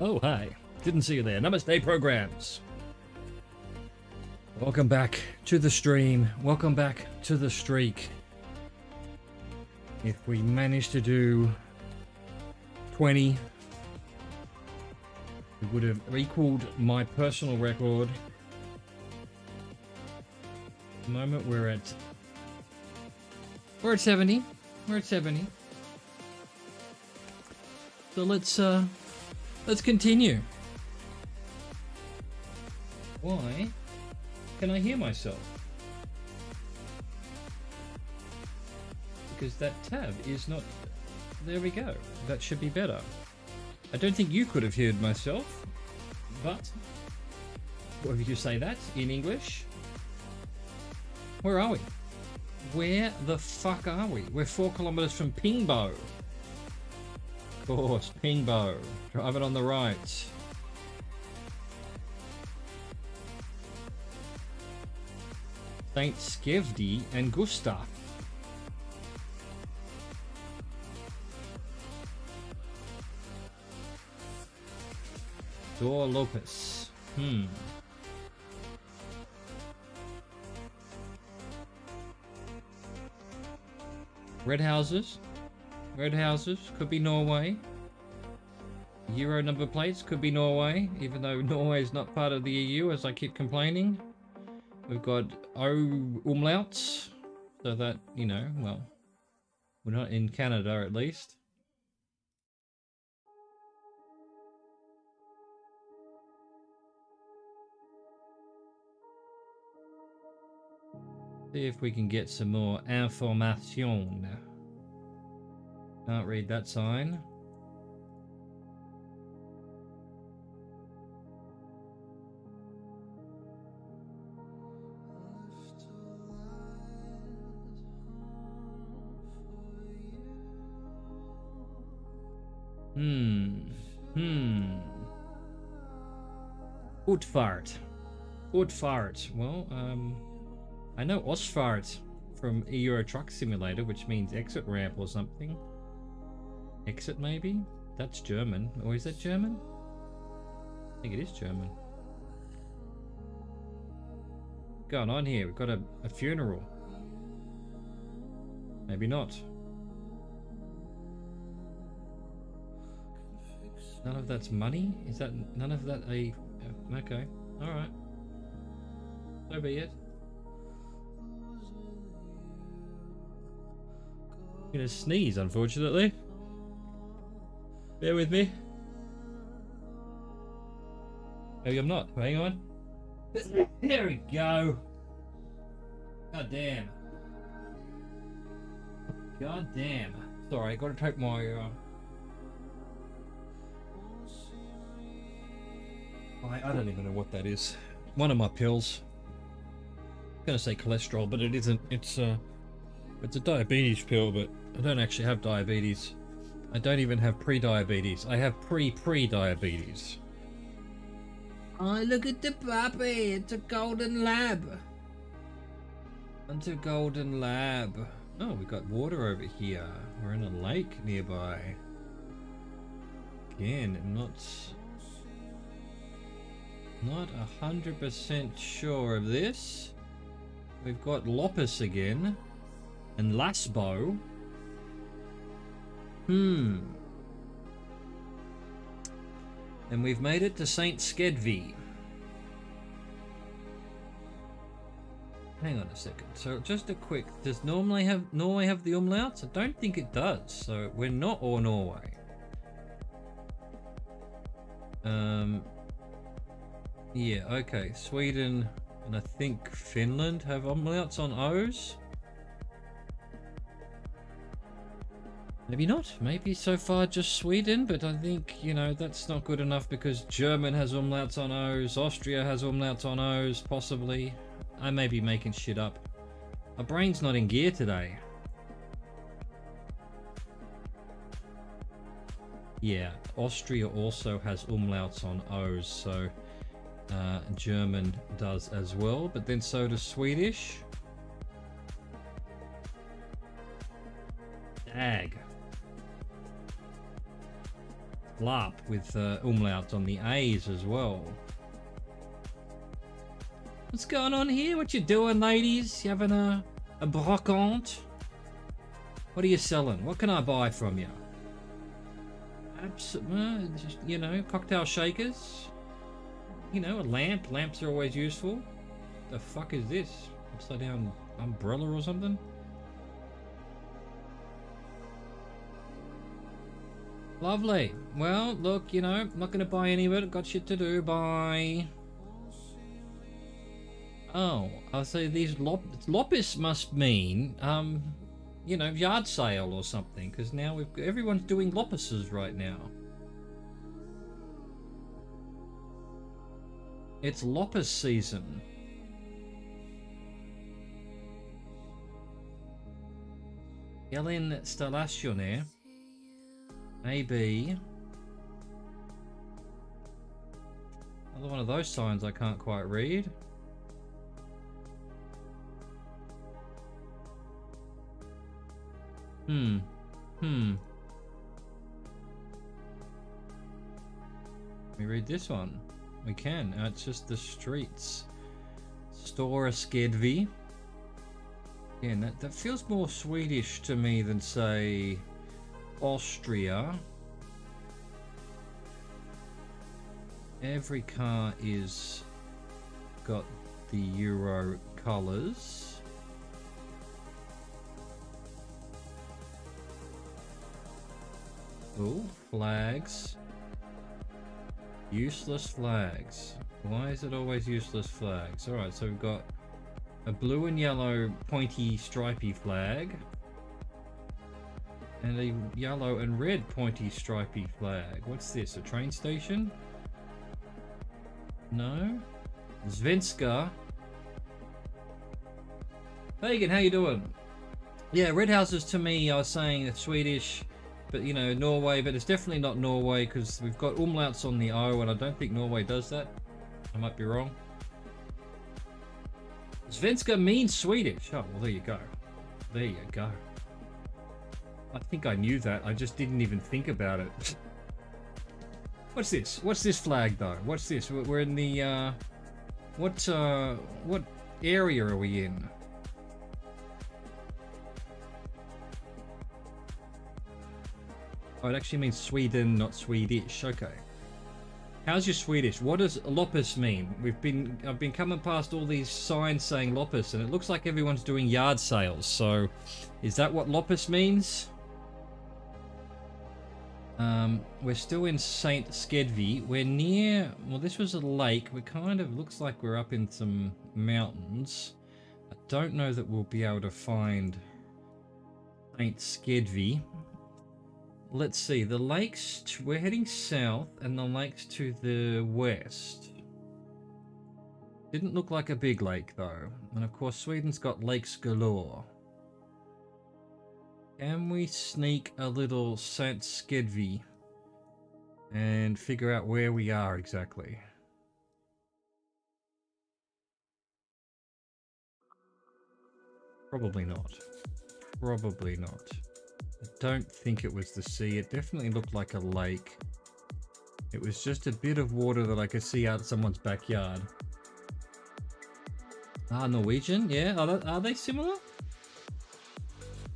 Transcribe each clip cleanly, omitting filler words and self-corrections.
Oh, hi. Didn't see you there. Namaste programs. Welcome back to the stream. Welcome back to the streak. If we manage to do 20, we would have equaled my personal record. At the moment we're at 70. We're at 70. So let's continue. Why can I hear myself? Because that tab is not... There we go. That should be better. I don't think you could have heard myself, but... What if you say that in English? Where are we? Where the fuck are we? We're 4 kilometers from Pingbo. Of course, Pingbo. Driving on the right. Saint Skevdi and Gustav. Dor Lopez. Red houses. Red houses. Could be Norway. Euro number plates. Could be Norway. Even though Norway is not part of the EU, as I keep complaining. We've got O umlauts. So that, you know, well, we're not in Canada at least. See if we can get some more information. Can't read that sign. Utfart. Utfart. Well, I know Ausfart from Euro Truck Simulator, which means exit ramp or something. Exit, maybe? That's German. Or is that German? I think it is German. What's going on here? We've got a funeral. Maybe not. None of that's money? Is that none of that a... okay. Alright. So be it. I'm gonna sneeze, unfortunately. Bear with me. Maybe I'm not. Hang on. There we go. God damn. God damn. Sorry, I gotta take my I don't even know what that is. One of my pills. I'm gonna say cholesterol, but it isn't. It's a diabetes pill, but I don't actually have diabetes. I don't even have pre-diabetes. I have pre-diabetes. Oh, look at the puppy. It's a golden lab. It's a golden lab. Oh, we've got water over here. We're in a lake nearby. Again, not 100% sure of this. We've got Lopus again. And Lasbo. And we've made it to Saint Skedvi. Hang on a second. So just a quick, does Norway have the umlauts? I don't think it does. So we're not or Norway. Yeah, okay. Sweden and I think Finland have umlauts on O's. Maybe not. Maybe so far just Sweden, but I think, you know, that's not good enough because German has umlauts on O's, Austria has umlauts on O's, possibly. I may be making shit up. My brain's not in gear today. Yeah, Austria also has umlauts on O's, so German does as well, but then so does Swedish. Dag. LARP with umlauts on the A's as well. What's going on here? What you doing, ladies? You having a brocante? What are you selling? What can I buy from you? You know, cocktail shakers. You know, a lamp. Lamps are always useful. The fuck is this? Upside down umbrella or something? Lovely. Well, look, you know, I'm not going to buy any of it. I've got shit to do. Bye. Oh, I'll say these Lopis must mean, you know, yard sale or something, because now everyone's doing Lopises right now. It's Lopis season. L'installazione. Maybe. Another one of those signs I can't quite read. Let me read this one. We can. It's just the streets. Stora Skedvi. Again, that feels more Swedish to me than, say, Austria. Every car is got the Euro colours. Oh, flags. Useless flags. Why is it always useless flags? Alright, so we've got a blue and yellow pointy stripy flag. And a yellow and red pointy stripy flag. What's this? A train station? No? Svenska. Hagen, how you doing? Yeah, red houses to me, I was saying it's Swedish. But, you know, Norway, but it's definitely not Norway because we've got umlauts on the O and I don't think Norway does that. I might be wrong. Svenska means Swedish. Oh, well, there you go. There you go. I think I knew that. I just didn't even think about it. What's this? What's this flag, though? What's this? We're in the, what area are we in? Oh, it actually means Sweden, not Swedish. Okay. How's your Swedish? What does Loppis mean? I've been coming past all these signs saying Loppis, and it looks like everyone's doing yard sales. So, is that what Loppis means? We're still in Saint Skedvi. We're near. Well, this was a lake. We kind of looks like we're up in some mountains. I don't know that we'll be able to find Saint Skedvi. Let's see, the lakes, we're heading south and the lakes to the west. Didn't look like a big lake though. And of course Sweden's got lakes galore. Can we sneak a little Saint Skedvi and figure out where we are exactly? Probably not. Probably not. I don't think it was the sea. It definitely looked like a lake. It was just a bit of water that I could see out of someone's backyard. Ah, Norwegian? Yeah, are they similar?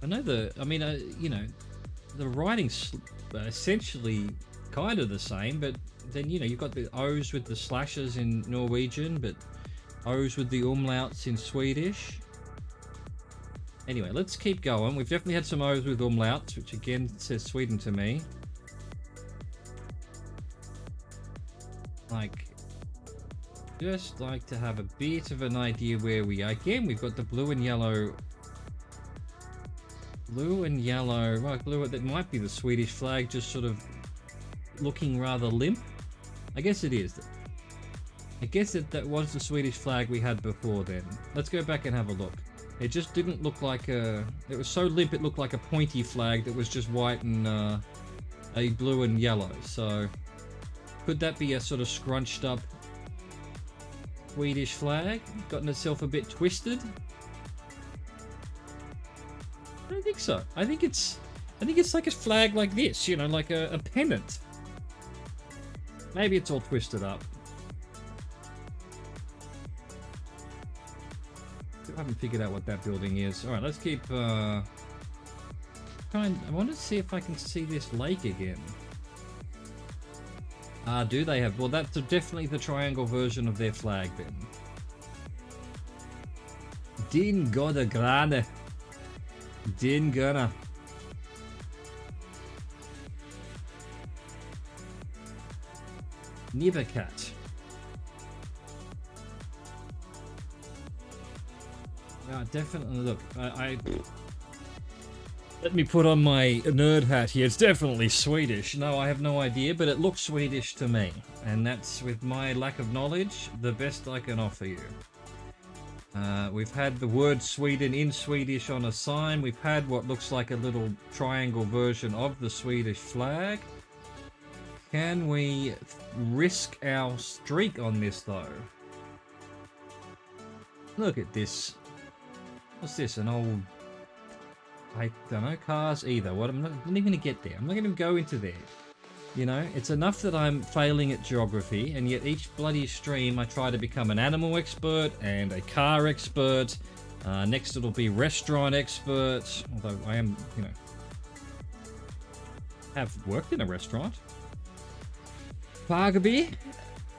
I know you know, the writing's essentially kind of the same, but then, you know, you've got the O's with the slashes in Norwegian, but O's with the umlauts in Swedish. Anyway, let's keep going. We've definitely had some O's with umlauts, which again says Sweden to me. Just like to have a bit of an idea where we are. Again, we've got the blue and yellow. Right, blue, that might be the Swedish flag, just sort of looking rather limp. I guess it is. I guess that was the Swedish flag we had before then. Let's go back and have a look. It just didn't look like a... It was so limp it looked like a pointy flag that was just white and a blue and yellow. So, could that be a sort of scrunched up Swedish flag? Gotten itself a bit twisted? I don't think so. I think it's like a flag like this, you know, like a pennant. Maybe it's all twisted up. I haven't figured out what that building is. Alright, let's keep I want to see if I can see this lake again. Do they have... Well, that's definitely the triangle version of their flag then. Din goda grane. Din gonna. Nivercat. Yeah, definitely. Look, let me put on my nerd hat here. It's definitely Swedish. No, I have no idea, but it looks Swedish to me. And that's, with my lack of knowledge, the best I can offer you. We've had the word Sweden in Swedish on a sign. We've had what looks like a little triangle version of the Swedish flag. Can we risk our streak on this, though? Look at this. What's this? An old... I don't know cars either. What? I'm not even going to get there. I'm not going to go into there. You know, it's enough that I'm failing at geography, and yet each bloody stream I try to become an animal expert and a car expert. Next it'll be restaurant expert, although I am, you know, have worked in a restaurant. Pagaby,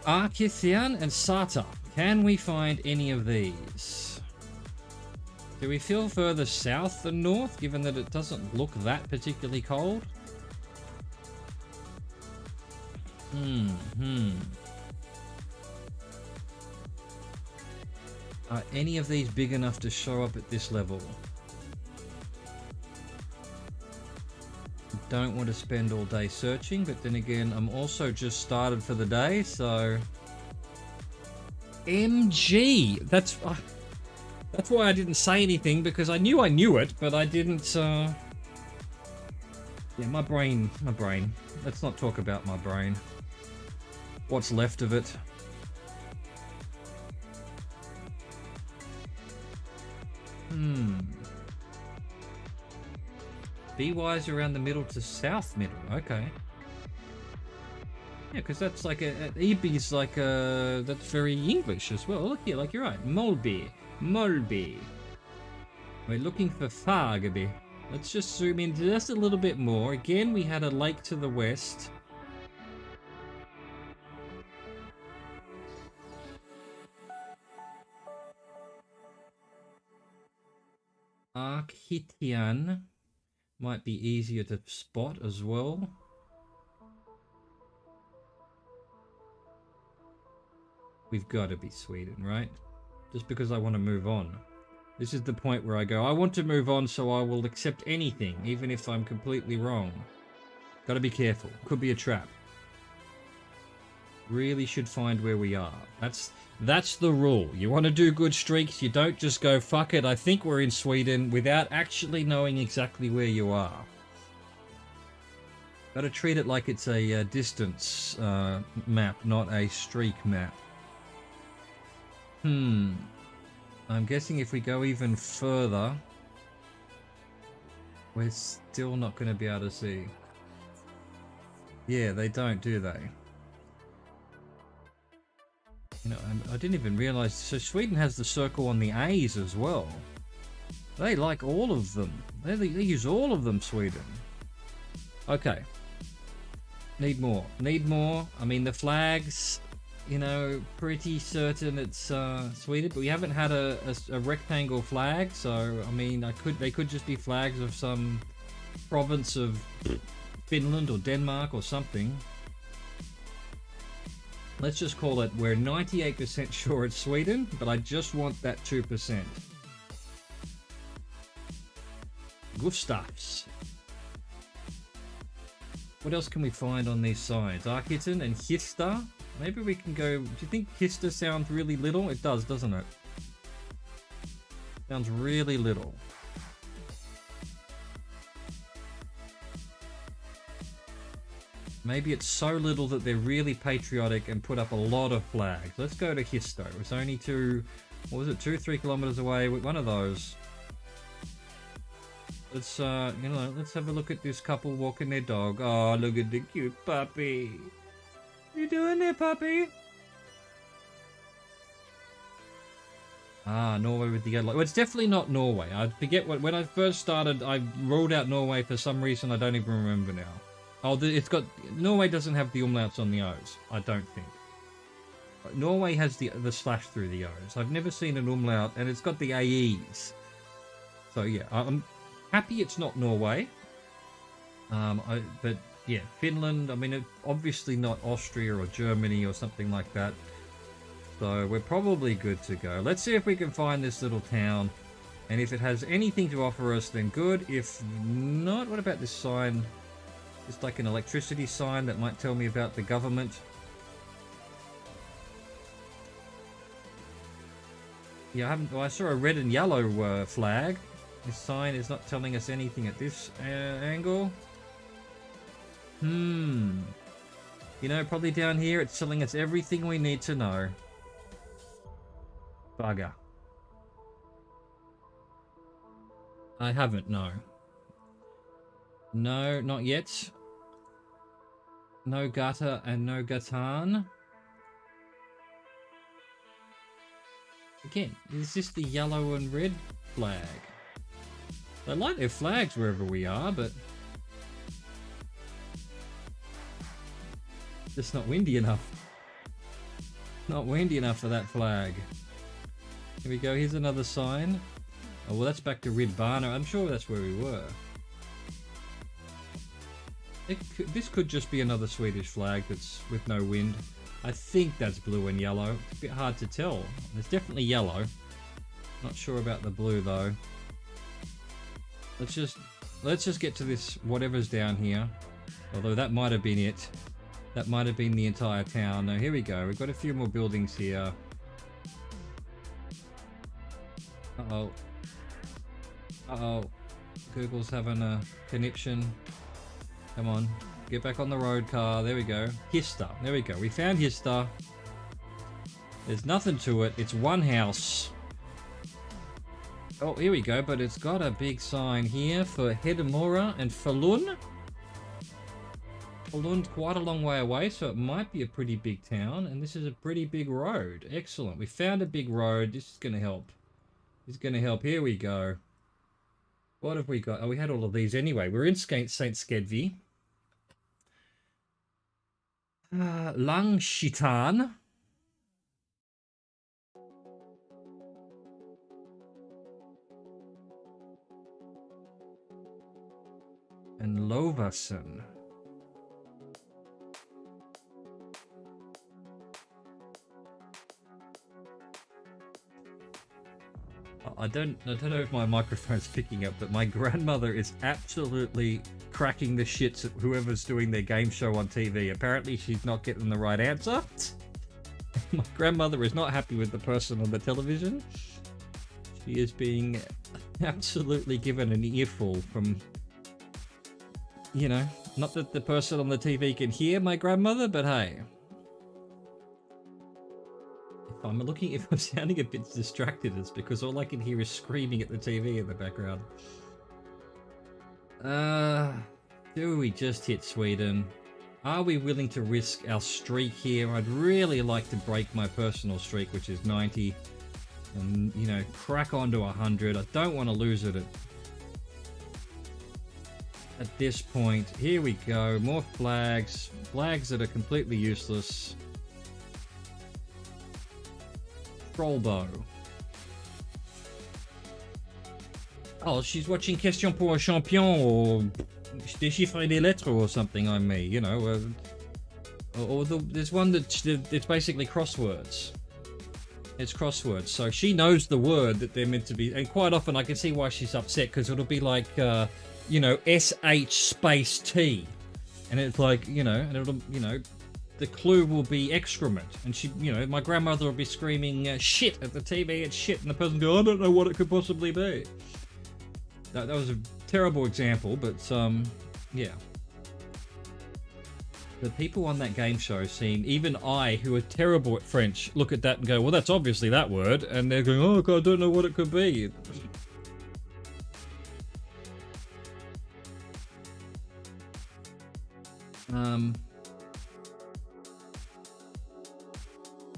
Arkithian, and Sata. Can we find any of these? Do we feel further south than north, given that it doesn't look that particularly cold? Are any of these big enough to show up at this level? Don't want to spend all day searching, but then again, I'm also just started for the day, so... MG! That's why I didn't say anything, because I knew it, but I didn't, Yeah, my brain. Let's not talk about my brain. What's left of it. BY's around the middle to south middle. Okay. Yeah, because that's like EB's like that's very English as well. Look here, like you're right. Molby. We're looking for Fagaby. Let's just zoom in just a little bit more. Again, we had a lake to the west. Arkhitian might be easier to spot as well. We've got to be Sweden, right? Just because I want to move on. This is the point where I go, I want to move on, so I will accept anything, even if I'm completely wrong. Got to be careful. Could be a trap. Really should find where we are. That's the rule. You want to do good streaks, you don't just go, fuck it, I think we're in Sweden, without actually knowing exactly where you are. Got to treat it like it's a distance map, not a streak map. I'm guessing if we go even further, we're still not going to be able to see. Yeah, they don't, do they? You know, I didn't even realize. So Sweden has the circle on the A's as well. They like all of them. They use all of them, Sweden. Okay. Need more. I mean, the flags, you know, pretty certain it's Sweden, but we haven't had a rectangle flag, so I mean, they could just be flags of some province of Finland or Denmark or something. Let's just call it, we're 98% sure it's Sweden, but I just want that 2%. Gustavs. What else can we find on these sides? Arkitten and Hista. Maybe we can go... Do you think Hista sounds really little? It does, doesn't it? Sounds really little. Maybe it's so little that they're really patriotic and put up a lot of flags. Let's go to Histo. It's only 2, what was it, 2-3 kilometers away with one of those. Let's, you know, let's have a look at this couple walking their dog. Oh, look at the cute puppy. You doing there, puppy? Ah, Norway with the yellow. Well, it's definitely not Norway. I forget when I first started, I ruled out Norway for some reason. I don't even remember now. Oh, it's got Norway doesn't have the umlauts on the O's. I don't think. But Norway has the slash through the O's. I've never seen an umlaut, and it's got the AEs. So yeah, I'm happy it's not Norway. But yeah, Finland. I mean, obviously not Austria or Germany or something like that. So we're probably good to go. Let's see if we can find this little town. And if it has anything to offer us, then good. If not, what about this sign? It's like an electricity sign that might tell me about the government. Yeah, I haven't. Well, I saw a red and yellow flag. This sign is not telling us anything at this angle. You know, probably down here it's telling us everything we need to know. Bugger. I haven't, no. No, not yet. No gutter and no gatan. Again, is this the yellow and red flag? They like their flags wherever we are, but just not windy enough. Not windy enough for that flag. Here we go, here's another sign. Oh, well, that's back to Rydbana. I'm sure that's where we were. This could just be another Swedish flag that's with no wind. I think that's blue and yellow. It's a bit hard to tell. It's definitely yellow. Not sure about the blue though. Let's just get to this whatever's down here. Although that might have been it. That might have been the entire town. Now here we go. We've got a few more buildings here. Uh-oh. Uh-oh. Google's having a conniption. Come on. Get back on the road, car. There we go. Hista. There we go. We found Hista. There's nothing to it. It's one house. Oh, here we go. But it's got a big sign here for Hedemora and Falun. Falun's quite a long way away, so it might be a pretty big town. And this is a pretty big road. Excellent. We found a big road. This is going to help. This is going to help. Here we go. What have we got? Oh, we had all of these anyway. We're in St. Skedvi. Langshitan. And Lovason. I don't know if my microphone's picking up, but my grandmother is absolutely cracking the shits at whoever's doing their game show on TV. Apparently she's not getting the right answer. My grandmother is not happy with the person on the television. She is being absolutely given an earful from, you know, not that the person on the TV can hear my grandmother, but hey. If I'm sounding a bit distracted, it's because all I can hear is screaming at the TV in the background. Do we just hit Sweden? Are we willing to risk our streak here? I'd really like to break my personal streak, which is 90, and, you know, crack on to 100. I don't want to lose it at this point. Here we go. More flags. Flags that are completely useless. Trollbow. Oh, she's watching Question pour un champion or Déchiffrer des lettres or something on me, you know. There's one that it's basically crosswords. It's crosswords. So she knows the word that they're meant to be. And quite often I can see why she's upset, because it'll be like, you know, SH space T. And it's like, you know, and it'll, you know, the clue will be excrement, and she, you know, my grandmother will be screaming shit at the TV, it's shit, and the person go, I don't know what it could possibly be. That was a terrible example, but yeah. The people on that game show seem, even I, who are terrible at French, look at that and go, well, that's obviously that word, and they're going, oh god, I don't know what it could be.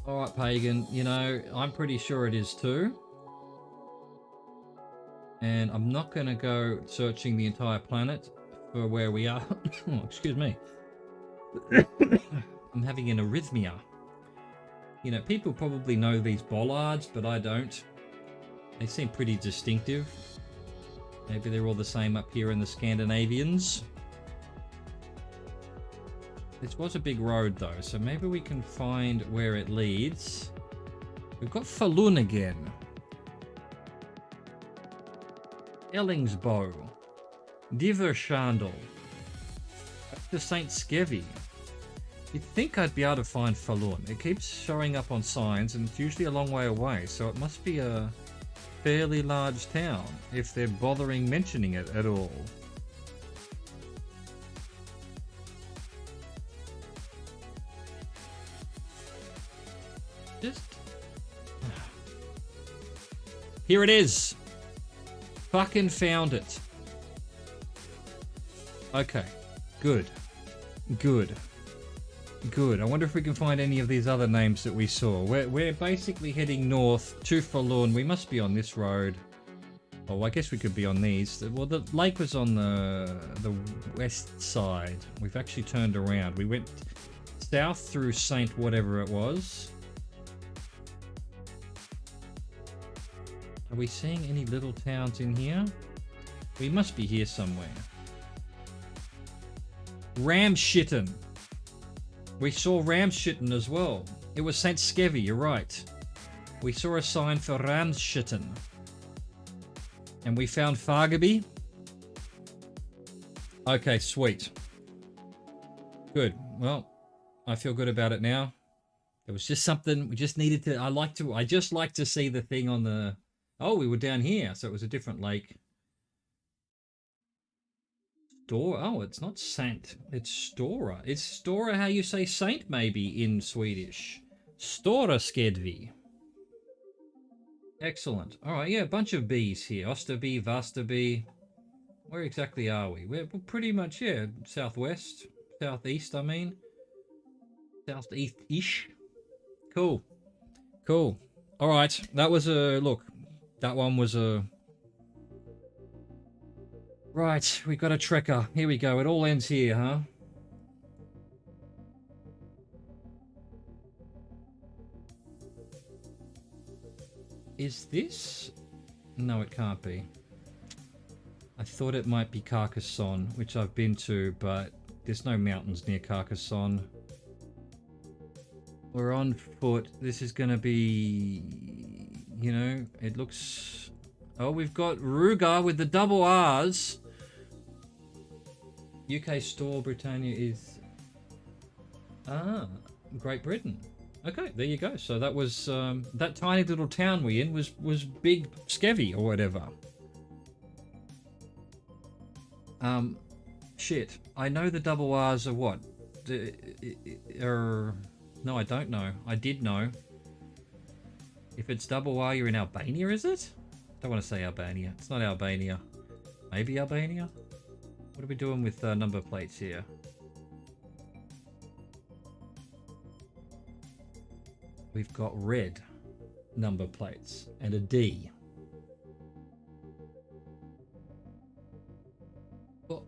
Alright, Pagan, you know, I'm pretty sure it is too. And I'm not going to go searching the entire planet for where we are. Oh, excuse me. I'm having an arrhythmia. You know, people probably know these bollards, but I don't. They seem pretty distinctive. Maybe they're all the same up here in the Scandinavians. This was a big road though, so maybe we can find where it leads. We've got Falun again. Ellingsbow. Divershandel. Back to St. Skevy. You'd think I'd be able to find Falun. It keeps showing up on signs and it's usually a long way away, so it must be a fairly large town if they're bothering mentioning it at all. Just... Here it is! Fucking found it. Okay. Good. Good. Good. I wonder if we can find any of these other names that we saw. We're basically heading north to Falun. We must be on this road. Oh, I guess we could be on these. Well, the lake was on the west side. We've actually turned around. We went south through Saint whatever it was. Are we seeing any little towns in here? We must be here somewhere. Ramshitten. We saw Ramshitten as well. It was St. Skevy, you're right. We saw a sign for Ramshitten. And we found Fargaby. Okay, sweet. Good. Well, I feel good about it now. It was just something we just needed to... I just like to see the thing on the... Oh, we were down here, so it was a different lake. Oh, it's not Saint. It's Stora. Is Stora how you say saint, maybe, in Swedish? Stora Skedvi. Excellent. All right, yeah, a bunch of bees here. Osterby, Vasterby. Where exactly are we? We're pretty much, yeah, southwest. Southeast, I mean. Southeast-ish. Cool. Cool. All right, that was a... Look, that one was a... Right, we got a trekker. Here we go. It all ends here, huh? Is this? No, it can't be. I thought it might be Carcassonne, which I've been to, but there's no mountains near Carcassonne. We're on foot. This is going to be... You know, it looks... Oh, we've got Ruger with the double R's. UK store, Britannia is... Ah, Great Britain. Okay, there you go. So that was... that tiny little town we in was Big Skevy or whatever. Shit. I know the double R's are what? No, I don't know. I did know. If it's double R, you're in Albania, is it? Don't want to say Albania. It's not Albania. Maybe Albania? What are we doing with number plates here? We've got red number plates and a D. Well,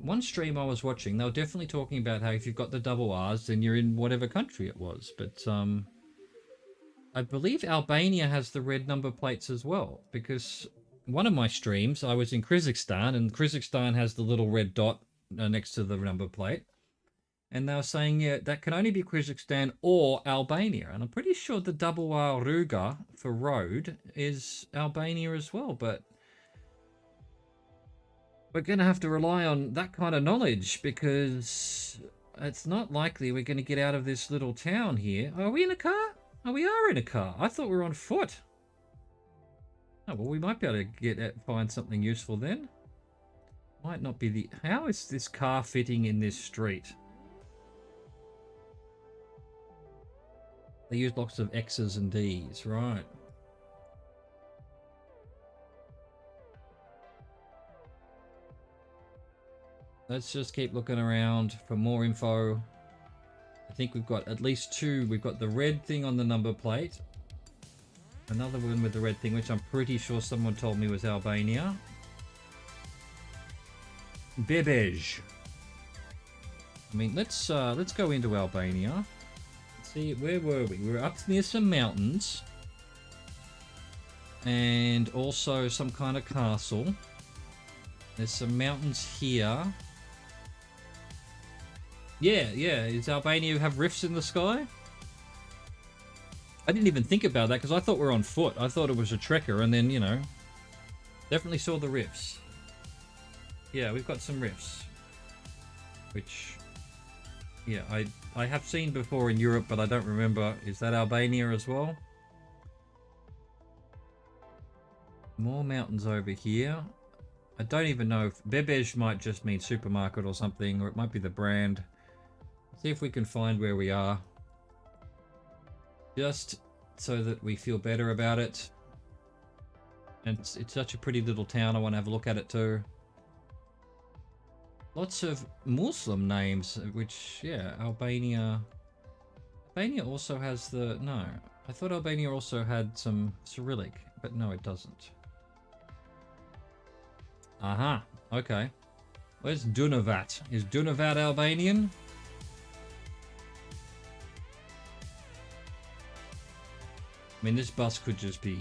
one stream I was watching, they were definitely talking about how if you've got the double R's, then you're in whatever country it was. But I believe Albania has the red number plates as well, because one of my streams, I was in Kazakhstan, and Kazakhstan has the little red dot next to the number plate. And they were saying, yeah, that can only be Kazakhstan or Albania. And I'm pretty sure the double R Ruga for road is Albania as well, but we're going to have to rely on that kind of knowledge, because it's not likely we're going to get out of this little town here. Are we in a car? Oh, we are in a car. I thought we were on foot. Oh, well, we might be able to find something useful then. Might not be the... How is this car fitting in this street? They use lots of X's and D's, right. Let's just keep looking around for more info. I think we've got at least two. We've got the red thing on the number plate. Another one with the red thing, which I'm pretty sure someone told me was Albania. Bebej. I mean, let's go into Albania. Let's see, where were we? We were up near some mountains. And also some kind of castle. There's some mountains here. Yeah. Is Albania have rifts in the sky? I didn't even think about that because I thought we were on foot. I thought it was a trekker, and then, you know, definitely saw the rifts. Yeah, we've got some rifts. Which, yeah, I have seen before in Europe, but I don't remember. Is that Albania as well? More mountains over here. I don't even know if Bebej might just mean supermarket or something, or it might be the brand. See if we can find where we are. Just so that we feel better about it. And it's such a pretty little town. I want to have a look at it too. Lots of Muslim names, which, yeah, Albania. Albania also has the... No, I thought Albania also had some Cyrillic, but no, it doesn't. Aha, okay. Where's Dunavat? Is Dunavat Albanian? I mean, this bus could just be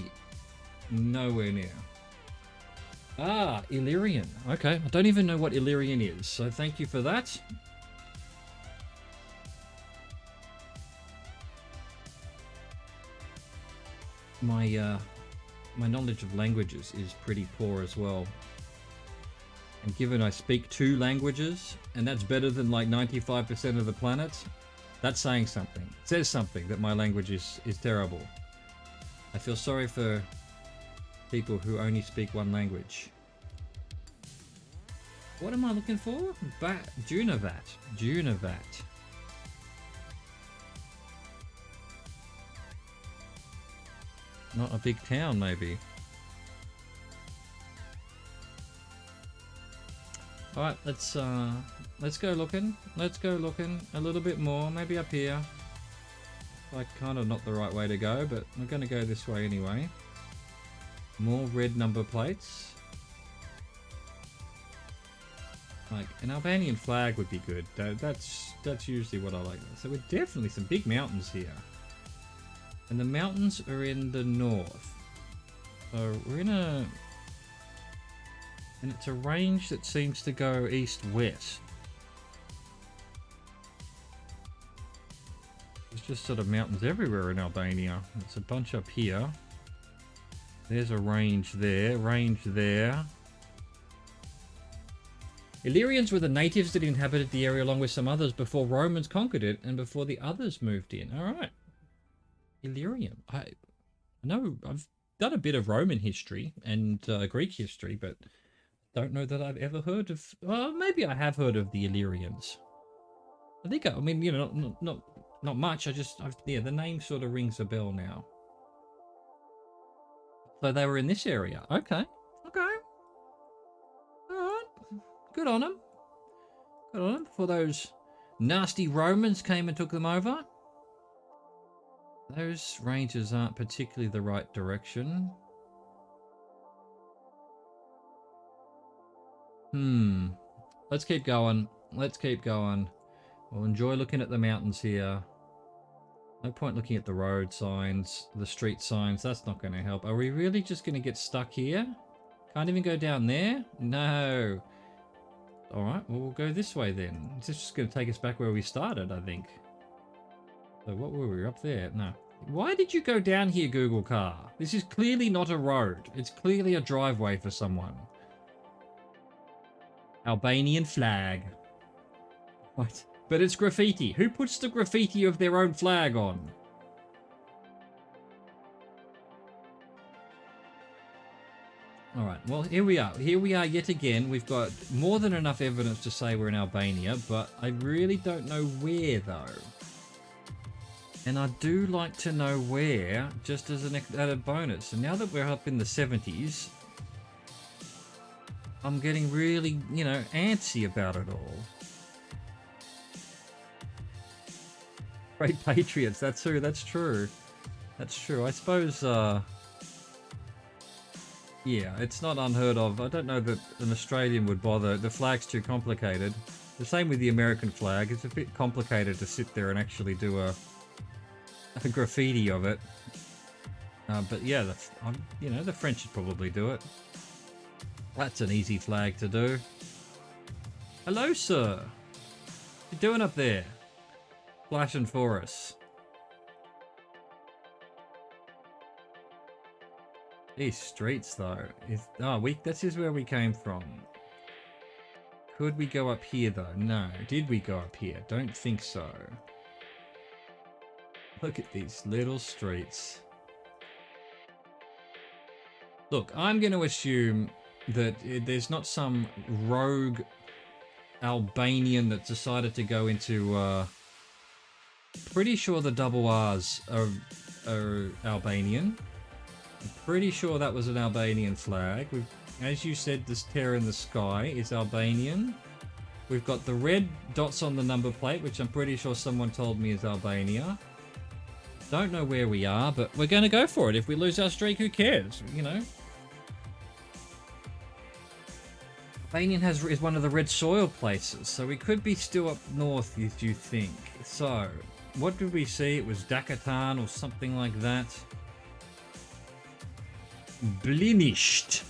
nowhere near. Ah, Illyrian. Okay, I don't even know what Illyrian is, so thank you for that. My knowledge of languages is pretty poor as well. And given I speak 2 languages, and that's better than like 95% of the planet, that's saying something. It says something that my language is terrible. I feel sorry for people who only speak 1 language. What am I looking for? Junavat. Junavat. Not a big town, maybe. Alright, let's go looking. Let's go looking a little bit more, maybe up here. Like, kind of not the right way to go, but we're going to go this way anyway. More red number plates. Like, an Albanian flag would be good. That's usually what I like. So we're definitely some big mountains here. And the mountains are in the north. So we're in a... And it's a range that seems to go east-west. There's just sort of mountains everywhere in Albania. There's a bunch up here. There's a range there, range there. Illyrians were the natives that inhabited the area along with some others before Romans conquered it and before the others moved in. Alright. Illyrian. I know I've done a bit of Roman history and Greek history, but don't know that I've ever heard of... Well, maybe I have heard of the Illyrians. I think, I mean, you know, not much. Yeah, the name sort of rings a bell now. So they were in this area. Okay. Okay. Alright. Good on them. Good on them. Before those nasty Romans came and took them over. Those ranges aren't particularly the right direction. Let's keep going. Let's keep going. We'll enjoy looking at the mountains here. No point looking at the road signs, the street signs. That's not going to help. Are we really just going to get stuck here? Can't even go down there? No. Alright, well, we'll go this way then. It's just going to take us back where we started, I think. So what were we? Up there? No. Why did you go down here, Google car? This is clearly not a road. It's clearly a driveway for someone. Albanian flag. What? But it's graffiti. Who puts the graffiti of their own flag on? Alright, well, here we are. Here we are yet again. We've got more than enough evidence to say we're in Albania, but I really don't know where, though. And I do like to know where, just as an added bonus. And now that we're up in the 70s, I'm getting really, you know, antsy about it all. Great patriots. That's true. That's true. That's true. I suppose. Yeah, it's not unheard of. I don't know that an Australian would bother. The flag's too complicated. The same with the American flag. It's a bit complicated to sit there and actually do a graffiti of it. But yeah, you know, the French should probably do it. That's an easy flag to do. Hello, sir. What you doing up there? Flashing for us. These streets, though. This is where we came from. Could we go up here, though? No. Did we go up here? Don't think so. Look at these little streets. Look, I'm going to assume that there's not some rogue Albanian that decided to go into... pretty sure the double R's are Albanian. I'm pretty sure that was an Albanian flag. As you said, this tear in the sky is Albanian. We've got the red dots on the number plate, which I'm pretty sure someone told me is Albania. Don't know where we are, but we're going to go for it. If we lose our streak, who cares? You know. Albanian is one of the red soil places, so we could be still up north, if you think. So, what did we see? It was Dakatan or something like that. Blinished.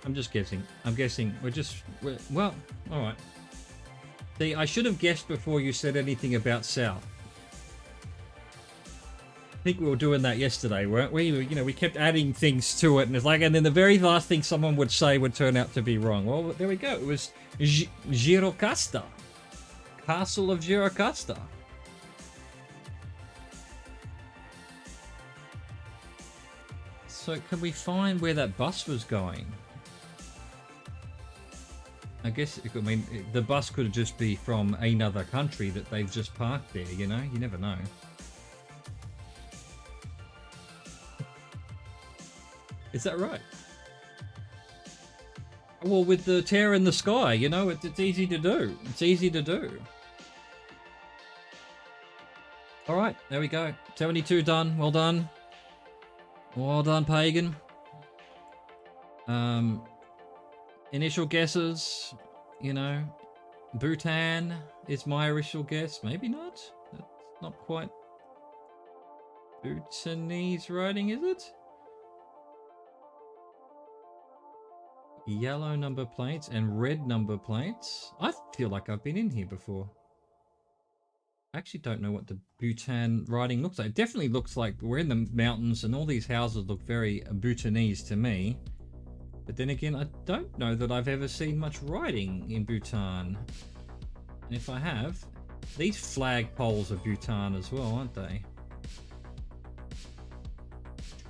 I'm just guessing. I'm guessing. Well, alright. See, I should have guessed before you said anything about South. I think we were doing that yesterday, weren't we? You know, we kept adding things to it, and it's like, and then the very last thing someone would say would turn out to be wrong. Well, there we go. It was Gjirokasta. Castle of Gjirokasta. So, can we find where that bus was going? I guess, I mean, the bus could just be from another country that they've just parked there, you know? You never know. Is that right? Well, with the tear in the sky, you know, it's easy to do. It's easy to do. Alright, there we go. 72 done. Well done. Well done, Pagan. Initial guesses, you know, Bhutan is my initial guess. Maybe not. That's not quite Bhutanese writing, is it? Yellow number plates and red number plates. I feel like I've been in here before. I actually don't know what the Bhutan writing looks like. It definitely looks like we're in the mountains and all these houses look very Bhutanese to me. But then again, I don't know that I've ever seen much writing in Bhutan. And if I have, these flag poles are Bhutan as well, aren't they?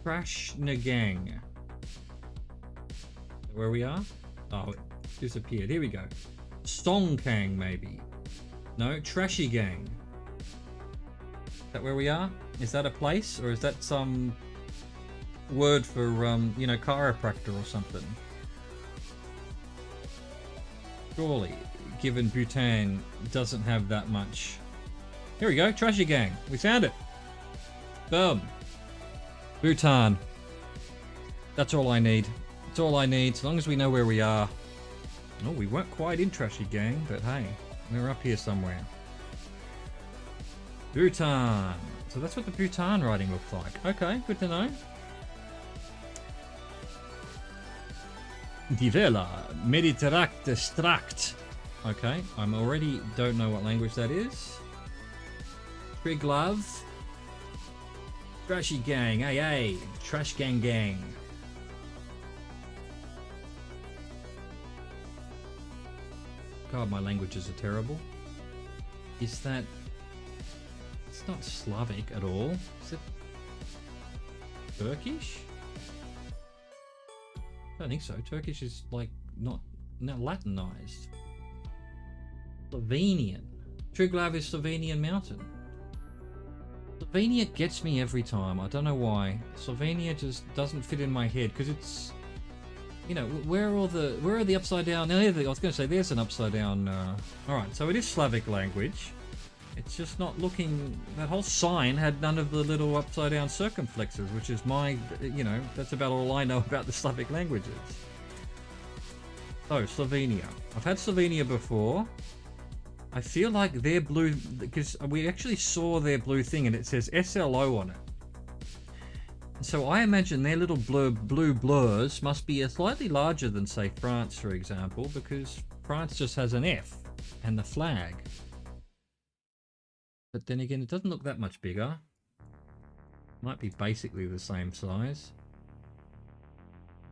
Trashnagang. Where we are? Oh, it disappeared. Here we go. Songkang, maybe. No, Trashy Gang. Is that where we are? Is that a place? Or is that some word for, you know, chiropractor or something? Surely, given Bhutan doesn't have that much. Here we go, Trashy Gang. We found it. Boom. Bhutan. That's all I need. That's all I need, as long as we know where we are. Oh, we weren't quite in Trashy Gang, but hey, we're up here somewhere. Bhutan. So that's what the Bhutan writing looks like. Okay, good to know. Divela Mediteracte Stract. Okay, I'm already don't know what language that is. Triglav. Trashy Gang, hey, Trash Gang Gang. God, my languages are terrible. Is that... It's not Slavic at all. Is it Turkish? I don't think so. Turkish is like not Latinized. Slovenian. Triglav is Slovenian mountain. Slovenia gets me every time. I don't know why. Slovenia just doesn't fit in my head because it's... You know, where are the upside down? Now, I was going to say there's an upside down. All right, so it is Slavic language. It's just not looking... That whole sign had none of the little upside down circumflexes, which is my, you know, that's about all I know about the Slavic languages. So, Slovenia. I've had Slovenia before. I feel like their blue, because we actually saw their blue thing and it says SLO on it. So I imagine their little blue blurs must be slightly larger than, say, France, for example, because France just has an F and the flag. But then again, it doesn't look that much bigger. Might be basically the same size.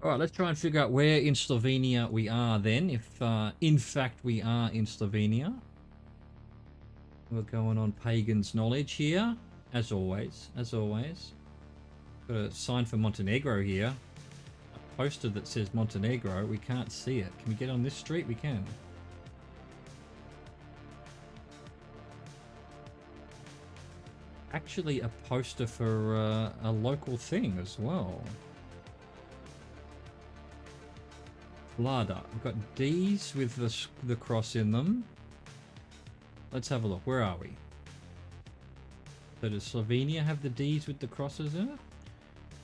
Alright, let's try and figure out where in Slovenia we are then, if in fact we are in Slovenia. We're going on Pagan's knowledge here, as always, as always. Got a sign for Montenegro here. A poster that says Montenegro, we can't see it. Can we get on this street? We can. Actually a poster for a local thing as well. Vlada. We've got D's with the cross in them. Let's have a look. Where are we? So does Slovenia have the D's with the crosses in it?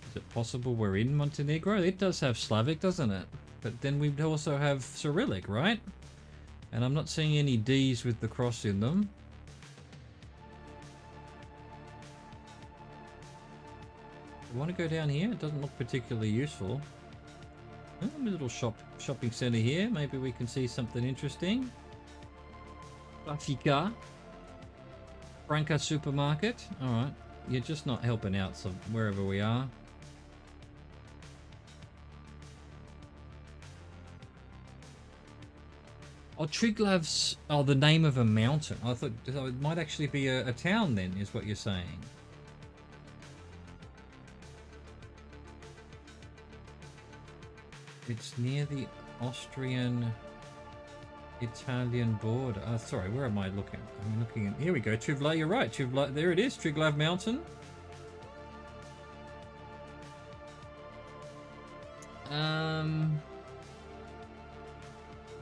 Is it possible we're in Montenegro? It does have Slavic, doesn't it? But then we'd also have Cyrillic, right? And I'm not seeing any D's with the cross in them. I want to go down here. It doesn't look particularly useful. Oh, a little shopping center here. Maybe we can see something interesting. Bafika. Franca supermarket. Alright. You're just not helping out, so wherever we are. Oh, Triglav's... Oh, the name of a mountain. I thought it might actually be a town then, is what you're saying. It's near the Austrian-Italian border. Oh, sorry, where am I looking? I'm looking in... Here we go, Triglav, you're right. Triglav, there it is, Triglav Mountain.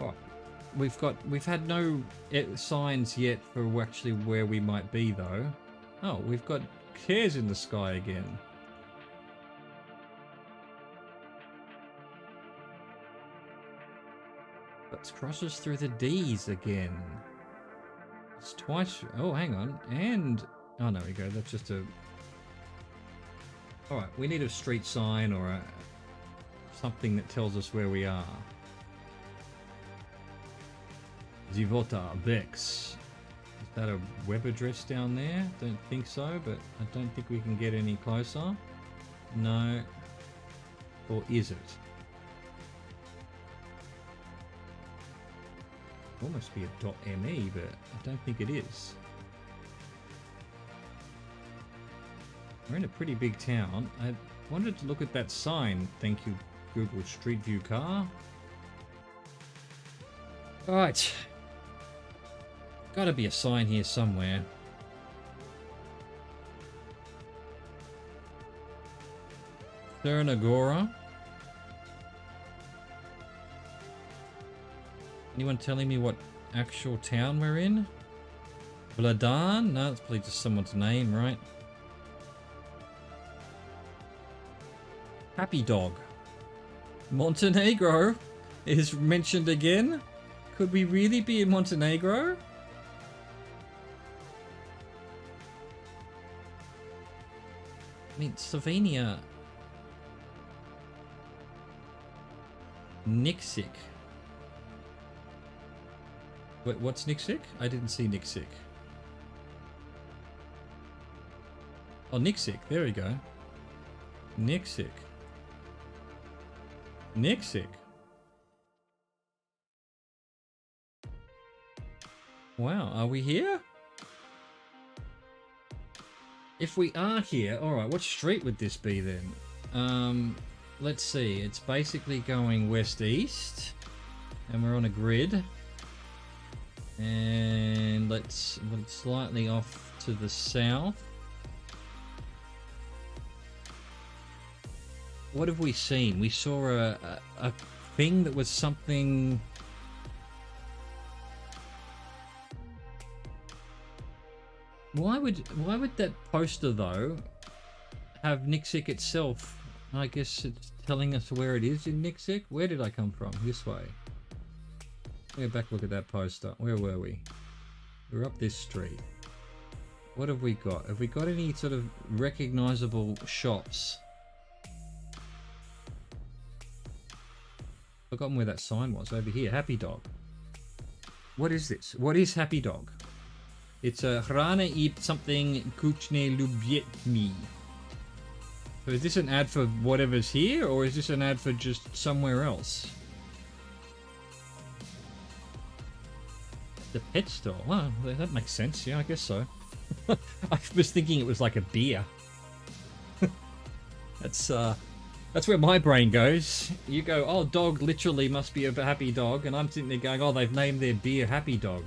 Oh, we've had no signs yet for actually where we might be, though. Oh, we've got cares in the sky again. It crosses through the D's again. It's twice. Oh, hang on. And... Oh, there we go. That's just a... Alright, we need a street sign or something that tells us where we are. Zivota Bex. Is that a web address down there? Don't think so, but I don't think we can get any closer. No. Or is it? Almost be a .me, but I don't think it is. We're in a pretty big town. I wanted to look at that sign. Thank you, Google Street View Car. Alright. Gotta be a sign here somewhere. Cernagora. Anyone telling me what actual town we're in? Vladan? No, it's probably just someone's name, right? Happy Dog. Montenegro is mentioned again? Could we really be in Montenegro? I mean, Slovenia. Niksik. Wait, what's Niksik? I didn't see Niksik. Oh, Niksik. There we go. Niksik. Niksik. Wow, are we here? If we are here, alright, what street would this be then? Let's see, it's basically going west-east, and we're on a grid. And let's slightly off to the south. What have we seen? We saw a thing that was something... Why would that poster though have Nixic itself? I guess it's telling us where it is in Nixic. Where did I come from? This way. Go back, look at that poster. Where were we? We're up this street. What have we got? Have we got any sort of recognizable shops? Forgotten where that sign was. Over here. Happy Dog. What is this? What is Happy Dog? It's a Hrana i something kuchne lubietni. So is this an ad for whatever's here, or is this an ad for just somewhere else? The pet store. Well, that makes sense. Yeah, I guess so. I was thinking it was like a beer. That's where my brain goes. You go, oh, dog literally must be a happy dog, and I'm sitting there going, oh, they've named their beer Happy Dog.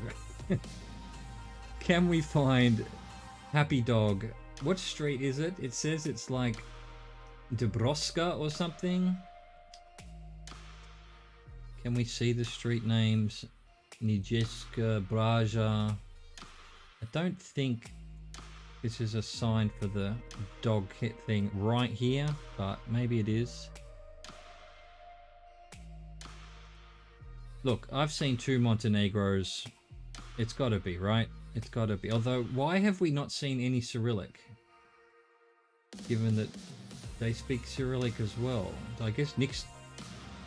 Can we find Happy Dog? What street is it? It says it's like Dubrovska or something. Can we see the street names? Nijeska, Braja. I don't think this is a sign for the dog hit thing right here, but maybe it is. Look, I've seen 2 Montenegros. It's got to be, right? It's got to be. Although, why have we not seen any Cyrillic? Given that they speak Cyrillic as well. I guess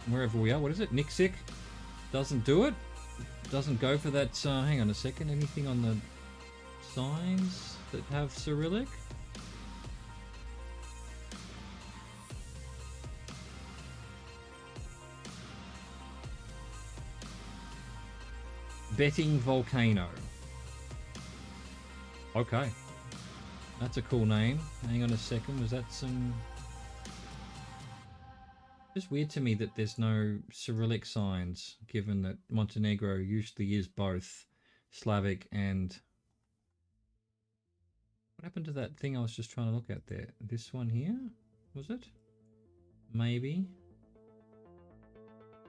wherever we are, what is it? Nixic doesn't do it? Doesn't go for that. Hang on a second. Anything on the signs that have Cyrillic? Betting Volcano. Okay. That's a cool name. Hang on a second. Was that some... It's weird to me that there's no Cyrillic signs, given that Montenegro usually is both Slavic and... What happened to that thing I was just trying to look at there? This one here? Was it? Maybe.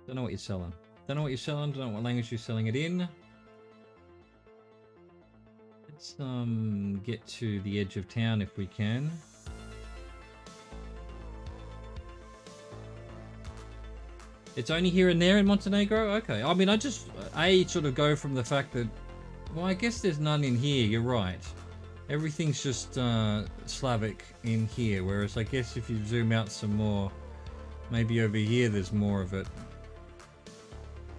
Don't know what you're selling. Don't know what you're selling. Don't know what language you're selling it in. Let's get to the edge of town if we can. It's only here and there in Montenegro? Okay. I mean, I just, sort of go from the fact that, well, I guess there's none in here. You're right. Everything's just Slavic in here, whereas I guess if you zoom out some more, maybe over here there's more of it.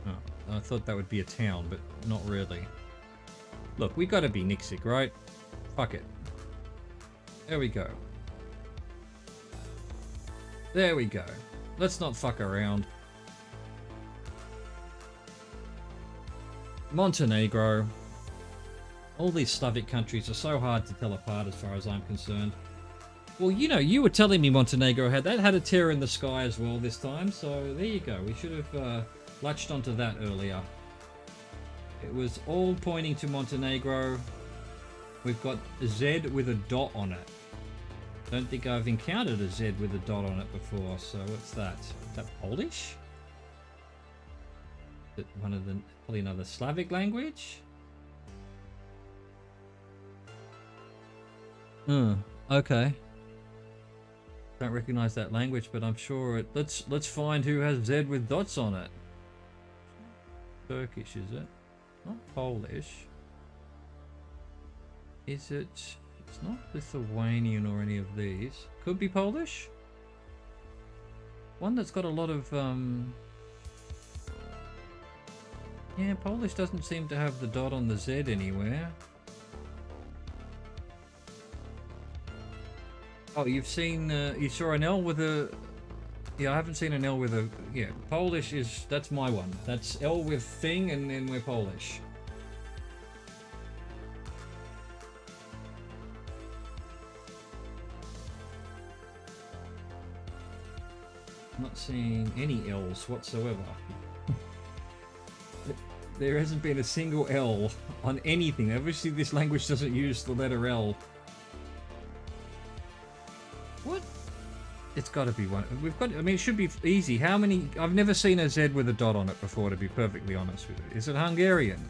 Oh, I thought that would be a town, but not really. Look, we gotta be Nixic, right? Fuck it. There we go. There we go. Let's not fuck around. Montenegro. All these Slavic countries are so hard to tell apart as far as I'm concerned. Well, you know, you were telling me Montenegro had a tear in the sky as well this time, so there you go. We should have latched onto that earlier. It was all pointing to Montenegro. We've got a Z with a dot on it. Don't think I've encountered a Z with a dot on it before, so what's that? Is that Polish? Is it one of the, probably another Slavic language? Okay. Don't recognize that language, but I'm sure it... Let's find who has Z with dots on it. Turkish, is it? Not Polish. Is it... It's not Lithuanian or any of these. Could be Polish? One that's got a lot of... Yeah, Polish doesn't seem to have the dot on the Z anywhere. Oh, you've seen... you saw an L with a... Yeah, I haven't seen an L with a... Yeah, Polish is... That's my one. That's L with thing, and then we're Polish. I'm not seeing any L's whatsoever. There hasn't been a single L on anything. Obviously, this language doesn't use the letter L. What? It's got to be one. We've got. I mean, it should be easy. How many? I've never seen a Z with a dot on it before, to be perfectly honest with you. Is it Hungarian?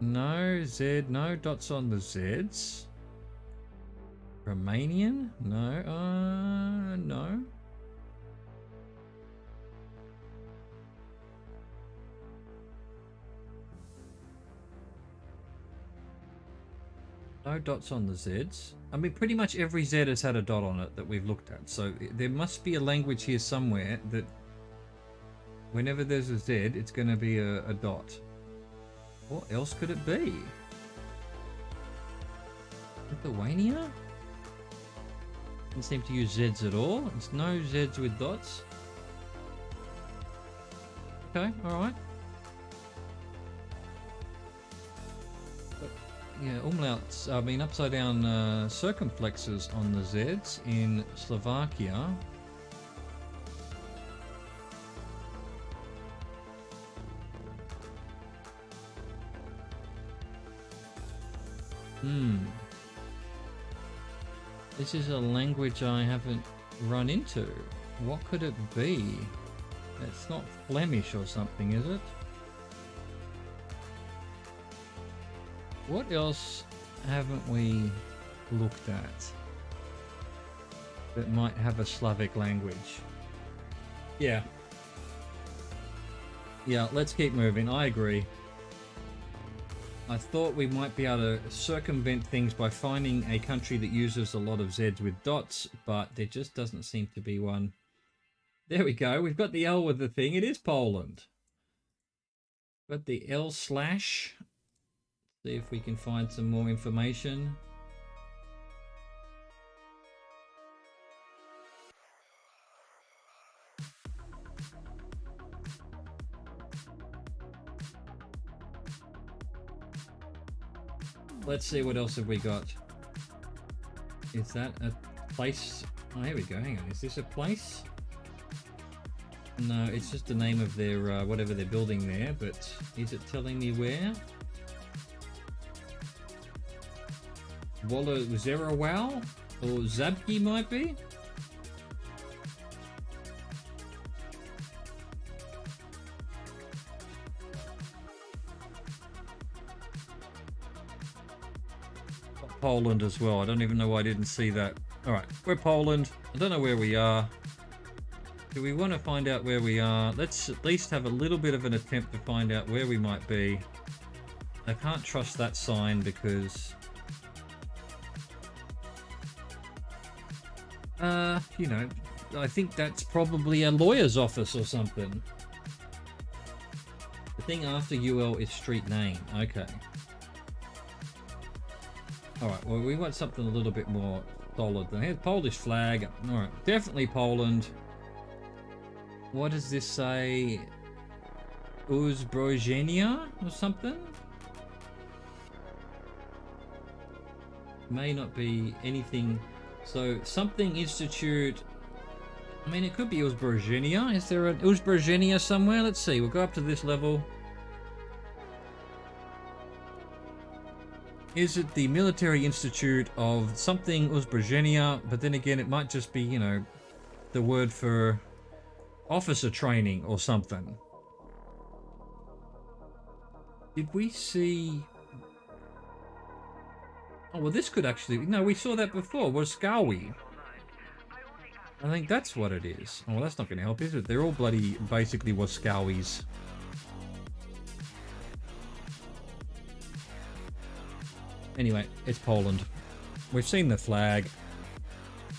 No Z, no dots on the Zs. Romanian? No, no. No dots on the Zs. I mean, pretty much every Z has had a dot on it that we've looked at. So there must be a language here somewhere that whenever there's a Z, it's going to be a dot. What else could it be? Lithuania? Doesn't seem to use Zs at all. There's no Zs with dots. Okay, alright. Yeah, umlauts, I mean upside down circumflexes on the Zs in Slovakia. This is a language I haven't run into. What could it be? It's not Flemish or something, is it? What else haven't we looked at that might have a Slavic language? Yeah. Yeah, let's keep moving. I agree. I thought we might be able to circumvent things by finding a country that uses a lot of Zs with dots, but there just doesn't seem to be one. There we go. We've got the L with the thing. It is Poland. Got the L/. See if we can find some more information. Let's see, what else have we got? Is that a place? Oh, here we go. Hang on. Is this a place? No, it's just the name of their whatever they're building there, but is it telling me where? Zerawal or Zabki might be? Poland as well. I don't even know why I didn't see that. Alright, we're Poland. I don't know where we are. Do we want to find out where we are? Let's at least have a little bit of an attempt to find out where we might be. I can't trust that sign because... you know, I think that's probably a lawyer's office or something. The thing after UL is street name. Okay. Alright, well, we want something a little bit more solid than here's Polish flag. Alright, definitely Poland. What does this say? Uzbrojenia or something? May not be anything. So, something institute. I mean, it could be Uzbrojenia. Is there an Uzbrojenia somewhere? Let's see. We'll go up to this level. Is it the military institute of something Uzbrojenia? But then again, it might just be, you know, the word for officer training or something. Did we see... Oh, well, this could actually... No, we saw that before. Woskawi. I think that's what it is. Oh, well, that's not going to help, is it? They're all bloody, basically, Woskawis. Anyway, it's Poland. We've seen the flag.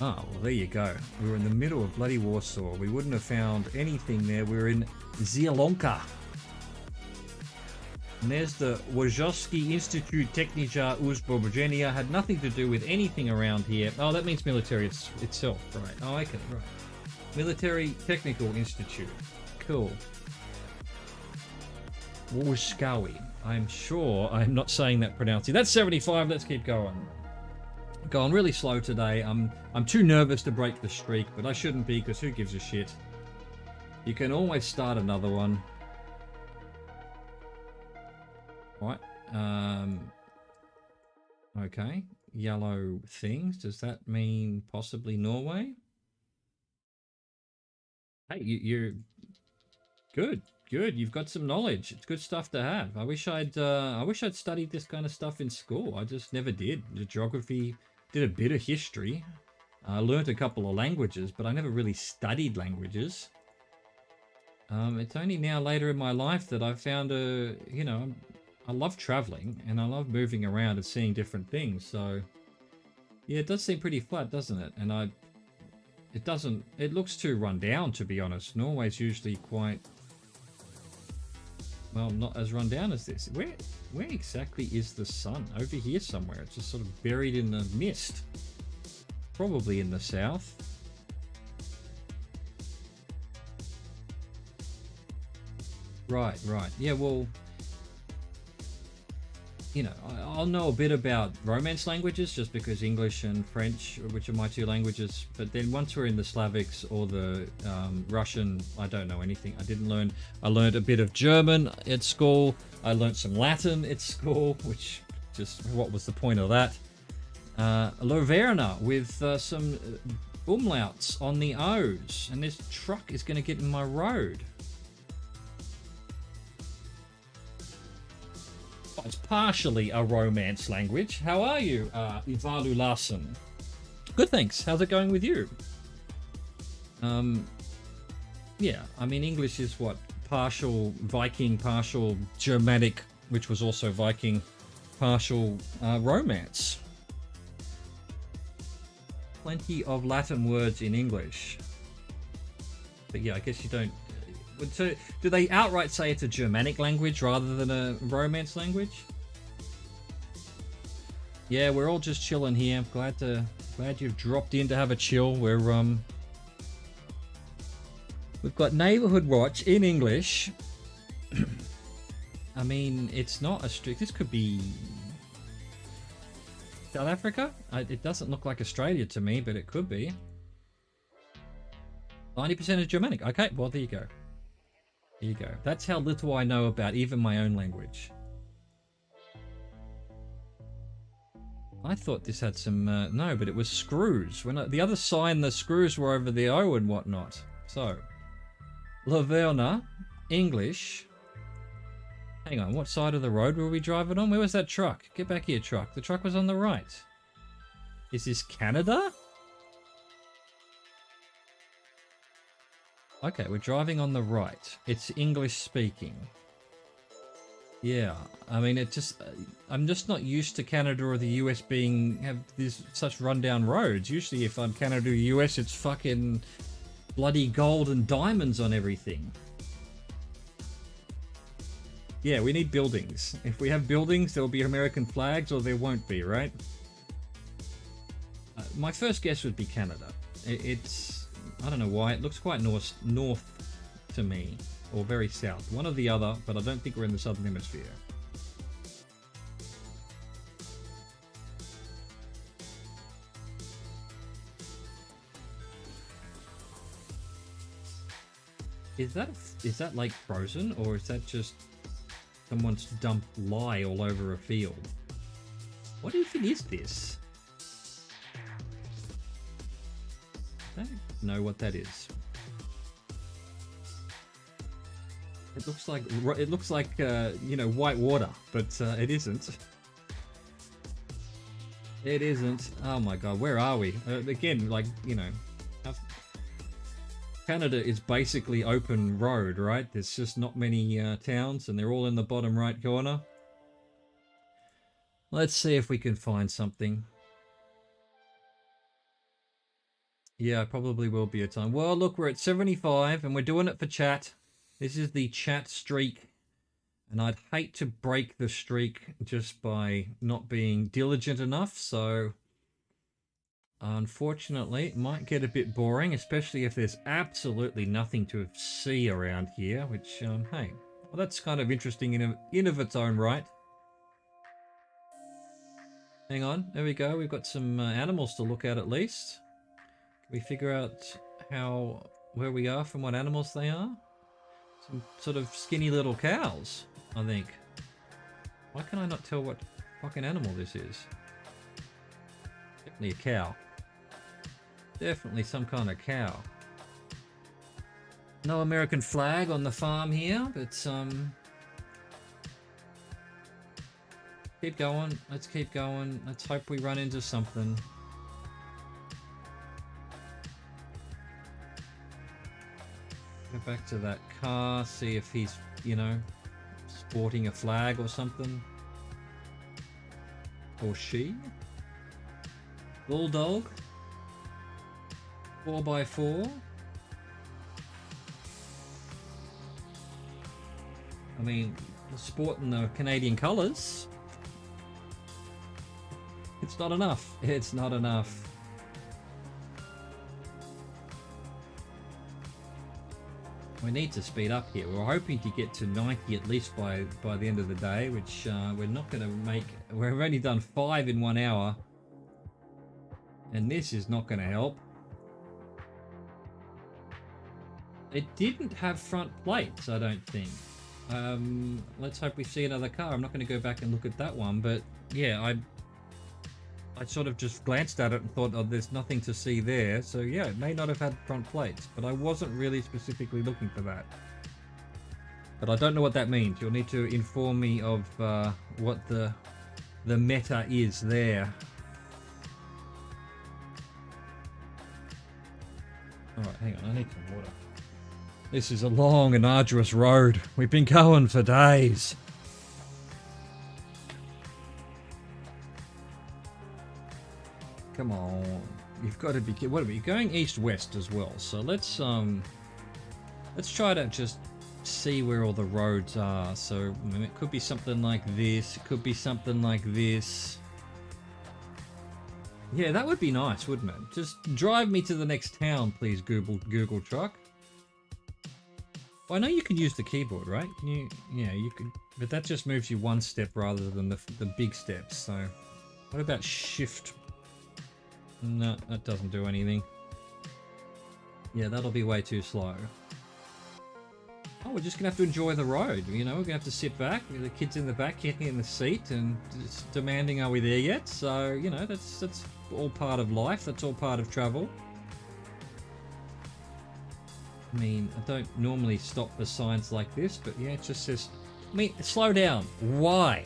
Oh, well, there you go. We were in the middle of bloody Warsaw. We wouldn't have found anything there. We were in Zielonka. And there's the Wojowski Institute Technica Uzbrojenia. Had nothing to do with anything around here. Oh, that means military itself, right. Oh, okay, right. Military Technical Institute. Cool. Wojskawi. I'm sure I'm not saying that pronouncing. That's 75. Let's keep going. Going really slow today. I'm too nervous to break the streak, but I shouldn't be because who gives a shit? You can always start another one. Right. Okay. Yellow things. Does that mean possibly Norway? Hey, you're good. good. You've got some knowledge. It's good stuff to have. I wish I'd studied this kind of stuff in school. I just never did. The geography, did a bit of history. I learnt a couple of languages, but I never really studied languages. It's only now later in my life that I've found I love traveling and I love moving around and seeing different things. So yeah, it does seem pretty flat, doesn't it? And it looks too run down, to be honest. Norway's usually quite, well, not as run down as this. Where exactly is the sun? Over here somewhere. It's just sort of buried in the mist. Probably in the south. Right. Yeah, well, I'll know a bit about Romance languages just because English and French, which are my two languages. But then once we're in the Slavics or the Russian, I don't know anything. I learned a bit of German at school. I learned some Latin at school, which just, what was the point of that? Loverna with some umlauts on the O's. And this truck is going to get in my road. It's partially a Romance language. How are you, Ivalu Larsen? Good, thanks. How's it going with you? Yeah, I mean, English is what? Partial Viking, partial Germanic, which was also Viking, partial Romance. Plenty of Latin words in English. But yeah, I guess you don't... So, do they outright say it's a Germanic language rather than a Romance language? Yeah, we're all just chilling here. Glad you've dropped in to have a chill. We've got Neighborhood Watch in English. I mean, it's not a strict. This could be South Africa. It doesn't look like Australia to me, but it could be. 90% is Germanic. Okay, well there you go. Here you go. That's how little I know about even my own language. I thought this had some... no, but it was screws. The other sign, the screws were over the O and whatnot. So, Laverna, English. Hang on, what side of the road were we driving on? Where was that truck? Get back here, truck. The truck was on the right. Is this Canada? Okay, we're driving on the right. It's English speaking. Yeah, I mean, I'm just not used to Canada or the US have such rundown roads. Usually if I'm Canada or US, it's fucking bloody gold and diamonds on everything. Yeah, we need buildings. If we have buildings, there'll be American flags or there won't be, right? My first guess would be Canada. I don't know why, it looks quite north to me, or very south. One or the other, but I don't think we're in the southern hemisphere. Is that like frozen, or is that just someone's dumped lye all over a field? What even is this? I don't know what that is. It looks like white water, but it isn't. It isn't. Oh my god, where are we? Again, Canada is basically open road, right? There's just not many towns, and they're all in the bottom right corner. Let's see if we can find something. Yeah, probably will be a time. Well, look, we're at 75 and we're doing it for chat. This is the chat streak. And I'd hate to break the streak just by not being diligent enough. So, unfortunately, it might get a bit boring, especially if there's absolutely nothing to see around here. Which, hey, well, that's kind of interesting in of its own right. Hang on, there we go. We've got some animals to look at least. Can we figure out where we are from what animals they are? Some sort of skinny little cows, I think. Why can I not tell what fucking animal this is? Definitely a cow. Definitely some kind of cow. No American flag on the farm here, but keep going. Let's keep going. Let's hope we run into something. Go back to that car, see if he's, you know, sporting a flag or something. Or she. Bulldog. 4x4. I mean, sporting the Canadian colours. It's not enough. It's not enough. We need to speed up here. We're hoping to get to 90 at least by the end of the day, which we're not going to make. We've only done 5 in 1 hour. And this is not going to help. It didn't have front plates, I don't think. Let's hope we see another car. I'm not going to go back and look at that one, but yeah, I sort of just glanced at it and thought, oh, there's nothing to see there. So yeah, it may not have had front plates, but I wasn't really specifically looking for that. But I don't know what that means. You'll need to inform me of what the meta is there. Alright, hang on, I need some water. This is a long and arduous road. We've been going for days. Come on. You've got to be... What are we going east-west as well? So let's try to just see where all the roads are. So I mean, it could be something like this. It could be something like this. Yeah, that would be nice, wouldn't it? Just drive me to the next town, please, Google Truck. Well, I know you can use the keyboard, right? Can you? Yeah, you could, but that just moves you one step rather than the big steps. So, what about shift? No, that doesn't do anything. Yeah, that'll be way too slow. Oh, we're just gonna have to enjoy the road. You know, we're gonna have to sit back with the kids in the back, kicking in the seat, and just demanding, "Are we there yet?" So, you know, that's all part of life. That's all part of travel. I mean, I don't normally stop for signs like this, but yeah, it just says, I mean, slow down. Why?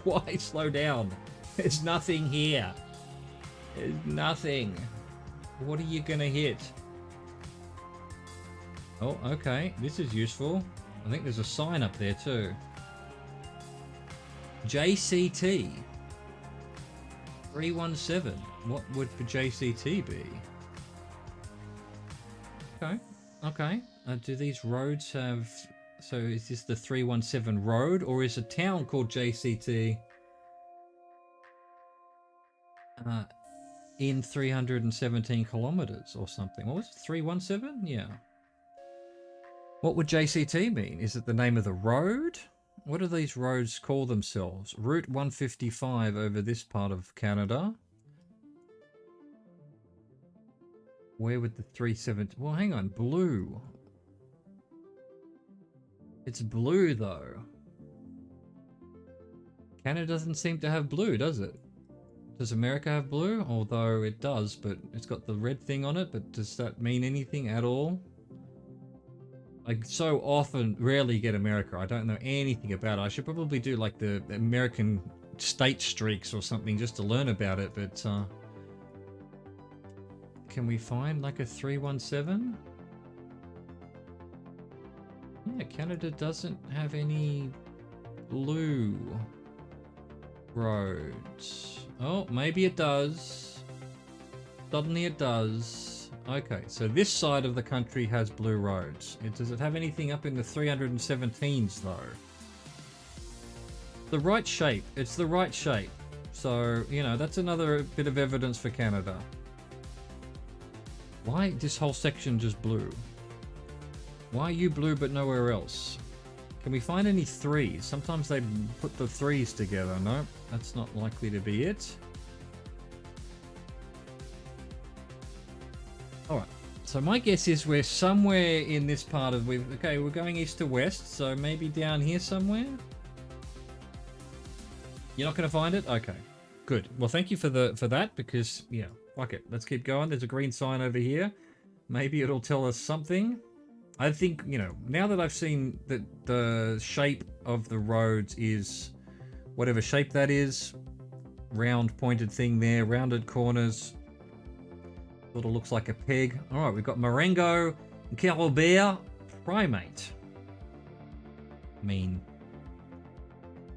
Why slow down? There's nothing here. There's nothing. What are you gonna hit? Oh, okay. This is useful. I think there's a sign up there too. JCT 317. What would for JCT be? Okay, okay. Do these roads have... So is this the 317 road, or is a town called JCT in 317 kilometers or something? What was it, 317? Yeah. What would JCT mean? Is it the name of the road? What do these roads call themselves? Route 155 over this part of Canada. Where would the 370... Well, hang on. Blue. It's blue, though. Canada doesn't seem to have blue, does it? Does America have blue? Although it does, but it's got the red thing on it. But does that mean anything at all? I so often, rarely get America. I don't know anything about it. I should probably do like the American state streaks or something just to learn about it, but... Can we find like a 317? Yeah, Canada doesn't have any blue roads. Oh, maybe it does. Suddenly it does. Okay, so this side of the country has blue roads. Does it have anything up in the 317s though? The right shape. It's the right shape. So, you know, that's another bit of evidence for Canada. Why this whole section just blue? Why are you blue but nowhere else? Can we find any threes? Sometimes they put the threes together. No, that's not likely to be it. Alright, so my guess is we're somewhere in this part of... Okay, we're going east to west, so maybe down here somewhere? You're not going to find it? Okay, good. Well, thank you for that, because, yeah, fuck it. Let's keep going. There's a green sign over here. Maybe it'll tell us something. I think, you know, now that I've seen that the shape of the roads is whatever shape that is, round pointed thing there, rounded corners, sort of looks like a peg. All right, we've got Marengo, Carobert, Primate. I mean,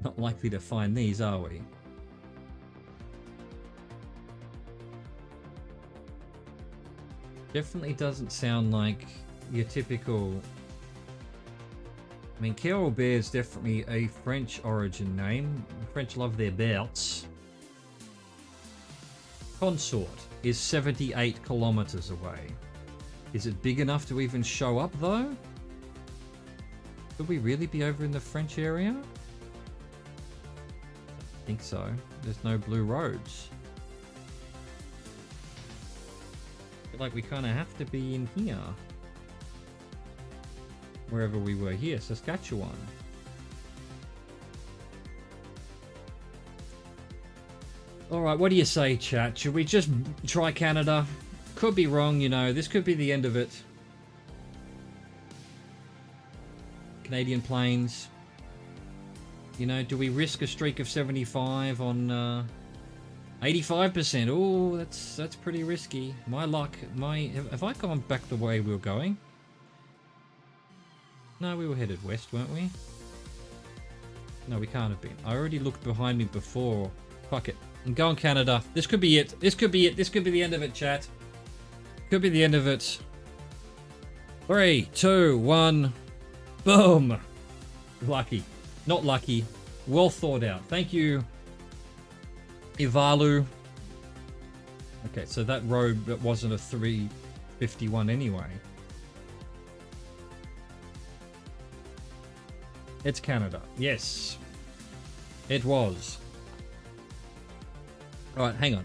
not likely to find these, are we? Definitely doesn't sound like your typical... I mean, Carobert is definitely a French origin name. The French love their belts. Consort is 78 kilometers away. Is it big enough to even show up, though? Could we really be over in the French area? I think so. There's no blue roads. I feel like we kind of have to be in here. Wherever we were here, Saskatchewan. Alright, what do you say, chat? Should we just try Canada? Could be wrong, you know. This could be the end of it. Canadian Plains. You know, do we risk a streak of 75 on 85%? Oh, that's pretty risky. My luck, have I gone back the way we were going? No, we were headed west, weren't we? No, we can't have been. I already looked behind me before. Fuck it. I'm going Canada. This could be it. This could be it. This could be the end of it, chat. Could be the end of it. 3, 2, 1. Boom. Lucky. Not lucky. Well thought out. Thank you, Ivalu. Okay, so that road that wasn't a 351 anyway. It's Canada. Yes. It was. Alright, hang on.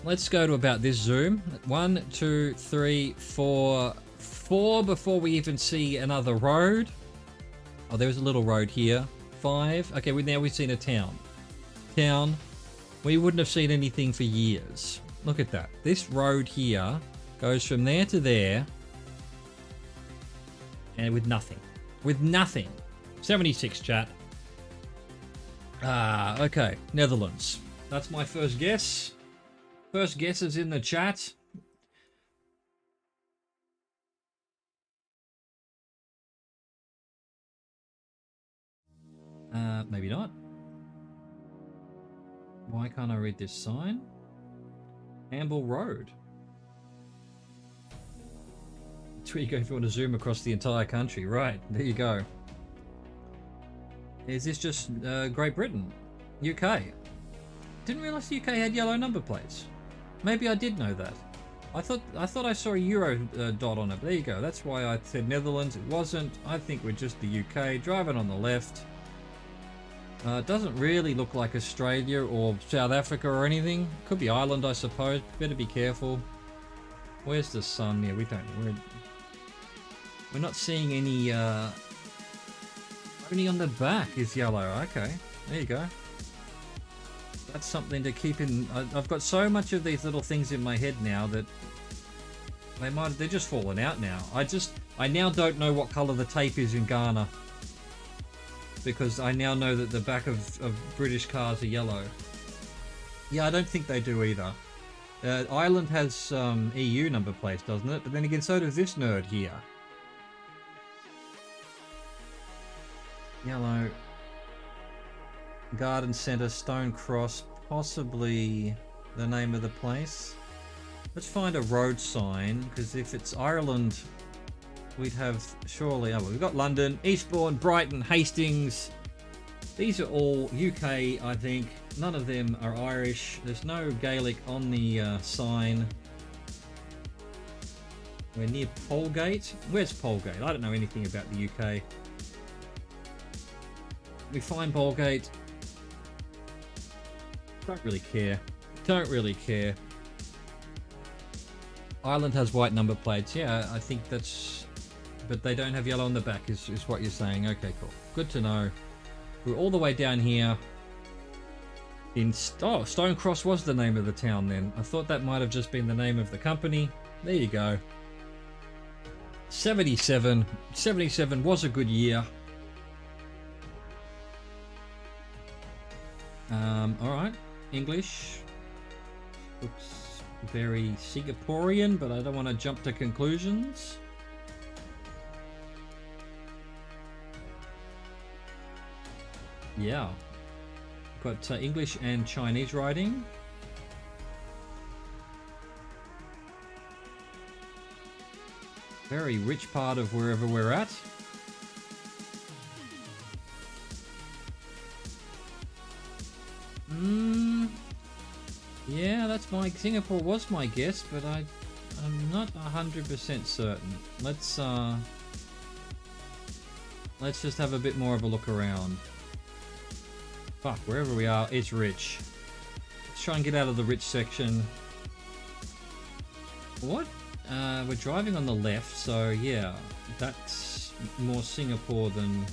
Let's go to about this zoom. 1, 2, 3, 4. 4 before we even see another road. Oh, there's a little road here. 5. Okay, now we've seen a town. Town. We wouldn't have seen anything for years. Look at that. This road here goes from there to there. And with nothing. With nothing. 76, chat. Okay. Netherlands. That's my first guess. First guess is in the chat. Maybe not. Why can't I read this sign? Amble Road. That's where you go if you want to zoom across the entire country. Right, there you go. Is this just Great Britain? UK? Didn't realise the UK had yellow number plates. Maybe I did know that. I thought I saw a Euro dot on it. There you go. That's why I said Netherlands. It wasn't. I think we're just the UK. Driving on the left. It doesn't really look like Australia or South Africa or anything. Could be Ireland, I suppose. Better be careful. Where's the sun? Yeah, we don't. We're not seeing any. Only on the back is yellow. Okay, there you go. That's something to keep in. I've got so much of these little things in my head now that they're just falling out now. I now don't know what color the tape is in Ghana. Because I now know that the back of British cars are yellow. Yeah, I don't think they do either. Ireland has EU number plates, doesn't it? But then again, so does this nerd here. Yellow. Garden Centre, Stone Cross, possibly the name of the place. Let's find a road sign, because if it's Ireland... we'd have surely... oh, well, we've got London, Eastbourne, Brighton, Hastings. These are all UK, I think. None of them are Irish. There's no Gaelic on the sign. We're near Polegate. Where's Polegate? I don't know anything about the UK. We find Polegate. Don't really care. Don't really care. Ireland has white number plates. Yeah, I think that's... but they don't have yellow on the back is what you're saying. Okay, cool. Good to know. We're all the way down here. Oh, Stone Cross was the name of the town then. I thought that might have just been the name of the company. There you go. 77. 77 was a good year. Alright. English. Looks very Singaporean, but I don't want to jump to conclusions. Yeah. Got English and Chinese writing. Very rich part of wherever we're at. Yeah, that's my... Singapore was my guess, but I'm not 100% certain. Let's just have a bit more of a look around. Fuck, wherever we are, it's rich. Let's try and get out of the rich section. What? We're driving on the left, so yeah, that's more Singapore than...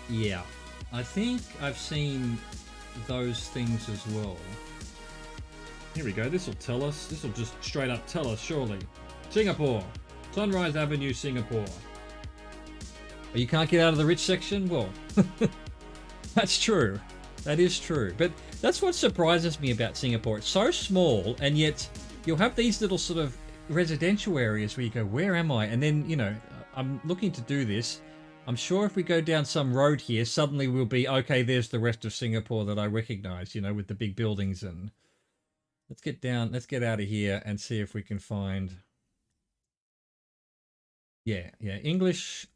Yeah, I think I've seen those things as well. Here we go, this will tell us, this will just straight up tell us, surely. Singapore, Sunrise Avenue, Singapore. Oh, you can't get out of the rich section? Well, that's true. That is true. But that's what surprises me about Singapore. It's so small, and yet you'll have these little sort of residential areas where you go, where am I? And then, you know, I'm looking to do this. I'm sure if we go down some road here, suddenly we'll be, okay, there's the rest of Singapore that I recognize, you know, with the big buildings. And let's get down, let's get out of here and see if we can find... Yeah, English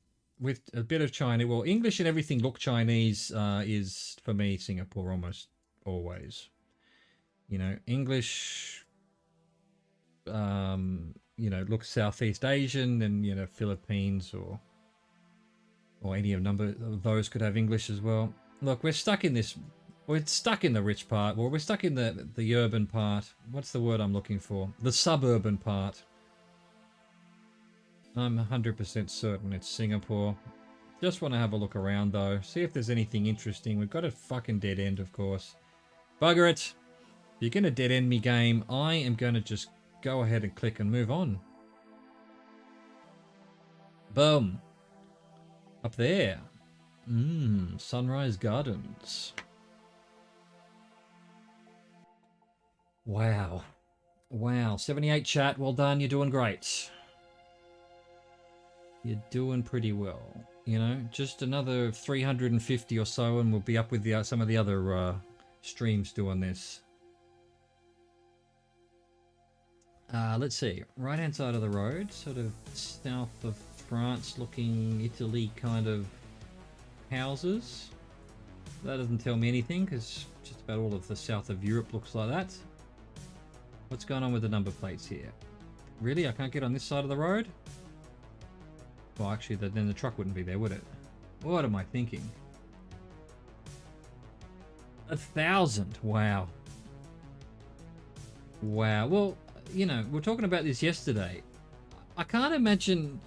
with a bit of China. Well, English and everything look Chinese is, for me, Singapore almost always. You know, English, you know, looks Southeast Asian, and, you know, Philippines or any number of those could have English as well. Look, we're stuck in this... We're stuck in the rich part. Well, we're stuck in the urban part. What's the word I'm looking for? The suburban part. I'm 100% certain it's Singapore. Just want to have a look around, though. See if there's anything interesting. We've got a fucking dead end, of course. Bugger it. If you're going to dead end me, game, I am going to just go ahead and click and move on. Boom. Up there. Sunrise Gardens. Wow. Wow. 78 chat. Well done. You're doing great. You're doing pretty well. You know, just another 350 or so and we'll be up with the, some of the other streams doing this. Let's see. Right-hand side of the road, sort of south of France looking Italy kind of houses. That doesn't tell me anything because just about all of the south of Europe looks like that. What's going on with the number plates here? Really? I can't get on this side of the road? Well, actually, then the truck wouldn't be there, would it? What am I thinking? 1,000. Wow. Wow. Well, you know, we were talking about this yesterday. I can't imagine...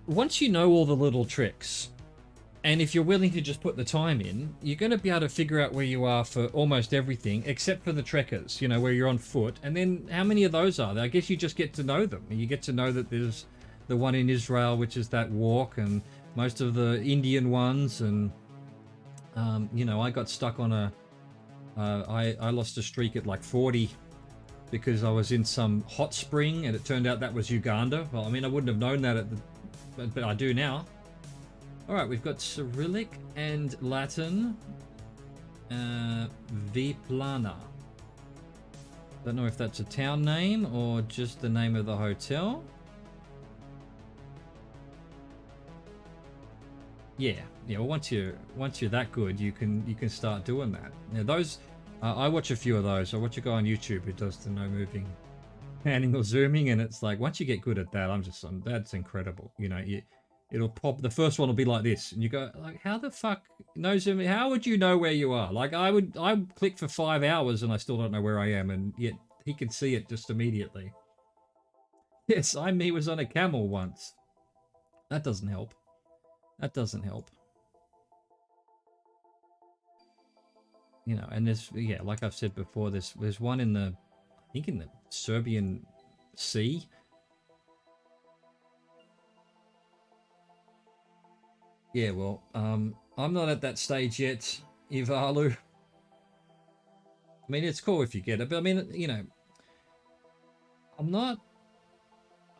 Once you know all the little tricks, and if you're willing to just put the time in, you're going to be able to figure out where you are for almost everything, except for the trekkers, you know, where you're on foot. And then how many of those are there? I guess you just get to know them. And you get to know that there's the one in Israel, which is that walk, and most of the Indian ones. And, you know, I got stuck on a... I lost a streak at like 40 because I was in some hot spring, and it turned out that was Uganda. Well, I mean, I wouldn't have known that at the... But I do now. Alright, we've got Cyrillic and Latin. Viplana. Don't know if that's a town name or just the name of the hotel. Yeah. Well, once you're that good, you can start doing that. Now those, I watch a few of those. I watch a guy on YouTube who does the no moving, panning or zooming, and it's like once you get good at that, that's incredible. You know, it'll pop. The first one will be like this, and you go like, how the fuck no zooming? How would you know where you are? Like I click for 5 hours and I still don't know where I am, and yet he can see it just immediately. Yes, me was on a camel once. That doesn't help. That doesn't help. You know, and there's, yeah, like I've said before, there's one in the, I think in the Serbian Sea, Yeah, well, I'm not at that stage yet, Ivalu. I mean, it's cool if you get it, but I mean, you know, I'm not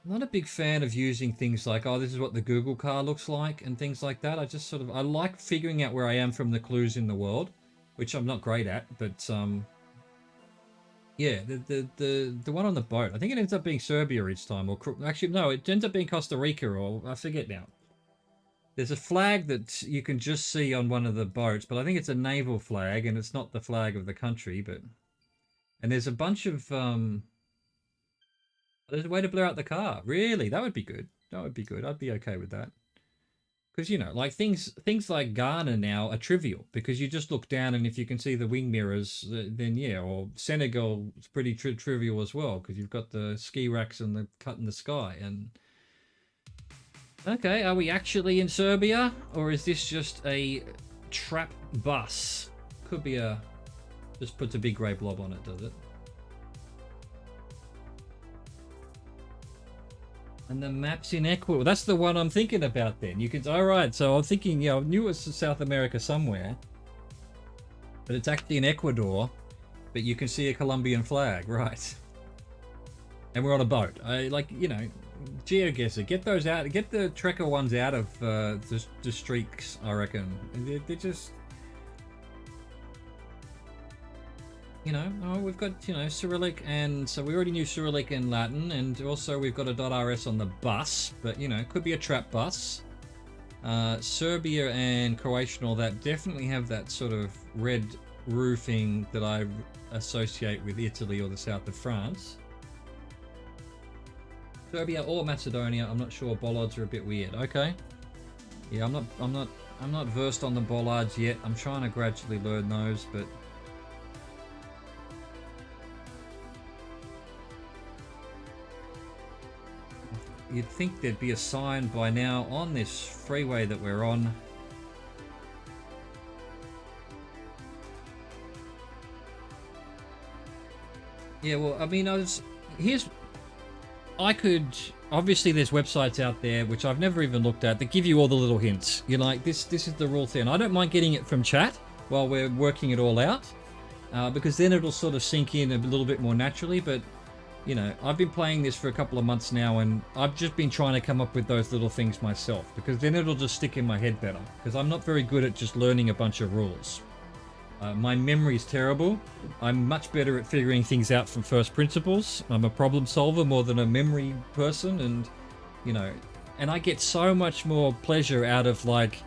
a big fan of using things like, oh, this is what the Google car looks like and things like that. I just sort of, I like figuring out where I am from the clues in the world, which I'm not great at, but yeah, the one on the boat, I think it ends up being Serbia each time, or actually no, it ends up being Costa Rica, or I forget now. There's a flag that you can just see on one of the boats, but I think it's a naval flag and it's not the flag of the country, but and there's a bunch of there's a way to blur out the car. Really? That would be good. That would be good. I'd be okay with that. Because you know, like things like Ghana now are trivial because you just look down and if you can see the wing mirrors, then yeah. Or Senegal is pretty trivial as well because you've got the ski racks and the cut in the sky. And okay, are we actually in Serbia or is this just a trap bus? Could be a just puts a big grey blob on it, does it? And the map's in Ecuador. That's the one I'm thinking about then. You can, all right, so I'm thinking, yeah, I knew it was South America somewhere. But it's actually in Ecuador. But you can see a Colombian flag, right. And we're on a boat. I like, you know, Geoguessr, get those out. Get the Trekker ones out of the streaks, I reckon. They're just... You know, oh, we've got, you know, Cyrillic, and so we already knew Cyrillic and Latin, and also we've got a .rs on the bus, but, you know, it could be a trap bus. Serbia and Croatia and all that definitely have that sort of red roofing that I associate with Italy or the south of France. Serbia or Macedonia, I'm not sure. Bollards are a bit weird. Okay. Yeah, I'm not versed on the bollards yet. I'm trying to gradually learn those, but you'd think there'd be a sign by now on this freeway that we're on. Yeah, well, I mean, I could, obviously there's websites out there, which I've never even looked at, that give you all the little hints. You're like, this is the rule thing. I don't mind getting it from chat while we're working it all out, because then it'll sort of sink in a little bit more naturally, but you know, I've been playing this for a couple of months now and I've just been trying to come up with those little things myself because then it'll just stick in my head better because I'm not very good at just learning a bunch of rules. My memory's terrible. I'm much better at figuring things out from first principles. I'm a problem solver more than a memory person, and you know, and I get so much more pleasure out of like,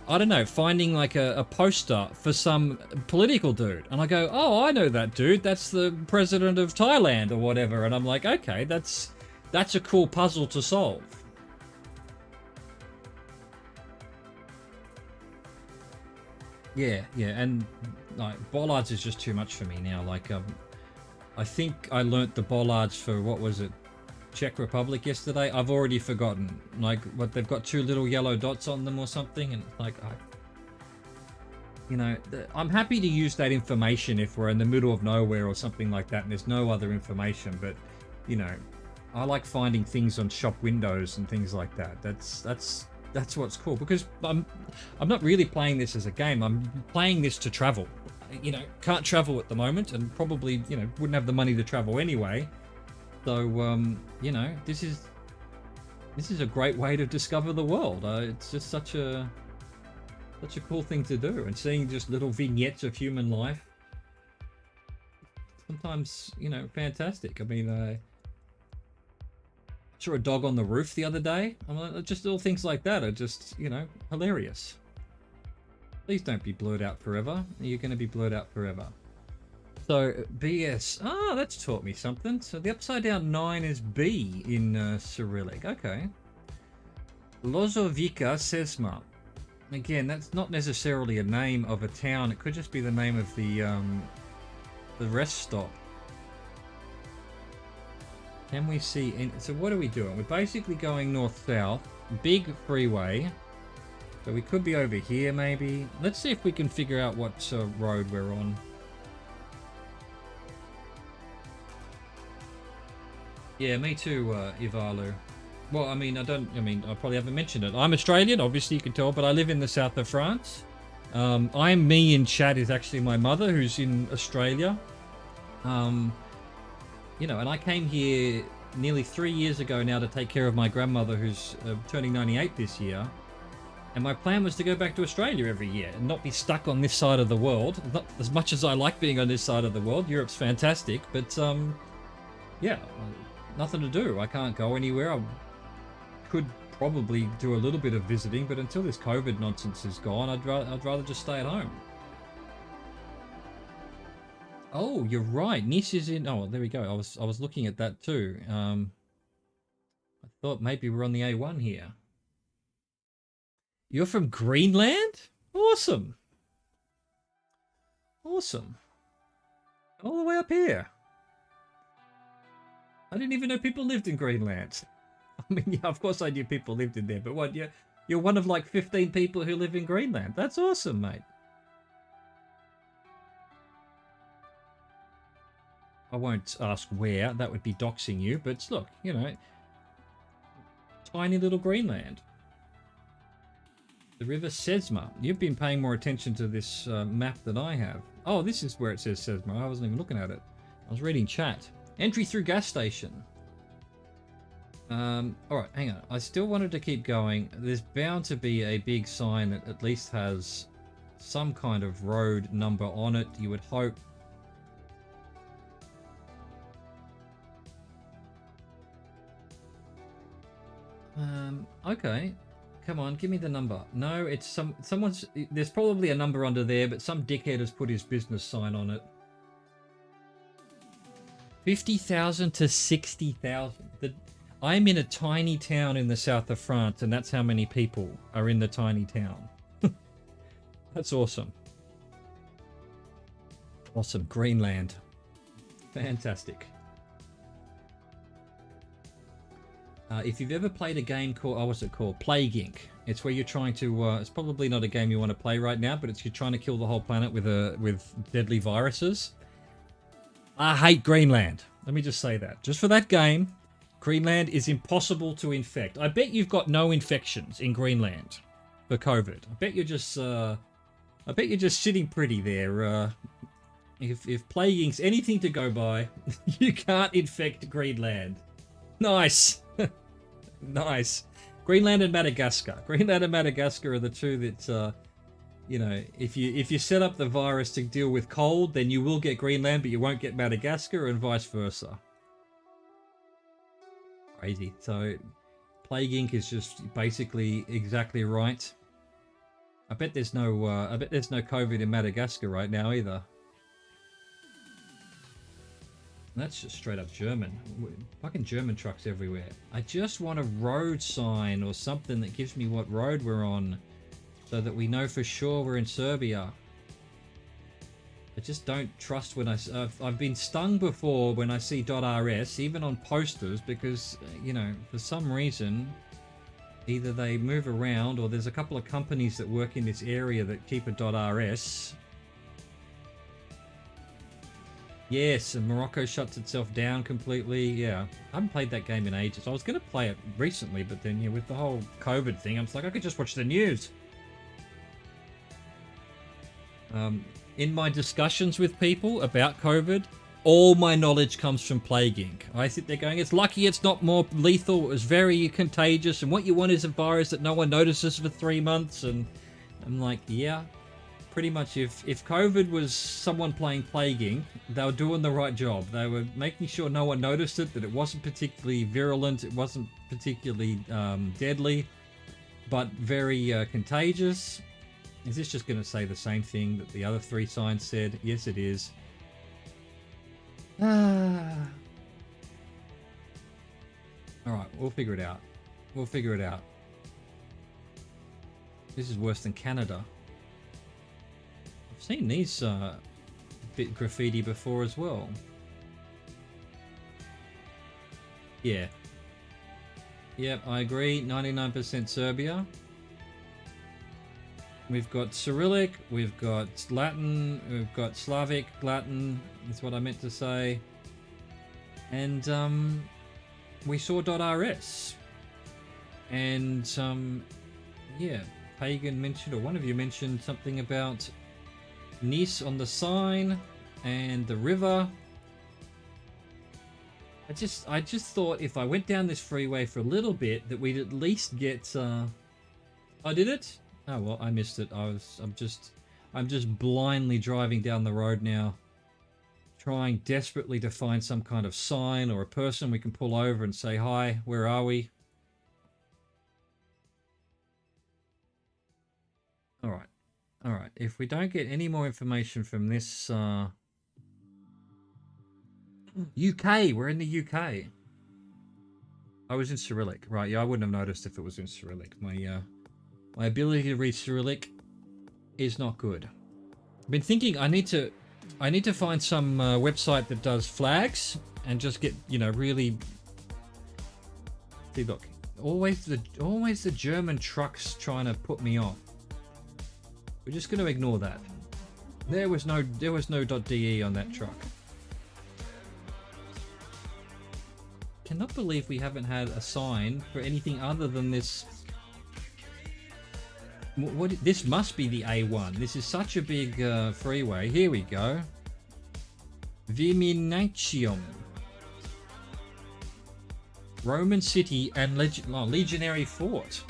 I don't know, finding like a poster for some political dude. And I go, oh, I know that dude. That's the president of Thailand or whatever. And I'm like, okay, that's a cool puzzle to solve. Yeah, and like bollards is just too much for me now. Like, I think I learnt the bollards for, what was it, Czech Republic yesterday. I've already forgotten, like, what they've got 2 little yellow dots on them or something, and like, you know, I'm happy to use that information if we're in the middle of nowhere or something like that and there's no other information, but you know, I like finding things on shop windows and things like that. That's what's cool, because I'm not really playing this as a game. I'm playing this to travel. You know, can't travel at the moment and probably, you know, wouldn't have the money to travel anyway. So, you know, this is a great way to discover the world. It's just such a cool thing to do, and seeing just little vignettes of human life. Sometimes, you know, fantastic. I mean, I saw a dog on the roof the other day. I'm like, just little things like that are just, you know, hilarious. Please don't be blurred out forever. You're going to be blurred out forever. So, BS. Ah, that's taught me something. So the upside down 9 is B in Cyrillic. Okay. Lozovica Sesma. Again, that's not necessarily a name of a town. It could just be the name of the rest stop. Can we see... So what are we doing? We're basically going north-south. Big freeway. So we could be over here, maybe. Let's see if we can figure out what road we're on. Yeah, me too, Ivalu. Well, I mean, I probably haven't mentioned it. I'm Australian, obviously you can tell, but I live in the south of France. I'm me in chat is actually my mother who's in Australia. You know, and I came here nearly 3 years ago now to take care of my grandmother who's turning 98 this year. And my plan was to go back to Australia every year and not be stuck on this side of the world. Not as much as I like being on this side of the world. Europe's fantastic, but yeah, nothing to do. I can't go anywhere. I could probably do a little bit of visiting, but until this COVID nonsense is gone, I'd rather just stay at home. Oh, you're right. Nice is in. Oh, there we go. I was looking at that too. I thought maybe we're on the A1 here. You're from Greenland? Awesome. Awesome. All the way up here. I didn't even know people lived in Greenland. I mean, yeah, of course I knew people lived in there, but what, you're one of like 15 people who live in Greenland. That's awesome, mate. I won't ask where, that would be doxing you, but look, you know, tiny little Greenland. The River Sesma. You've been paying more attention to this map than I have. Oh, this is where it says Sesma. I wasn't even looking at it. I was reading chat. Entry through gas station. Alright, hang on. I still wanted to keep going. There's bound to be a big sign that at least has some kind of road number on it, you would hope. Okay. Come on, give me the number. No, it's someone's... There's probably a number under there, but some dickhead has put his business sign on it. 50,000 to 60,000. I'm in a tiny town in the south of France, and that's how many people are in the tiny town. That's awesome. Awesome. Greenland. Fantastic. If you've ever played a game called, oh, what's it called? Plague Inc. It's where you're trying to, it's probably not a game you want to play right now, but it's you're trying to kill the whole planet with deadly viruses. I hate Greenland. Let me just say that. Just for that game, Greenland is impossible to infect. I bet you've got no infections in Greenland for COVID. I bet you're just sitting pretty there. If Plague Inc.'s anything to go by, you can't infect Greenland. Nice. Nice. Greenland and Madagascar. Greenland and Madagascar are the two that, you know, if you set up the virus to deal with cold, then you will get Greenland, but you won't get Madagascar, and vice versa. Crazy. So, Plague Inc. is just basically exactly right. I bet there's no COVID in Madagascar right now either. That's just straight up German. Fucking German trucks everywhere. I just want a road sign or something that gives me what road we're on so that we know for sure we're in Serbia. I just don't trust when I've been stung before when I see .rs, even on posters, because, you know, for some reason, either they move around or there's a couple of companies that work in this area that keep a .rs. Yes, and Morocco shuts itself down completely. Yeah, I haven't played that game in ages. I was going to play it recently, but then, yeah, with the whole COVID thing, I'm just like, I could just watch the news. In my discussions with people about COVID, all my knowledge comes from Plague Inc. I sit there going, it's lucky it's not more lethal, it was very contagious, and what you want is a virus that no one notices for 3 months, and I'm like, yeah. Pretty much, if COVID was someone playing Plague Inc., they were doing the right job. They were making sure no one noticed it, that it wasn't particularly virulent, it wasn't particularly deadly, but very contagious. Is this just going to say the same thing that the other 3 signs said? Yes, it is. Alright, we'll figure it out. We'll figure it out. This is worse than Canada. I've seen these bit graffiti before as well. Yeah. Yep, I agree. 99% Serbia. We've got Cyrillic, we've got Latin, we've got Slavic, Latin, is what I meant to say. And we saw .rs. And yeah, Pagan mentioned, or one of you mentioned something about Nice on the sign and the river. I just thought if I went down this freeway for a little bit that we'd at least get I did it? Oh well, I missed it. I'm just blindly driving down the road now, trying desperately to find some kind of sign or a person we can pull over and say, "Hi, where are we?" All right. All right. If we don't get any more information from this UK, we're in the UK. I was in Cyrillic. Right, yeah, I wouldn't have noticed if it was in Cyrillic. My ability to read Cyrillic is not good. I've been thinking I need to find some website that does flags and just get, you know, really. See, look, always the German trucks trying to put me off. We're just going to ignore that. There was no .de on that truck. Cannot believe we haven't had a sign for anything other than this. This must be the A1. This is such a big freeway. Here we go. Viminatium. Roman city and legionary fort.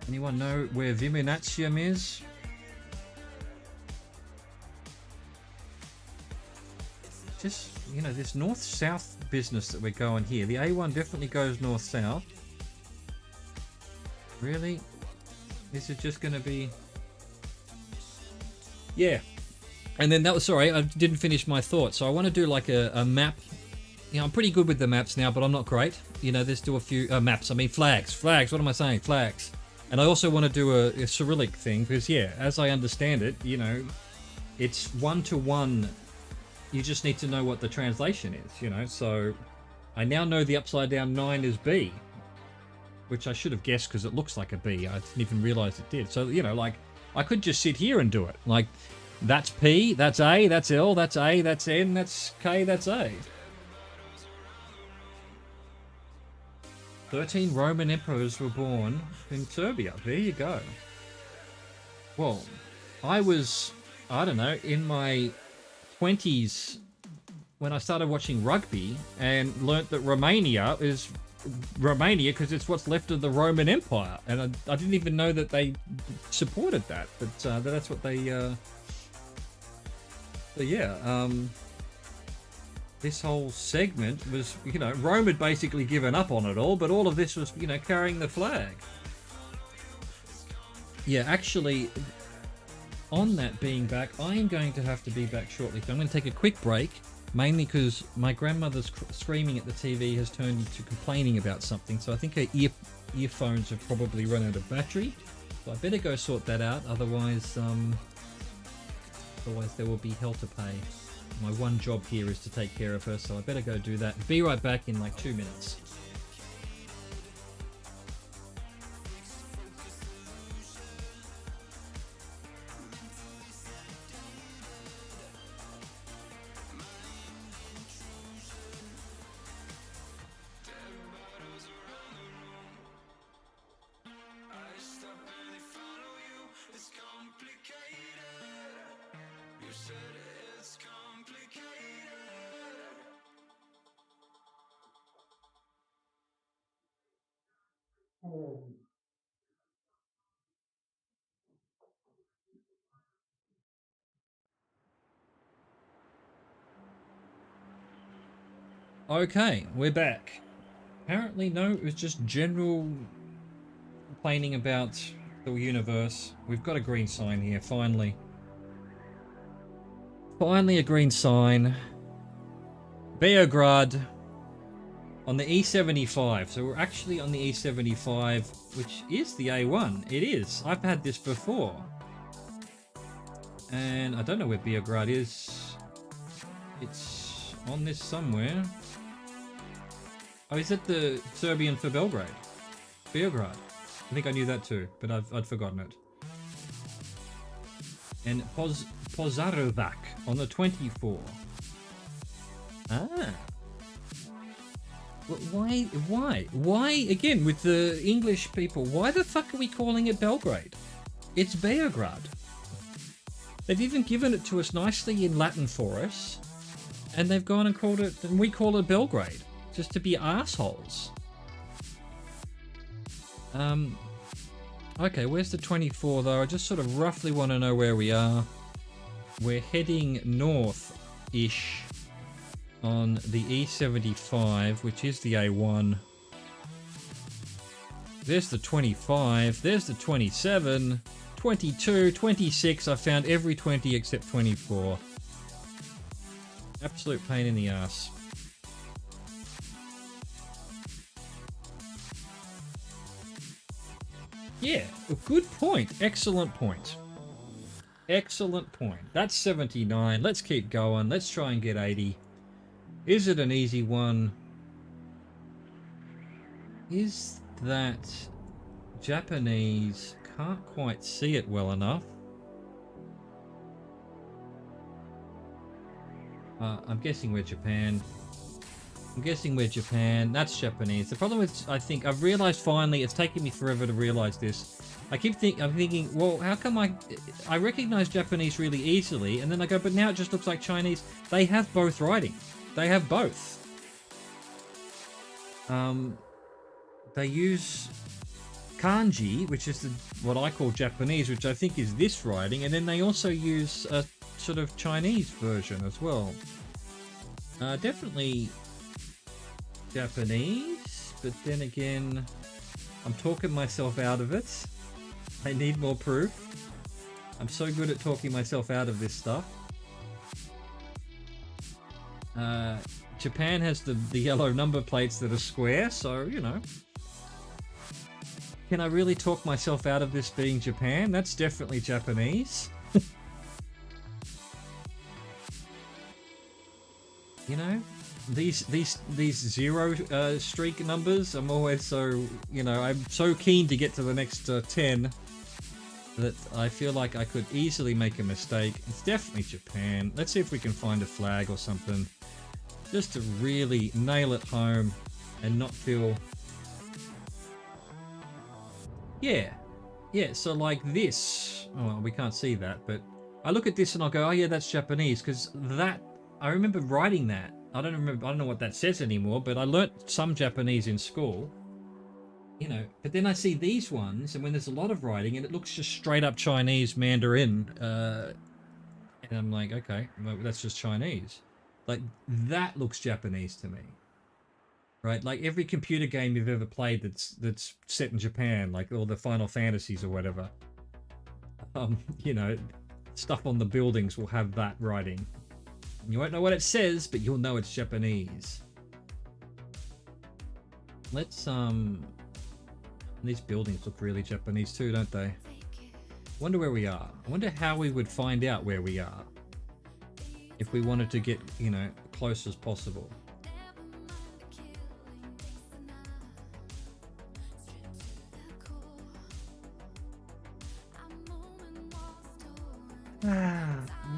Anyone know where Viminatium is? Just, you know, this north-south business that we're going here. The A1 definitely goes north-south. Really? This is just going to be... Yeah. And then that was... Sorry, I didn't finish my thought. So I want to do like a map. You know, I'm pretty good with the maps now, but I'm not great. You know, there's still a few... maps. I mean, flags. Flags. What am I saying? Flags. And I also want to do a Cyrillic thing. Because, yeah, as I understand it, you know, it's one-to-one. You just need to know what the translation is, you know. So I now know the upside down 9 is B. Which I should have guessed because it looks like a B. I didn't even realize it did. So, you know, like, I could just sit here and do it. Like, that's P, that's A, that's L, that's A, that's N, that's K, that's A. 13 Roman emperors were born in Serbia. There you go. Well, I don't know, in my 20s when I started watching rugby and learnt that Romania is Romania because it's what's left of the Roman Empire, and I didn't even know that they supported that, but that's what they this whole segment was, you know, Rome had basically given up on it all, but all of this was, you know, carrying the flag. Yeah, actually, on that being back, I am going to have to be back shortly. So I'm going to take a quick break, mainly because my grandmother's screaming at the TV has turned into complaining about something. So I think her earphones have probably run out of battery. So I better go sort that out. Otherwise there will be hell to pay. My one job here is to take care of her, so I better go do that. Be right back in like 2 minutes. Okay, we're back. Apparently, no, it was just general complaining about the universe. We've got a green sign here, finally. Finally a green sign. Beograd on the E75. So we're actually on the E75, which is the A1. It is. I've had this before. And I don't know where Beograd is. It's on this somewhere. Oh, is it the Serbian for Belgrade? Beograd. I think I knew that too, but I'd forgotten it. And Pozarovac on the 24. Ah. Why again with the English people? Why the fuck are we calling it Belgrade? It's Beograd. They've even given it to us nicely in Latin for us, and they've gone and called it, and we call it Belgrade, just to be assholes. Okay, where's the 24 though? I just sort of roughly want to know where we are. We're heading north-ish on the E75, which is the A1. There's the 25, there's the 27, 22, 26. I found every 20 except 24. Absolute pain in the ass. Yeah, a good point. Excellent point. Excellent point. That's 79. Let's keep going. Let's try and get 80. Is it an easy one? Is that Japanese? Can't quite see it well enough. I'm guessing we're Japan. I'm guessing we're Japan. That's Japanese. The problem is, I think I've realized finally, it's taken me forever to realize this. I'm thinking, well, how come I recognize Japanese really easily, and then I go, but now it just looks like Chinese. They have both writing. They have both. They use kanji, which is what I call Japanese, which I think is this writing, and then they also use a sort of Chinese version as well. Definitely Japanese, but then again, I'm talking myself out of it. I need more proof. I'm so good at talking myself out of this stuff. Japan has the yellow number plates that are square, so, you know. Can I really talk myself out of this being Japan? That's definitely Japanese. You know? These zero streak numbers, I'm always so, you know, I'm so keen to get to the next 10 that I feel like I could easily make a mistake. It's definitely Japan. Let's see if we can find a flag or something, just to really nail it home and not feel... Yeah, so like this, oh, well, we can't see that, but I look at this and I'll go, oh yeah, that's Japanese, because that, I remember writing that. I don't know what that says anymore, but I learnt some Japanese in school, you know, but then I see these ones, and when there's a lot of writing, and it looks just straight up Chinese Mandarin, and I'm like, okay, well, that's just Chinese. Like, that looks Japanese to me. Right, like every computer game you've ever played that's set in Japan, like all the Final Fantasies or whatever, you know, stuff on the buildings will have that writing. You won't know what it says, but you'll know it's Japanese. Let's these buildings look really Japanese too, don't they? Wonder where we are. I wonder how we would find out where we are if we wanted to get, you know, close as possible.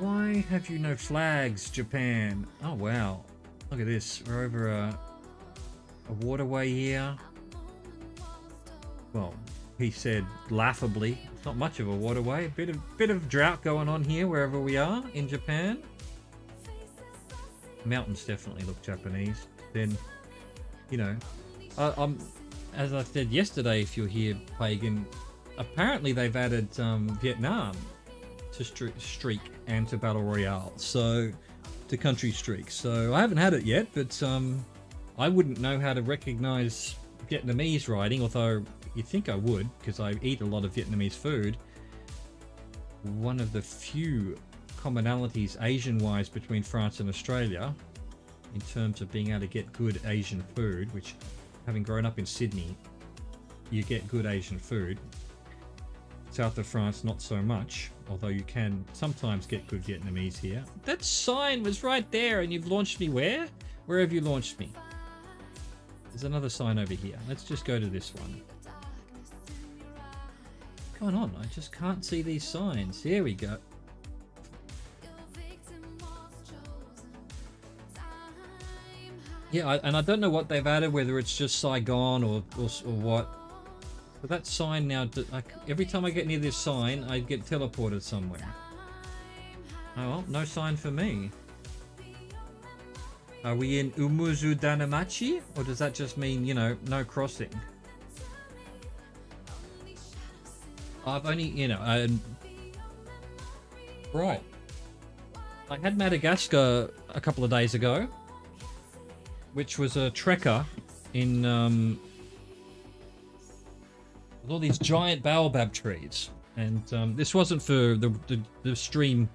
Why have you no flags, Japan? Oh wow, look at this. We're over a waterway here. Well, he said laughably. It's not much of a waterway. Bit of drought going on here wherever we are in Japan. Mountains definitely look Japanese. Then, you know, as I said yesterday, if you're here, Pagan, apparently they've added Vietnam to Streak and to Battle Royale, so to Country Streak. So I haven't had it yet, but I wouldn't know how to recognize Vietnamese writing, although you'd think I would, because I eat a lot of Vietnamese food. One of the few commonalities Asian-wise between France and Australia in terms of being able to get good Asian food, which, having grown up in Sydney, you get good Asian food. South of France, not so much, although you can sometimes get good Vietnamese here. That sign was right there, and you've launched me where? Where have you launched me? There's another sign over here. Let's just go to this one. What's going on? I just can't see these signs. Here we go. Yeah, and I don't know what they've added, whether it's just Saigon or what. But that sign now, every time I get near this sign, I get teleported somewhere. Oh well, no sign for me. Are we in Umuzu Danamachi? Or does that just mean, you know, no crossing? I've only, you know, right. I had Madagascar a couple of days ago, which was a trekker in with all these giant baobab trees. And this wasn't for the stream.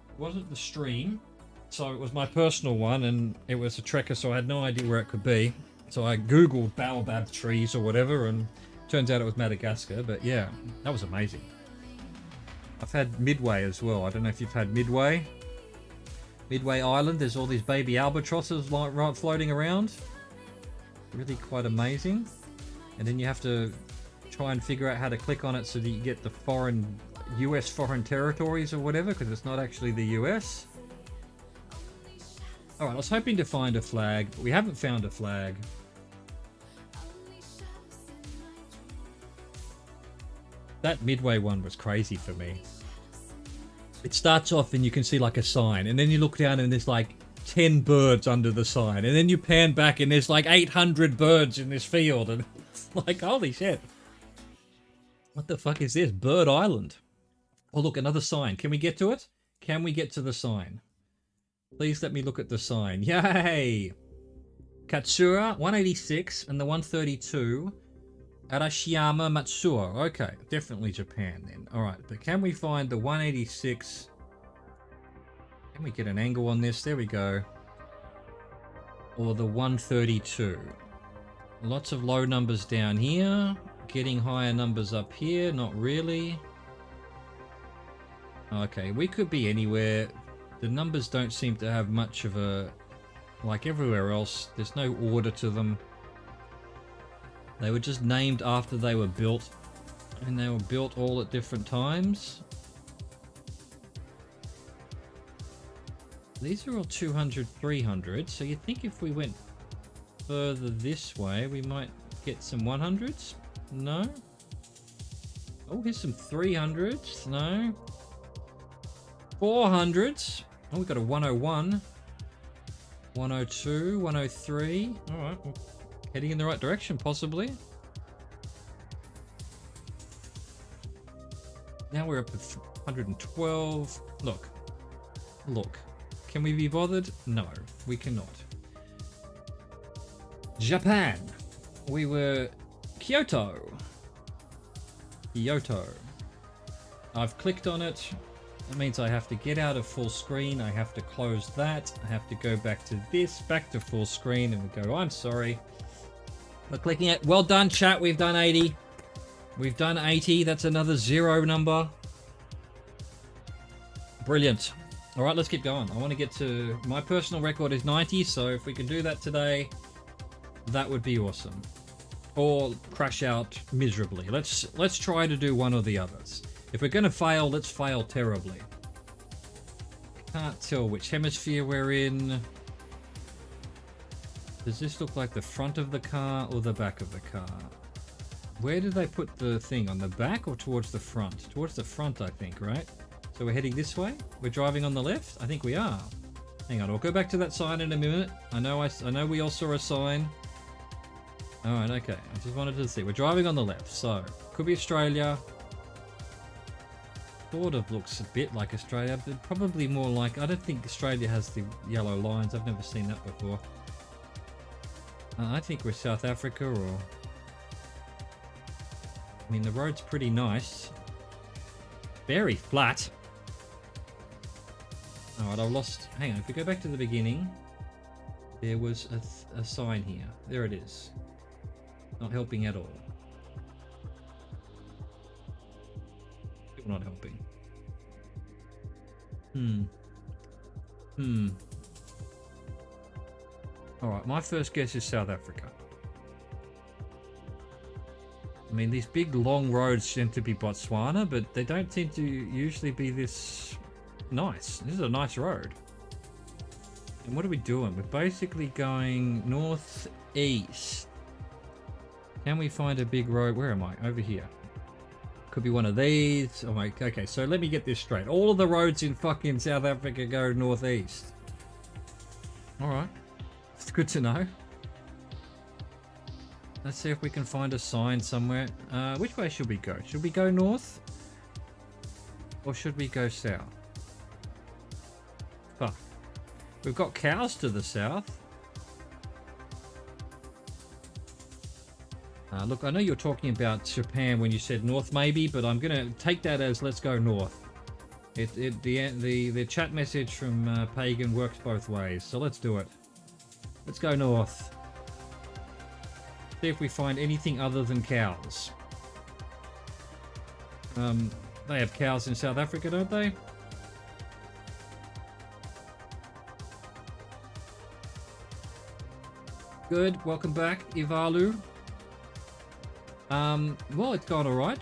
It wasn't the stream. So it was my personal one, and it was a trekker, so I had no idea where it could be. So I googled baobab trees or whatever, and turns out it was Madagascar. But yeah, that was amazing. I've had Midway as well. I don't know if you've had Midway. Midway Island, there's all these baby albatrosses right floating around. Really quite amazing. And then you have to try and figure out how to click on it so that you get the US foreign territories or whatever, because it's not actually the US. Alright, I was hoping to find a flag, but we haven't found a flag. That Midway one was crazy for me. It starts off and you can see like a sign, and then you look down and there's like 10 birds under the sign, and then you pan back and there's like 800 birds in this field, and it's like, holy shit. What the fuck is this? Bird Island. Oh look, another sign. Can we get to it? Can we get to the sign? Please let me look at the sign. Yay! Katsura, 186, and the 132. Arashiyama Matsuo. Okay, definitely Japan then. Alright, but can we find the 186? Can we get an angle on this? There we go. Or the 132. Lots of low numbers down here. Getting higher numbers up here. Not really. Okay, we could be anywhere. The numbers don't seem to have much of a... Like everywhere else, there's no order to them. They were just named after they were built, and they were built all at different times. These are all 200, 300, so you'd think if we went further this way, we might get some 100s? No? Oh, here's some 300s? No? 400s? Oh, we got a 101. 102, 103. Alright, well, heading in the right direction, possibly. Now we're up to 112. Look. Look. Can we be bothered? No, we cannot. Japan. We were Kyoto. Kyoto. I've clicked on it. That means I have to get out of full screen. I have to close that. I have to go back to this, back to full screen, and go, I'm sorry. We're clicking it. Well done, chat. We've done 80. We've done 80. That's another 0 number. Brilliant. All right, let's keep going. I want to get to... My personal record is 90, so if we can do that today, that would be awesome. Or crash out miserably. Let's try to do one or the others. If we're going to fail, let's fail terribly. Can't tell which hemisphere we're in. Does this look like the front of the car or the back of the car? Where did they put the thing? On the back or towards the front? Towards the front, I think, right? So we're heading this way? We're driving on the left? I think we are. Hang on, I'll go back to that sign in a minute. I know we all saw a sign. Alright, okay. I just wanted to see. We're driving on the left, so could be Australia. Sort of looks a bit like Australia, but probably more like... I don't think Australia has the yellow lines. I've never seen that before. I think we're South Africa, or... I mean, the road's pretty nice. Very flat. Alright, I've lost... Hang on, if we go back to the beginning, there was a sign here. There it is. Not helping at all. Still not helping. Alright, my first guess is South Africa. I mean, these big long roads tend to be Botswana, but they don't tend to usually be this nice. This is a nice road. And what are we doing? We're basically going northeast. Can we find a big road? Where am I? Over here. Could be one of these. Oh my, okay, so let me get this straight. All of the roads in fucking South Africa go northeast. Alright. It's good to know. Let's see if we can find a sign somewhere. Which way should we go? Should we go north? Or should we go south? Fuck. We've got cows to the south. Look, I know you're talking about Japan when you said north maybe, but I'm going to take that as let's go north. The chat message from Pagan works both ways, so let's do it. Let's go north. See if we find anything other than cows. They have cows in South Africa, don't they? Good, welcome back, Ivalu. Well, it's gone alright.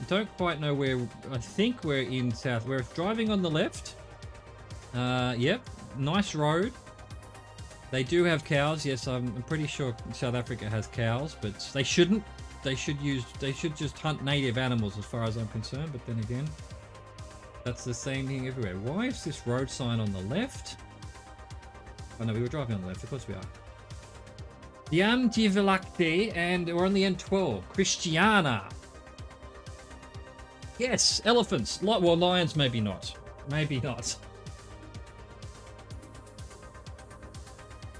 Don't quite know where. I think we're in south. We're driving on the left. Yep, nice road. They do have cows. Yes, I'm pretty sure South Africa has cows, but they shouldn't. They should just hunt native animals as far as I'm concerned, but then again, that's the same thing everywhere. Why is this road sign on the left? Oh no, we were driving on the left. Of course we are. Diam Divilacte, and we're on the N12. Christiana. Yes, elephants. Well, lions maybe not. Maybe not.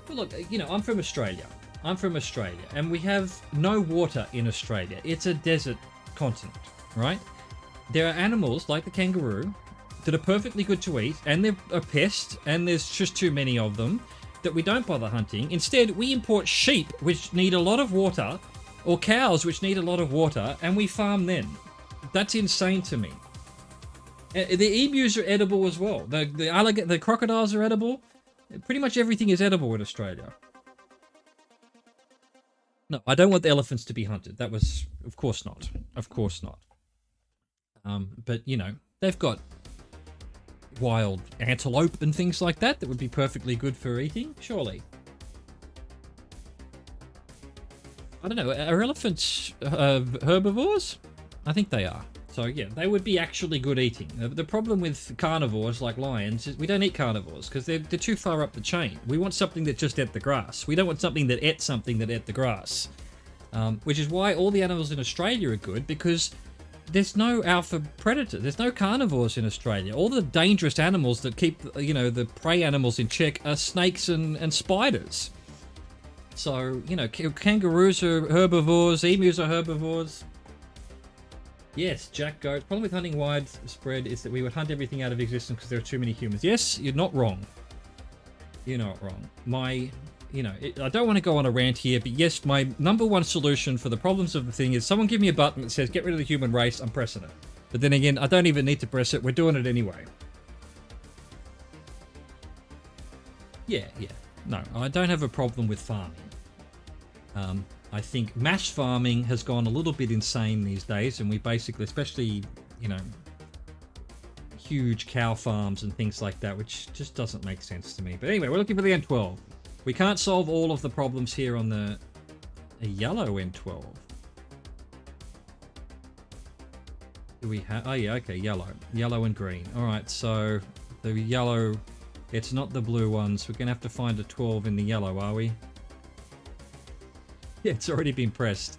Well, look, you know, I'm from Australia. And we have no water in Australia. It's a desert continent, right? There are animals like the kangaroo that are perfectly good to eat, and they're a pest, and there's just too many of them that we don't bother hunting. Instead, we import sheep, which need a lot of water, or cows, which need a lot of water, and we farm them. That's insane to me. The emus are edible as well. The crocodiles are edible. Pretty much everything is edible in Australia. No, I don't want the elephants to be hunted. That was, of course not. Of course not. But, you know, they've got wild antelope and things like that would be perfectly good for eating, surely. I don't know, are elephants herbivores? I think they are. So yeah, they would be actually good eating. The problem with carnivores like lions is we don't eat carnivores because they're too far up the chain. We want something that just ate the grass. We don't want something that ate the grass. Which is why all the animals in Australia are good, because there's no alpha predator. There's no carnivores in Australia. All the dangerous animals that keep, you know, the prey animals in check are snakes and spiders. So, you know, kangaroos are herbivores, emus are herbivores. Yes, jack goat. Problem with hunting widespread is that we would hunt everything out of existence because there are too many humans. Yes, you're not wrong. You're not wrong. I don't want to go on a rant here, but yes, my number one solution for the problems of the thing is someone give me a button that says get rid of the human race. I'm pressing it. But then again, I don't even need to press it. We're doing it anyway. Yeah. No, I don't have a problem with farming. I think mass farming has gone a little bit insane these days, and we basically, especially, you know, huge cow farms and things like that, which just doesn't make sense to me. But anyway, we're looking for the N12. We can't solve all of the problems here on the yellow N12. Do we have... Oh, yeah, okay, yellow. Yellow and green. All right, so the yellow... It's not the blue ones. We're going to have to find a 12 in the yellow, are we? Yeah, it's already been pressed.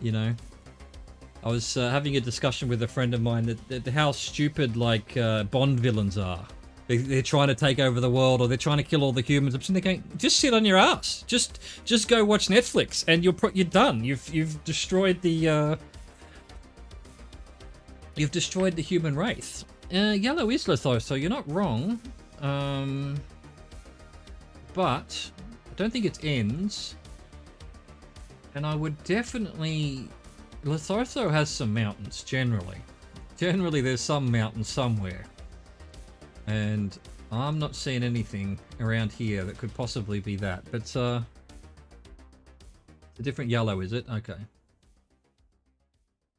You know? I was having a discussion with a friend of mine that how stupid, like, Bond villains are. They're trying to take over the world, or they're trying to kill all the humans. I'm sitting there going, just sit on your ass. Just go watch Netflix, and you're done. You've destroyed the human race. Yellow is Lotho, so you're not wrong. But I don't think it ends. And I would definitely... Lesotho has some mountains, generally. Generally, there's some mountains somewhere. And I'm not seeing anything around here that could possibly be that. But, it's a different yellow, is it? Okay.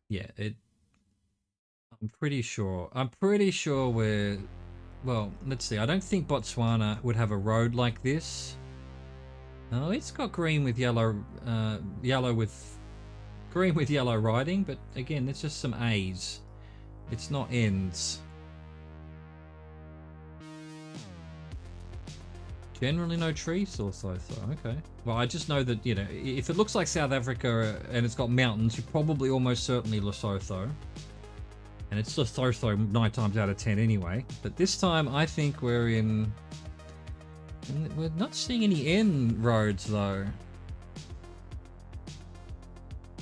Yeah, I'm pretty sure we're well, let's see. I don't think Botswana would have a road like this. No, it's got green with yellow, green with yellow writing, but again, it's just some A's. It's not N's. Generally no trees or so. Okay. Well, I just know that, you know, if it looks like South Africa and it's got mountains, you're probably almost certainly Lesotho. And it's Lesotho 9 times out of 10 anyway. But this time I think we're in... We're not seeing any N roads though.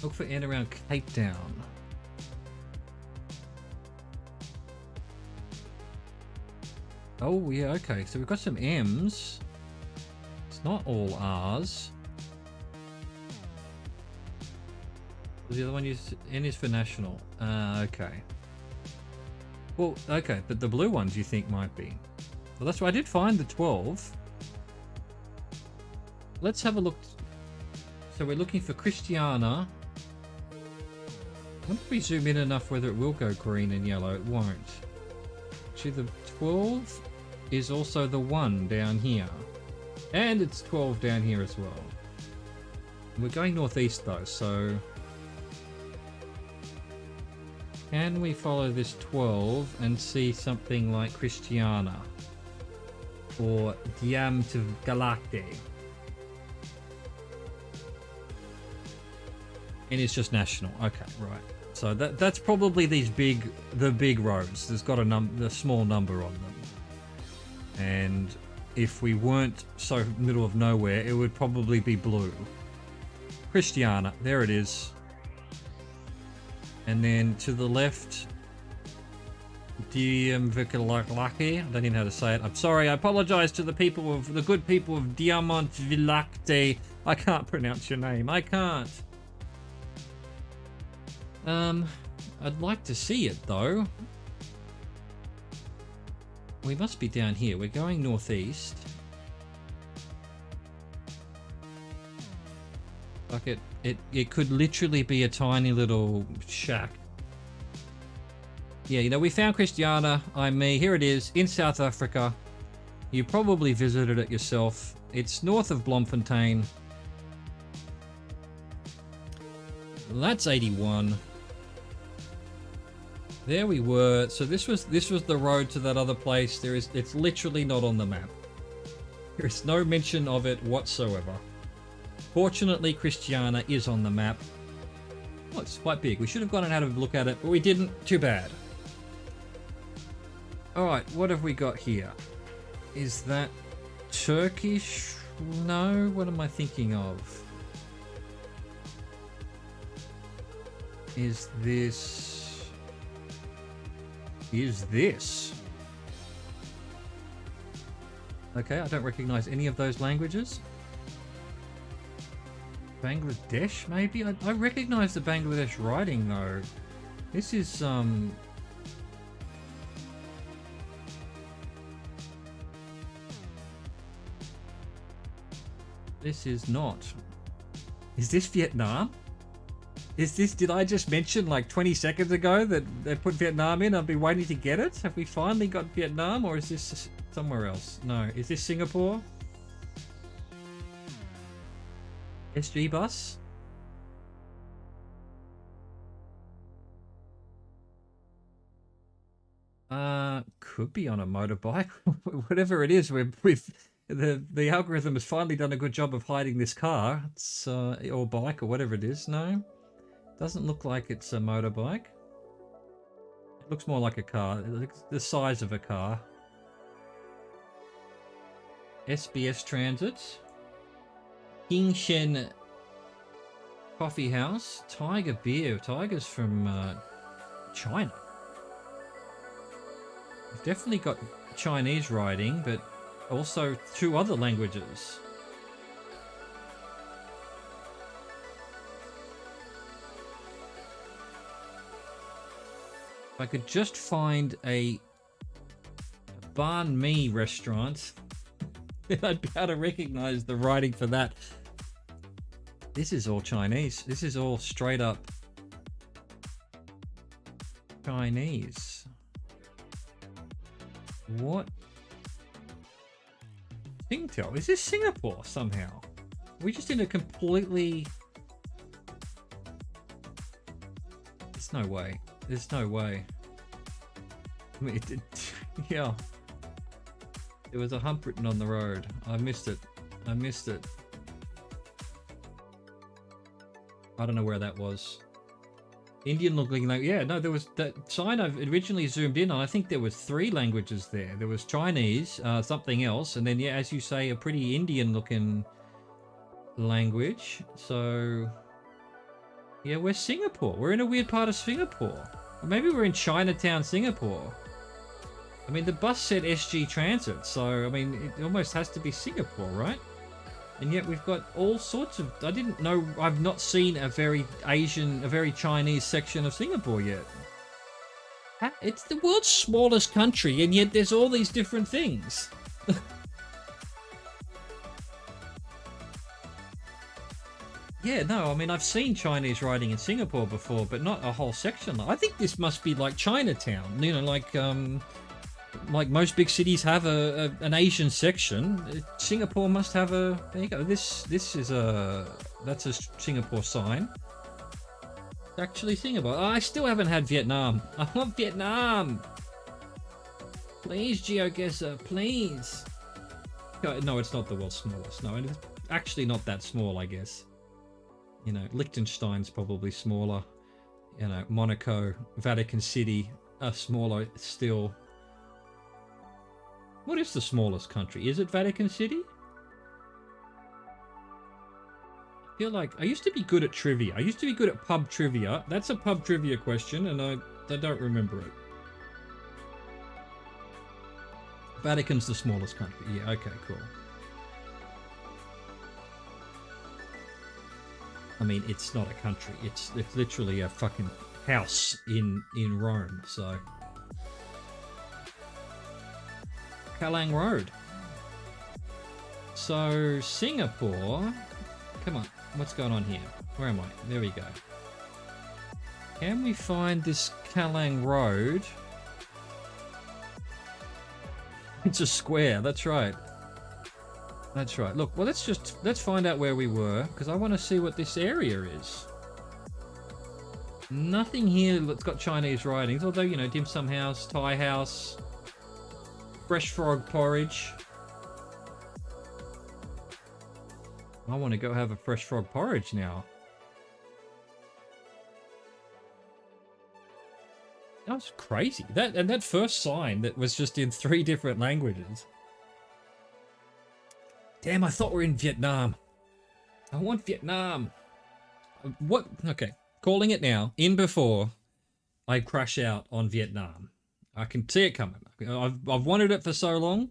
Look for N around Cape Town. Oh yeah, okay. So we've got some M's. It's not all R's. The other one is N is for national. Okay. Well, okay, but the blue ones you think might be. Well, that's why I did find the 12. Let's have a look. So we're looking for Christiana. I wonder if we zoom in enough whether it will go green and yellow. It won't. Actually, the 12 is also the 1 down here. And it's 12 down here as well. We're going northeast though, so... Can we follow this 12 and see something like Christiana? Or Diam to Galacte? And it's just national. Okay, right. So that's probably the big roads. There's got a small number on them. And if we weren't so middle of nowhere, it would probably be blue. Christiana, there it is. And then to the left, Diamantvilacte. I don't even know how to say it. I'm sorry. I apologize to the good people of Diamantvilacte. I can't pronounce your name. I can't. I'd like to see it though. We must be down here. We're going northeast. Like it could literally be a tiny little shack. Yeah, you know, we found Christiana. Here it is in South Africa. You probably visited it yourself. It's north of Bloemfontein. That's 81. There we were. So this was the road to that other place. It's literally not on the map. There is no mention of it whatsoever. Fortunately, Christiana is on the map. Oh, it's quite big. We should have gone and had a look at it, but we didn't. Too bad. Alright, what have we got here? Is that Turkish? No, what am I thinking of? Is this... Okay, I don't recognize any of those languages. Bangladesh, maybe? I recognize the Bangladesh writing, though. This is, This is not. Is this Vietnam? Did I just mention like 20 seconds ago that they put Vietnam in? I've been waiting to get it. Have we finally got Vietnam, or is this somewhere else? No. Is this Singapore? SG bus? Could be on a motorbike. Whatever it is, the algorithm has finally done a good job of hiding this car. It's or bike or whatever it is. No. Doesn't look like it's a motorbike. It looks more like a car. It looks the size of a car. SBS Transit. King Shen Coffee House. Tiger Beer. Tiger's from China. We've definitely got Chinese writing, but also 2 other languages. If I could just find a banh mi restaurant, then I'd be able to recognize the writing for that. This is all Chinese. This is all straight up Chinese. What? Singtel? Is this Singapore somehow? Are we just in a completely... There's no way. There's no way. I mean, yeah. There was a hump written on the road. I missed it. I missed it. I don't know where that was. Indian looking like, yeah, no, there was that sign I've originally zoomed in on. I think there was 3 languages there. There was Chinese, something else, and then, yeah, as you say, a pretty Indian looking language. So, yeah, we're Singapore. We're in a weird part of Singapore. Or maybe we're in Chinatown, Singapore. I mean, the bus said SG Transit, so, I mean, it almost has to be Singapore, right? And yet we've got all sorts of... I didn't know... I've not seen a very Asian, a very Chinese section of Singapore yet. It's the world's smallest country, and yet there's all these different things. Yeah, no, I mean, I've seen Chinese writing in Singapore before, but not a whole section. I think this must be like Chinatown, you know, like most big cities have an Asian section. Singapore must have a... There you go. This is a... That's a Singapore sign. It's actually Singapore. Oh, I still haven't had Vietnam. I want Vietnam. Please, Geoguessr, please. No, it's not the world's smallest. No, it's actually not that small, I guess. You know, Liechtenstein's probably smaller. You know, Monaco, Vatican City are smaller still. What is the smallest country? Is it Vatican City? I feel like I used to be good at trivia. I used to be good at pub trivia. That's a pub trivia question, and I don't remember it. Vatican's the smallest country. Yeah, okay, cool. I mean, it's not a country. It's literally a fucking house in Rome, so... Kallang Road. So, Singapore... Come on, what's going on here? Where am I? There we go. Can we find this Kallang Road? It's a square, that's right. That's right. Look, well, let's find out where we were, because I want to see what this area is. Nothing here that's got Chinese writings, although, you know, dim sum house, Thai house, fresh frog porridge. I want to go have a fresh frog porridge now. That was crazy. That first sign that was just in 3 different languages. Damn, I thought we were in Vietnam. I want Vietnam. What? Okay, calling it now. In before I crash out on Vietnam. I can see it coming. I've wanted it for so long.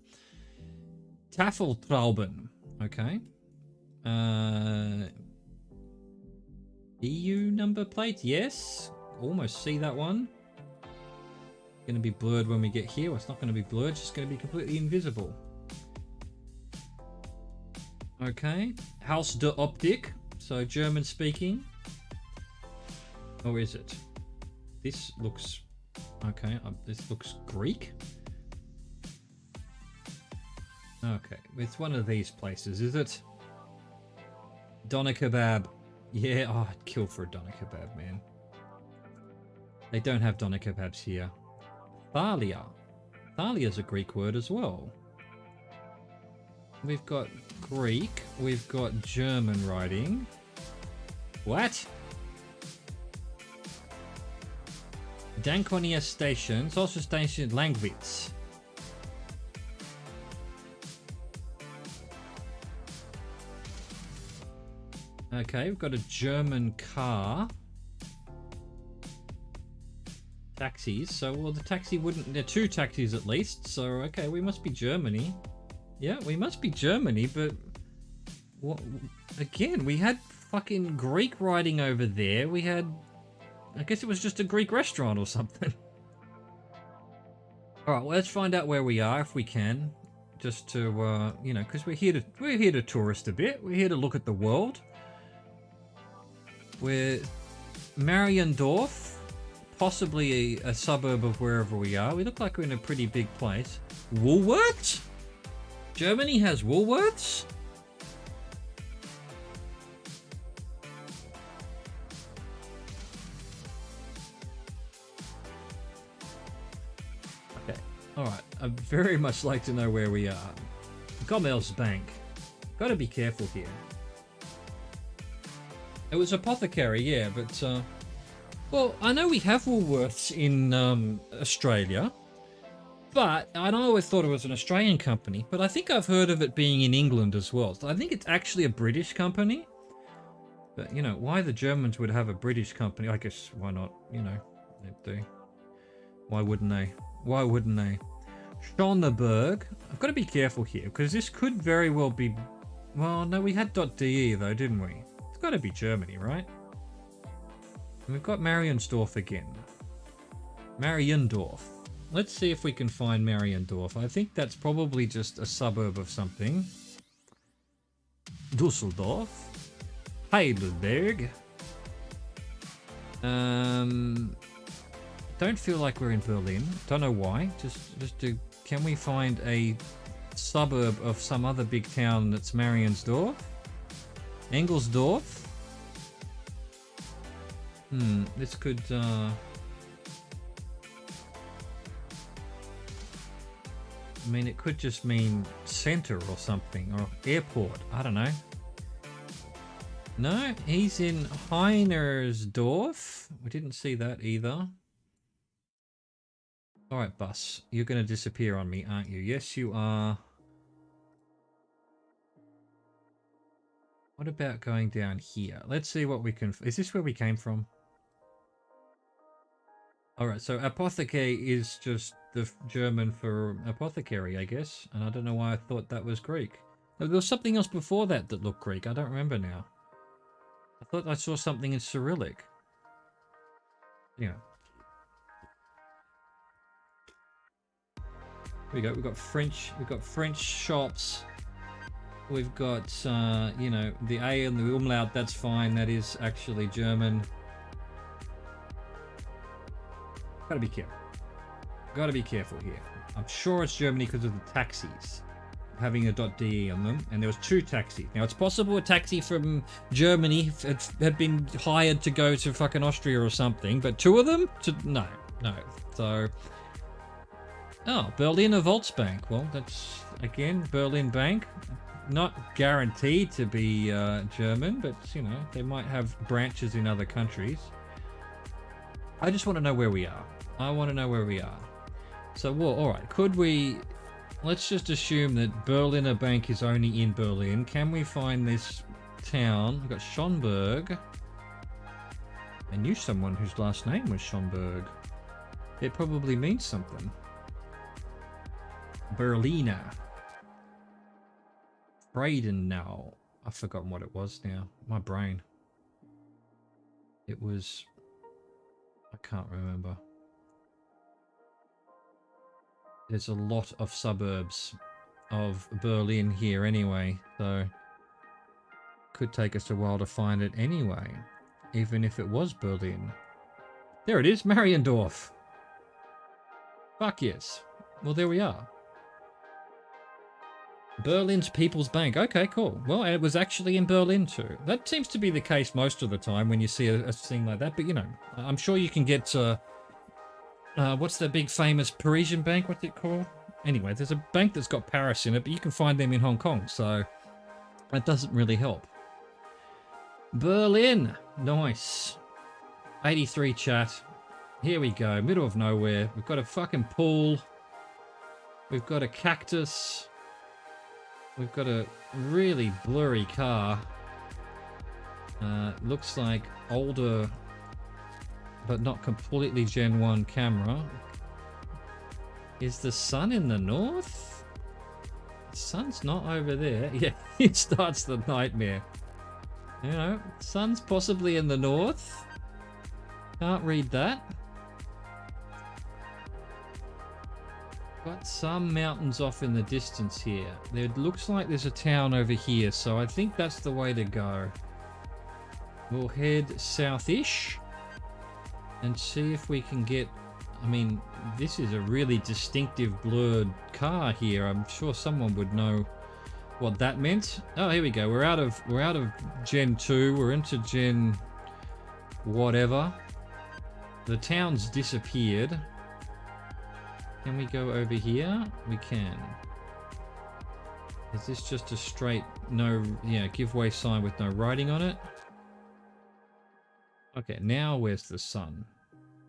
Tafeltrauben. Okay. EU number plate. Yes. Almost see that one. Going to be blurred when we get here. Well, it's not going to be blurred. It's just going to be completely invisible. Okay, Haus der Optik, so German speaking. Or is it? This looks... Okay, this looks Greek. Okay, it's one of these places, is it? Doner kebab. Yeah, oh, I'd kill for a doner kebab, man. They don't have doner kebabs here. Thalia. Thalia's a Greek word as well. We've got Greek, we've got German writing. What? Dankonia Station, Social Station Langwitz. Okay, we've got a German car. Taxis, so, well, the taxi wouldn't... There are 2 taxis at least, so, okay, we must be Germany. Yeah, we must be Germany, but... What? Again, we had fucking Greek writing over there. We had... I guess it was just a Greek restaurant or something. Alright, well, let's find out where we are, if we can. Just to, you know, because we're here to tourist a bit. We're here to look at the world. We're... Mariendorf, possibly a suburb of wherever we are. We look like we're in a pretty big place. Woolworths? Germany has Woolworths? Okay, alright. I'd very much like to know where we are. Commerzbank. Gotta be careful here. It was apothecary, yeah, but well, I know we have Woolworths in Australia, but I always thought it was an Australian company, but I think I've heard of it being in England as well. So I think it's actually a British company. But, you know, why the Germans would have a British company, I guess, why not, you know, they do. Why wouldn't they? Why wouldn't they? Schonneberg. I've got to be careful here, because this could very well be... Well, no, we had .de though, didn't we? It's got to be Germany, right? And we've got Mariensdorf again. Mariendorf. Let's see if we can find Mariendorf. I think that's probably just a suburb of something. Dusseldorf. Heidelberg. Don't feel like we're in Berlin. Don't know why. Can we find a suburb of some other big town that's Mariensdorf? Engelsdorf? This could, I mean, it could just mean center or something, or airport. I don't know. No, he's in Heinersdorf. We didn't see that either. Alright, bus. You're going to disappear on me, aren't you? Yes, you are. What about going down here? Let's see what we can... Is this where we came from? Alright, so apothecary is just the German for apothecary, I guess. And I don't know why I thought that was Greek. There was something else before that that looked Greek. I don't remember now. I thought I saw something in Cyrillic. Yeah. Here we go. We've got French shops. We've got, you know, the A and the umlaut. That's fine. That is actually German. Gotta be careful. Gotta be careful here. I'm sure it's Germany because of the taxis having a .de on them, and there was 2 taxis. Now it's possible a taxi from Germany had been hired to go to fucking Austria or something, but 2 of them? No. So, oh, Berliner Volksbank. Well, that's again Berlin Bank. Not guaranteed to be German, but you know they might have branches in other countries. I just want to know where we are. I want to know where we are. So, well, all right. Could we? Let's just assume that Berliner Bank is only in Berlin. Can we find this town? We've got Schonberg. I knew someone whose last name was Schonberg. It probably means something. Berliner. Freudenau. I've forgotten what it was now. My brain. It was... I can't remember. There's a lot of suburbs of Berlin here anyway, so could take us a while to find it anyway, even if it was Berlin. There it is, Mariendorf. Fuck yes. Well, there we are. Berlin's People's Bank. Okay, cool. Well, it was actually in Berlin too. That seems to be the case most of the time when you see a thing like that, but you know, I'm sure you can get... what's the big famous Parisian bank? What's it called? Anyway, there's a bank that's got Paris in it, but you can find them in Hong Kong, so that doesn't really help. Berlin. Nice. 83 chat. Here we go. Middle of nowhere. We've got a fucking pool. We've got a cactus. We've got a really blurry car. Looks like older... but not completely Gen 1 camera. Is the sun in the north? The sun's not over there. Yeah, it starts the nightmare. You know, sun's possibly in the north. Can't read that. Got some mountains off in the distance here. It looks like there's a town over here, so I think that's the way to go. We'll head south-ish. and see if we can get... I mean, this is a really distinctive blurred car here. I'm sure someone would know what that meant. Oh, here we go. We're out of Gen 2. We're into Gen whatever. The town's disappeared. Can we go over here? We can. Is this just a straight no, yeah, giveaway sign with no writing on it? Okay, now where's the sun?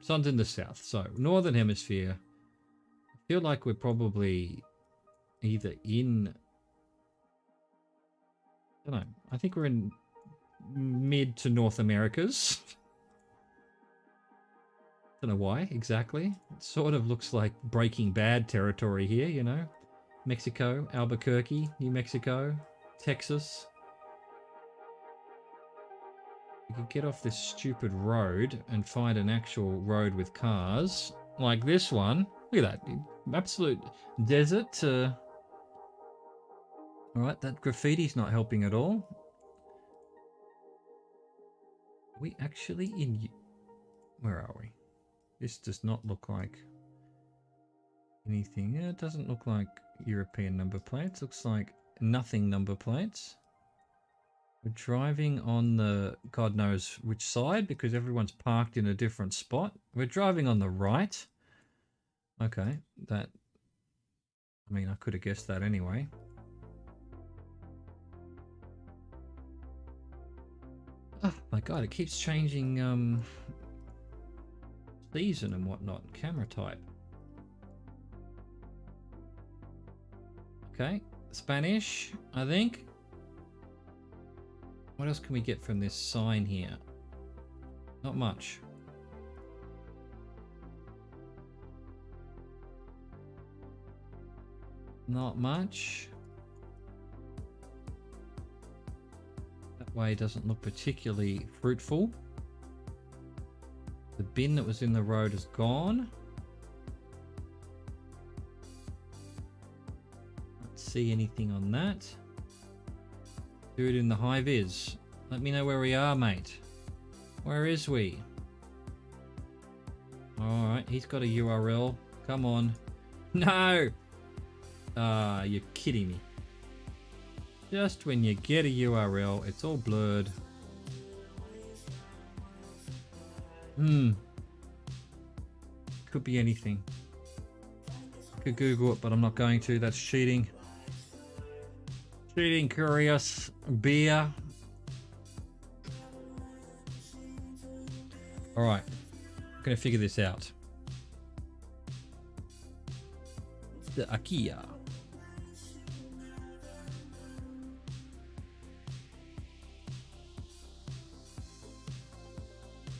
Sun's in the south, so northern hemisphere. I feel like we're probably either in... I don't know. I think we're in mid to North Americas. Don't know why exactly. It sort of looks like Breaking Bad territory here, you know. Mexico, Albuquerque, New Mexico, Texas. We could get off this stupid road and find an actual road with cars. Like this one. Look at that. Absolute desert. Alright, that graffiti's not helping at all. Are we actually in... Where are we? This does not look like anything. It doesn't look like European number plates. Looks like nothing number plates. We're driving on the... God knows which side, because everyone's parked in a different spot. We're driving on the right. Okay, that... I mean, I could have guessed that anyway. Oh my god, it keeps changing season and whatnot, camera type. Okay, Spanish, I think. What else can we get from this sign here? Not much. Not much. That way doesn't look particularly fruitful. The bin that was in the road is gone. Don't see anything on that. Dude in the high vis. Let me know where we are, mate. Where is we? Alright, he's got a URL. Come on. No! Ah, you're kidding me. Just when you get a URL, it's all blurred. Could be anything. I could Google it, but I'm not going to. That's cheating. Cheating, curious beer. Alright. I'm going to figure this out. The IKEA.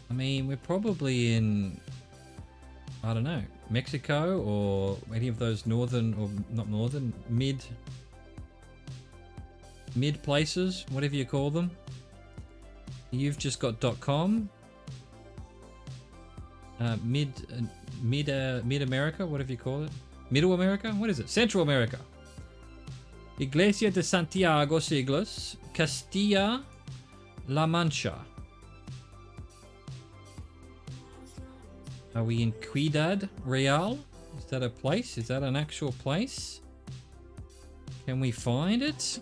I mean, we're probably in, I don't know, Mexico or any of those northern, or not northern, mid places, whatever you call them. You've just got .com. Mid America, whatever you call it. Middle America? What is it? Central America. Iglesia de Santiago Siglos, Castilla-La Mancha. Are we in Ciudad Real? Is that a place? Is that an actual place? Can we find it?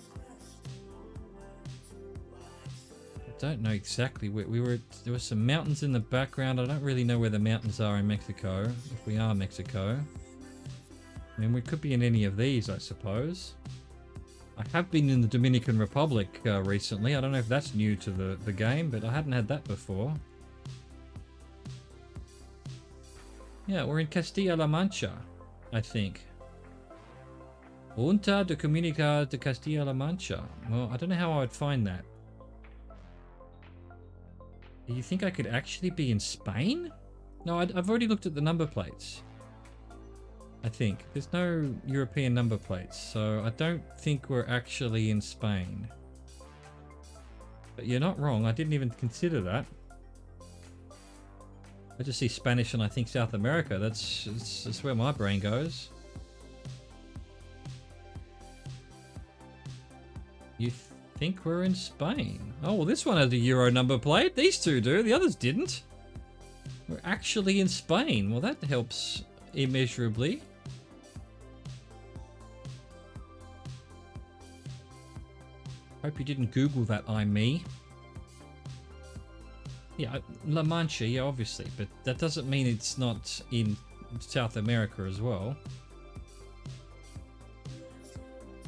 I don't know exactly where we were. There were some mountains in the background. I don't really know where the mountains are in Mexico. If we are Mexico. I mean, we could be in any of these, I suppose. I have been in the Dominican Republic recently. I don't know if that's new to the game, but I hadn't had that before. Yeah, we're in Castilla-La Mancha, I think. Junta de Comunidad de Castilla-La Mancha. Well, I don't know how I would find that. Do you think I could actually be in Spain? No, I've already looked at the number plates. I think. There's no European number plates, so I don't think we're actually in Spain. But you're not wrong, I didn't even consider that. I just see Spanish and I think South America. That's where my brain goes. You think we're in Spain? Oh, well, this one has a Euro number plate. These two do. The others didn't. We're actually in Spain. Well, that helps immeasurably. Hope you didn't Google that, I'm me. Yeah, La Mancha, yeah, obviously, but that doesn't mean it's not in South America as well.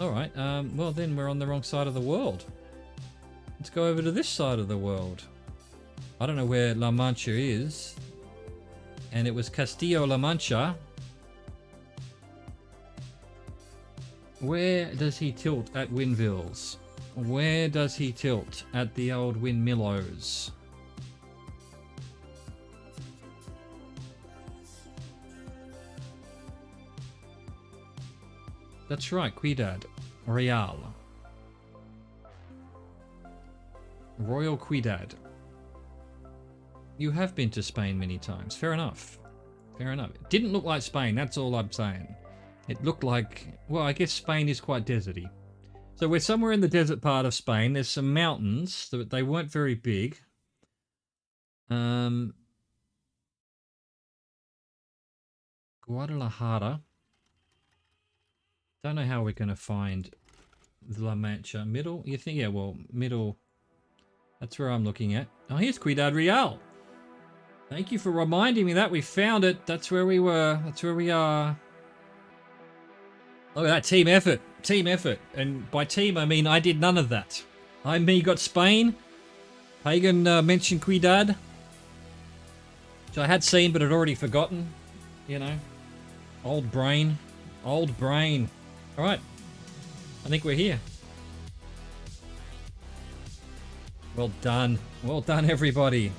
Alright, well then we're on the wrong side of the world. Let's go over to this side of the world. I don't know where La Mancha is. And it was Castillo-La Mancha. Where does he tilt at Windvilles? Where does he tilt at the old windmillos? That's right, Ciudad Real. Royal Ciudad. You have been to Spain many times. Fair enough. Fair enough. It didn't look like Spain, that's all I'm saying. It looked like... Well, I guess Spain is quite deserty. So we're somewhere in the desert part of Spain. There's some mountains. They weren't very big. Guadalajara. Don't know how we're going to find La Mancha. Middle? You think? Yeah, well, middle. That's where I'm looking at. Oh, here's Ciudad Real. Thank you for reminding me that we found it. That's where we were. That's where we are. Look at that, team effort. Team effort. And by team, I mean I did none of that. Me got Spain. Pagan mentioned Ciudad, which I had seen but had already forgotten. You know. Old brain. Old brain. Alright. I think we're here. Well done. Well done, everybody.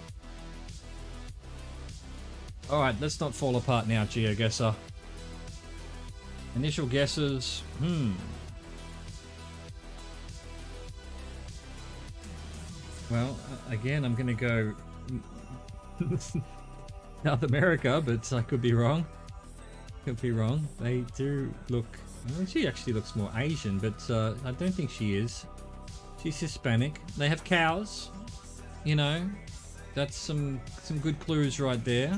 Alright, let's not fall apart now, Geoguessr. Initial guesses. Well, again, I'm going to go South America, but I could be wrong. Could be wrong. They do look... Well, she actually looks more Asian, but I don't think she is. She's Hispanic. They have cows. You know, that's some good clues right there.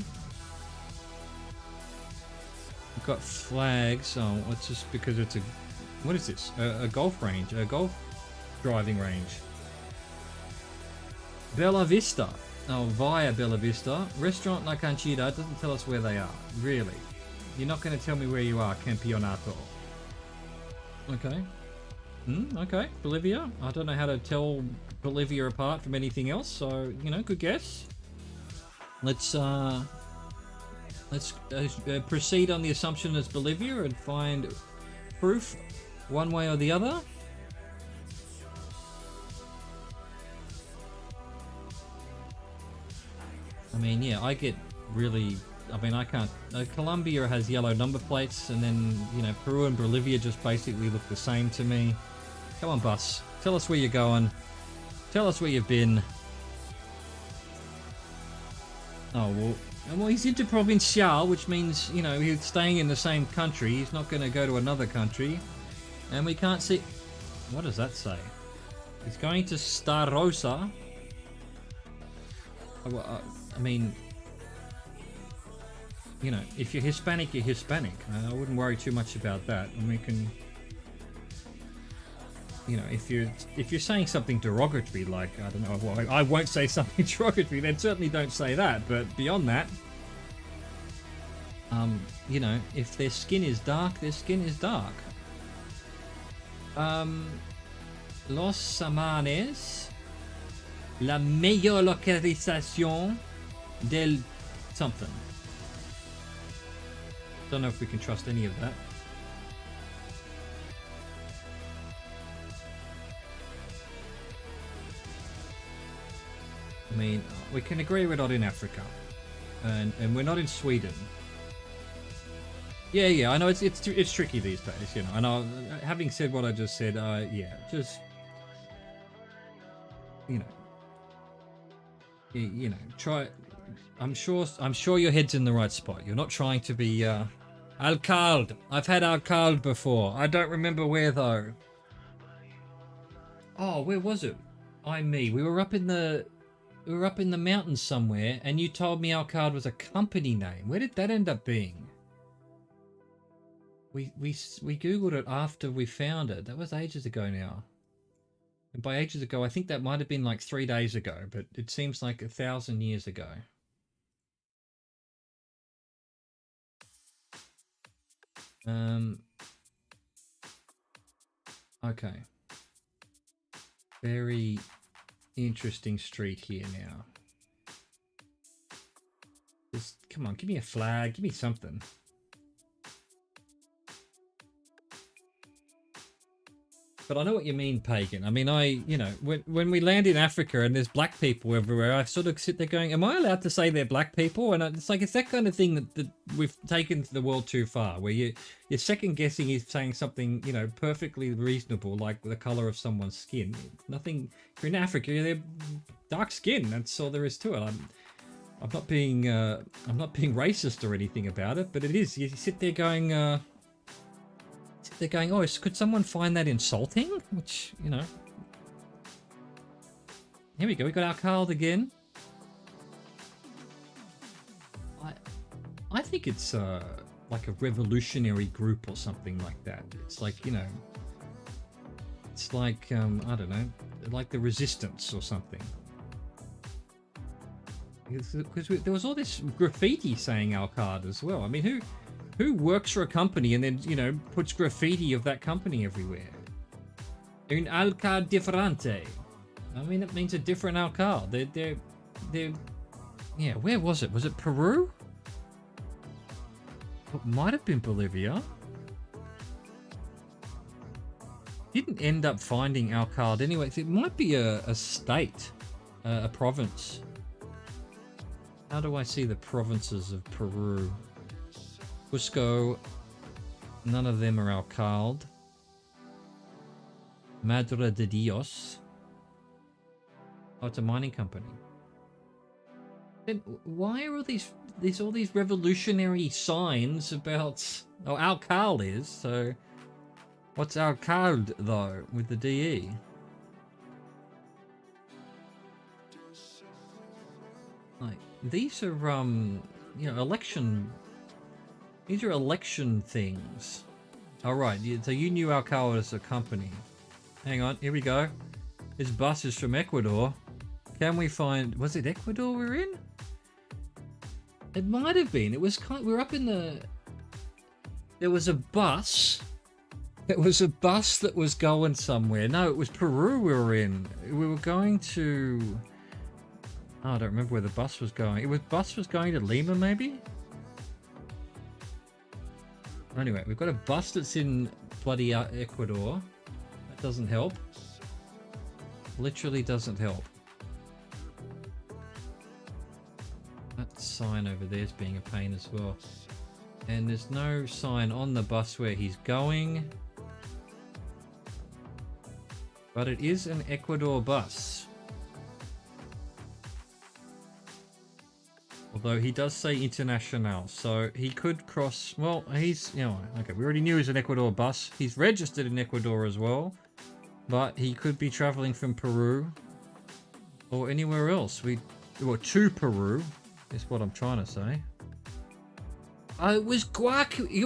We've got flags. Oh, it's just because it's a... What is this? A golf range. A golf driving range. Bella Vista. Oh, via Bella Vista. Restaurant La Canchita doesn't tell us where they are. Really. You're not going to tell me where you are, Campeonato. Okay. Okay. Bolivia. I don't know how to tell Bolivia apart from anything else, so, you know, good guess. Let's proceed on the assumption it's Bolivia and find proof one way or the other. I mean, yeah, I get really... I mean, I can't... Colombia has yellow number plates, and then, you know, Peru and Bolivia just basically look the same to me. Come on, bus. Tell us where you're going. Tell us where you've been. Oh, well, he's interprovincial, which means, you know, he's staying in the same country. He's not going to go to another country. And we can't see... What does that say? He's going to Starosa. I mean... You know, if you're Hispanic, you're Hispanic. I wouldn't worry too much about that. And we can... You know, if you're saying something derogatory, like, I don't know, well, I won't say something derogatory, then certainly don't say that. But beyond that, you know, if their skin is dark, their skin is dark. Los Samanes, la mejor localización del something. Don't know if we can trust any of that. I mean, we can agree we're not in Africa, and we're not in Sweden. Yeah, I know it's tricky these days, you know. And having said what I just said, yeah, just you know, try. I'm sure your head's in the right spot. You're not trying to be alcalde. I've had alcalde before. I don't remember where though. Oh, where was it? We were up in the we were up in the mountains somewhere, and you told me our card was a company name. Where did that end up being? We Googled it after we found it. That was ages ago now. And by ages ago, I think that might have been like 3 days ago, but it seems like 1,000 years ago. Okay. Very interesting street here now. Just, come on, give me a flag, give me something. But I know what you mean, pagan. I mean, you know, when we land in Africa and there's black people everywhere, I sort of sit there going, am I allowed to say they're black people? And it's like, it's that kind of thing that we've taken the world too far, where you're second guessing is saying something, you know, perfectly reasonable, like the color of someone's skin. Nothing, if you're in Africa, they're dark skin. That's all there is to it. I'm not being racist or anything about it, but it is. You sit there going, oh, could someone find that insulting? Which, you know. Here we go. We got our card again. I think it's like a revolutionary group or something like that. It's like, you know, it's like I don't know, like the Resistance or something. Because there was all this graffiti saying our card as well. I mean, who works for a company and then, you know, puts graffiti of that company everywhere? Un alcalde differente. I mean, it means a different alcalde. They're yeah, where was it? Was it Peru? It might have been Bolivia. Didn't end up finding alcalde anyway. It might be a state, a province. How do I see the provinces of Peru? Cusco, none of them are alcalde. Madre de Dios. Oh, it's a mining company. Then why are all these revolutionary signs about? Oh, alcalde is, so what's alcalde though with the DE? Like, these are you know, election. These are election things. All right, so you knew alcalde as a company. Hang on, here we go. This bus is from Ecuador. Can we find? Was it Ecuador we're in? It might have been. It was we were up in the. There was a bus. It was a bus that was going somewhere. No, it was Peru we were in. We were going to. Oh, I don't remember where the bus was going. Bus was going to Lima, maybe. Anyway, we've got a bus that's in bloody Ecuador. That doesn't help. Literally doesn't help. That sign over there is being a pain as well. And there's no sign on the bus where he's going. But it is an Ecuador bus. Although he does say international, so he could cross. Well, he's, you know, okay, we already knew he's an Ecuador bus. He's registered in Ecuador as well, but he could be traveling from Peru or anywhere else. Or to Peru is what I'm trying to say. It was Guayaquil. It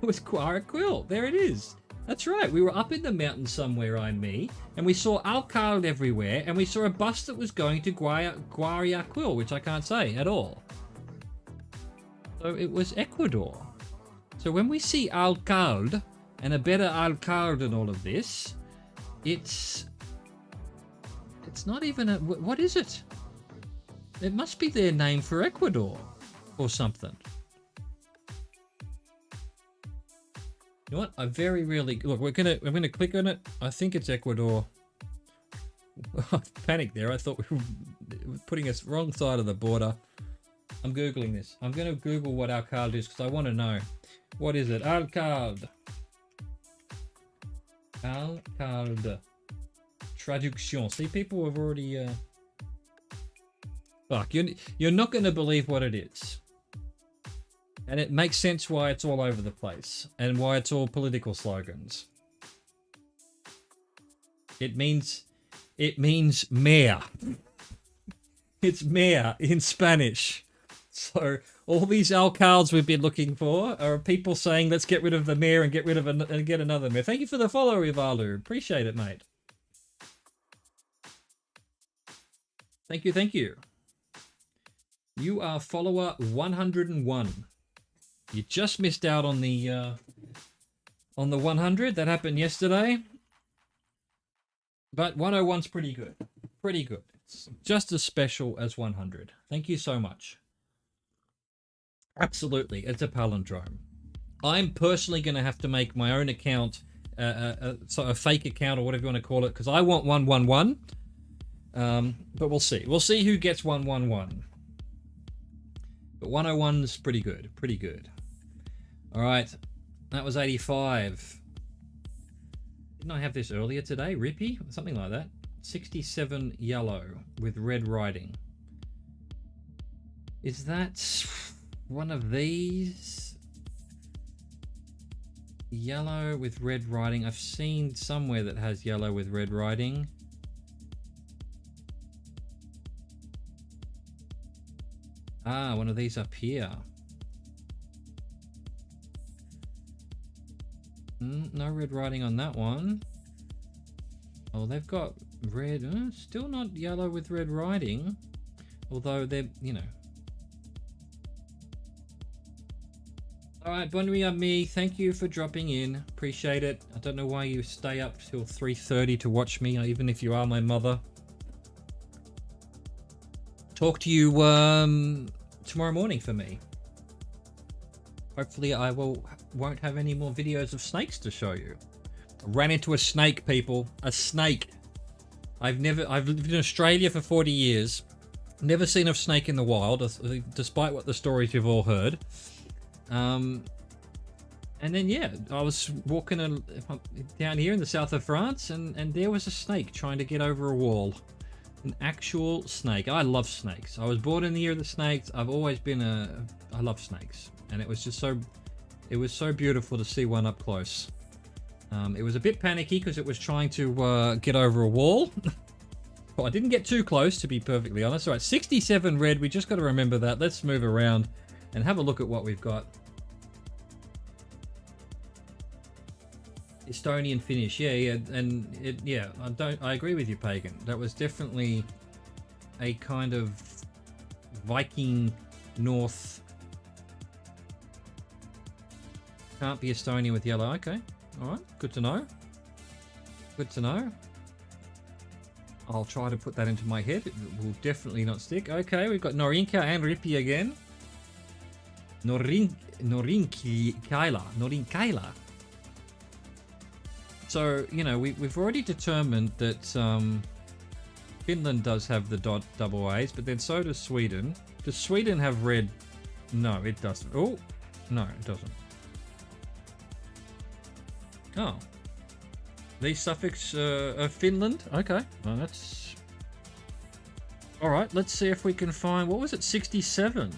was Guayaquil. There it is. That's right. We were up in the mountains somewhere, and we saw alcalde everywhere, and we saw a bus that was going to Guayaquil, which I can't say at all. So it was Ecuador. So when we see alcalde, and a better alcalde in all of this, it's not even a... What is it? It must be their name for Ecuador, or something. You know what? I very rarely look. I'm gonna click on it. I think it's Ecuador. I panicked there. I thought we were putting us wrong side of the border. I'm googling this. I'm gonna Google what alcalde is because I want to know. What is it? Alcalde. Alcalde. Traduction. See, people have already. Fuck, you're not gonna believe what it is. And it makes sense why it's all over the place and why it's all political slogans. It means It means mare. It's mare in Spanish. So all these alcalds we've been looking for are people saying, let's get rid of the mare and get rid of and get another mare. Thank you for the follow, Ivalu. Appreciate it, mate. Thank you, thank you. You are follower 101. You just missed out on the 100. That happened yesterday. But 101's pretty good. Pretty good. It's just as special as 100. Thank you so much. Absolutely, it's a palindrome. I'm personally going to have to make my own account, so a fake account or whatever you want to call it, because I want 111. But we'll see. We'll see who gets 111. But 101's pretty good. Pretty good. All right, that was 85. Didn't I have this earlier today? Rippy? Something like that. 67 yellow with red writing. Is that one of these? Yellow with red writing. I've seen somewhere that has yellow with red writing. Ah, one of these up here. No red writing on that one. Oh, they've got red. Still not yellow with red writing. Although they're, you know. Alright, Bon Nuit Ami, thank you for dropping in. Appreciate it. I don't know why you stay up till 3:30 to watch me, even if you are my mother. Talk to you tomorrow morning for me. Hopefully I won't have any more videos of snakes to show you. I ran into a snake, people. A snake. I've lived in Australia for 40 years. Never seen a snake in the wild, despite what the stories you've all heard. And then yeah, I was walking down here in the south of France, and there was a snake trying to get over a wall. An actual snake. I love snakes. I was born in the year of the snakes. I've always been I love snakes, and it was just it was so beautiful to see one up close. It was a bit panicky because it was trying to get over a wall. Well, I didn't get too close, to be perfectly honest. All right, 67 red. We just got to remember that. Let's move around and have a look at what we've got. Estonian finish, yeah, and yeah. I agree with you, Pagan. That was definitely a kind of Viking North. Can't be Estonian with yellow. Okay, all right, good to know. Good to know. I'll try to put that into my head. It will definitely not stick. Okay, we've got Norinka and Rippy again. Norinkaila. So, you know, we've already determined that Finland does have the double A's, but then so does Sweden. Does Sweden have red? No, it doesn't. Oh, no, it doesn't. Oh. These suffix of Finland? Okay, well, that's... Alright, let's see if we can find... What was it? 67?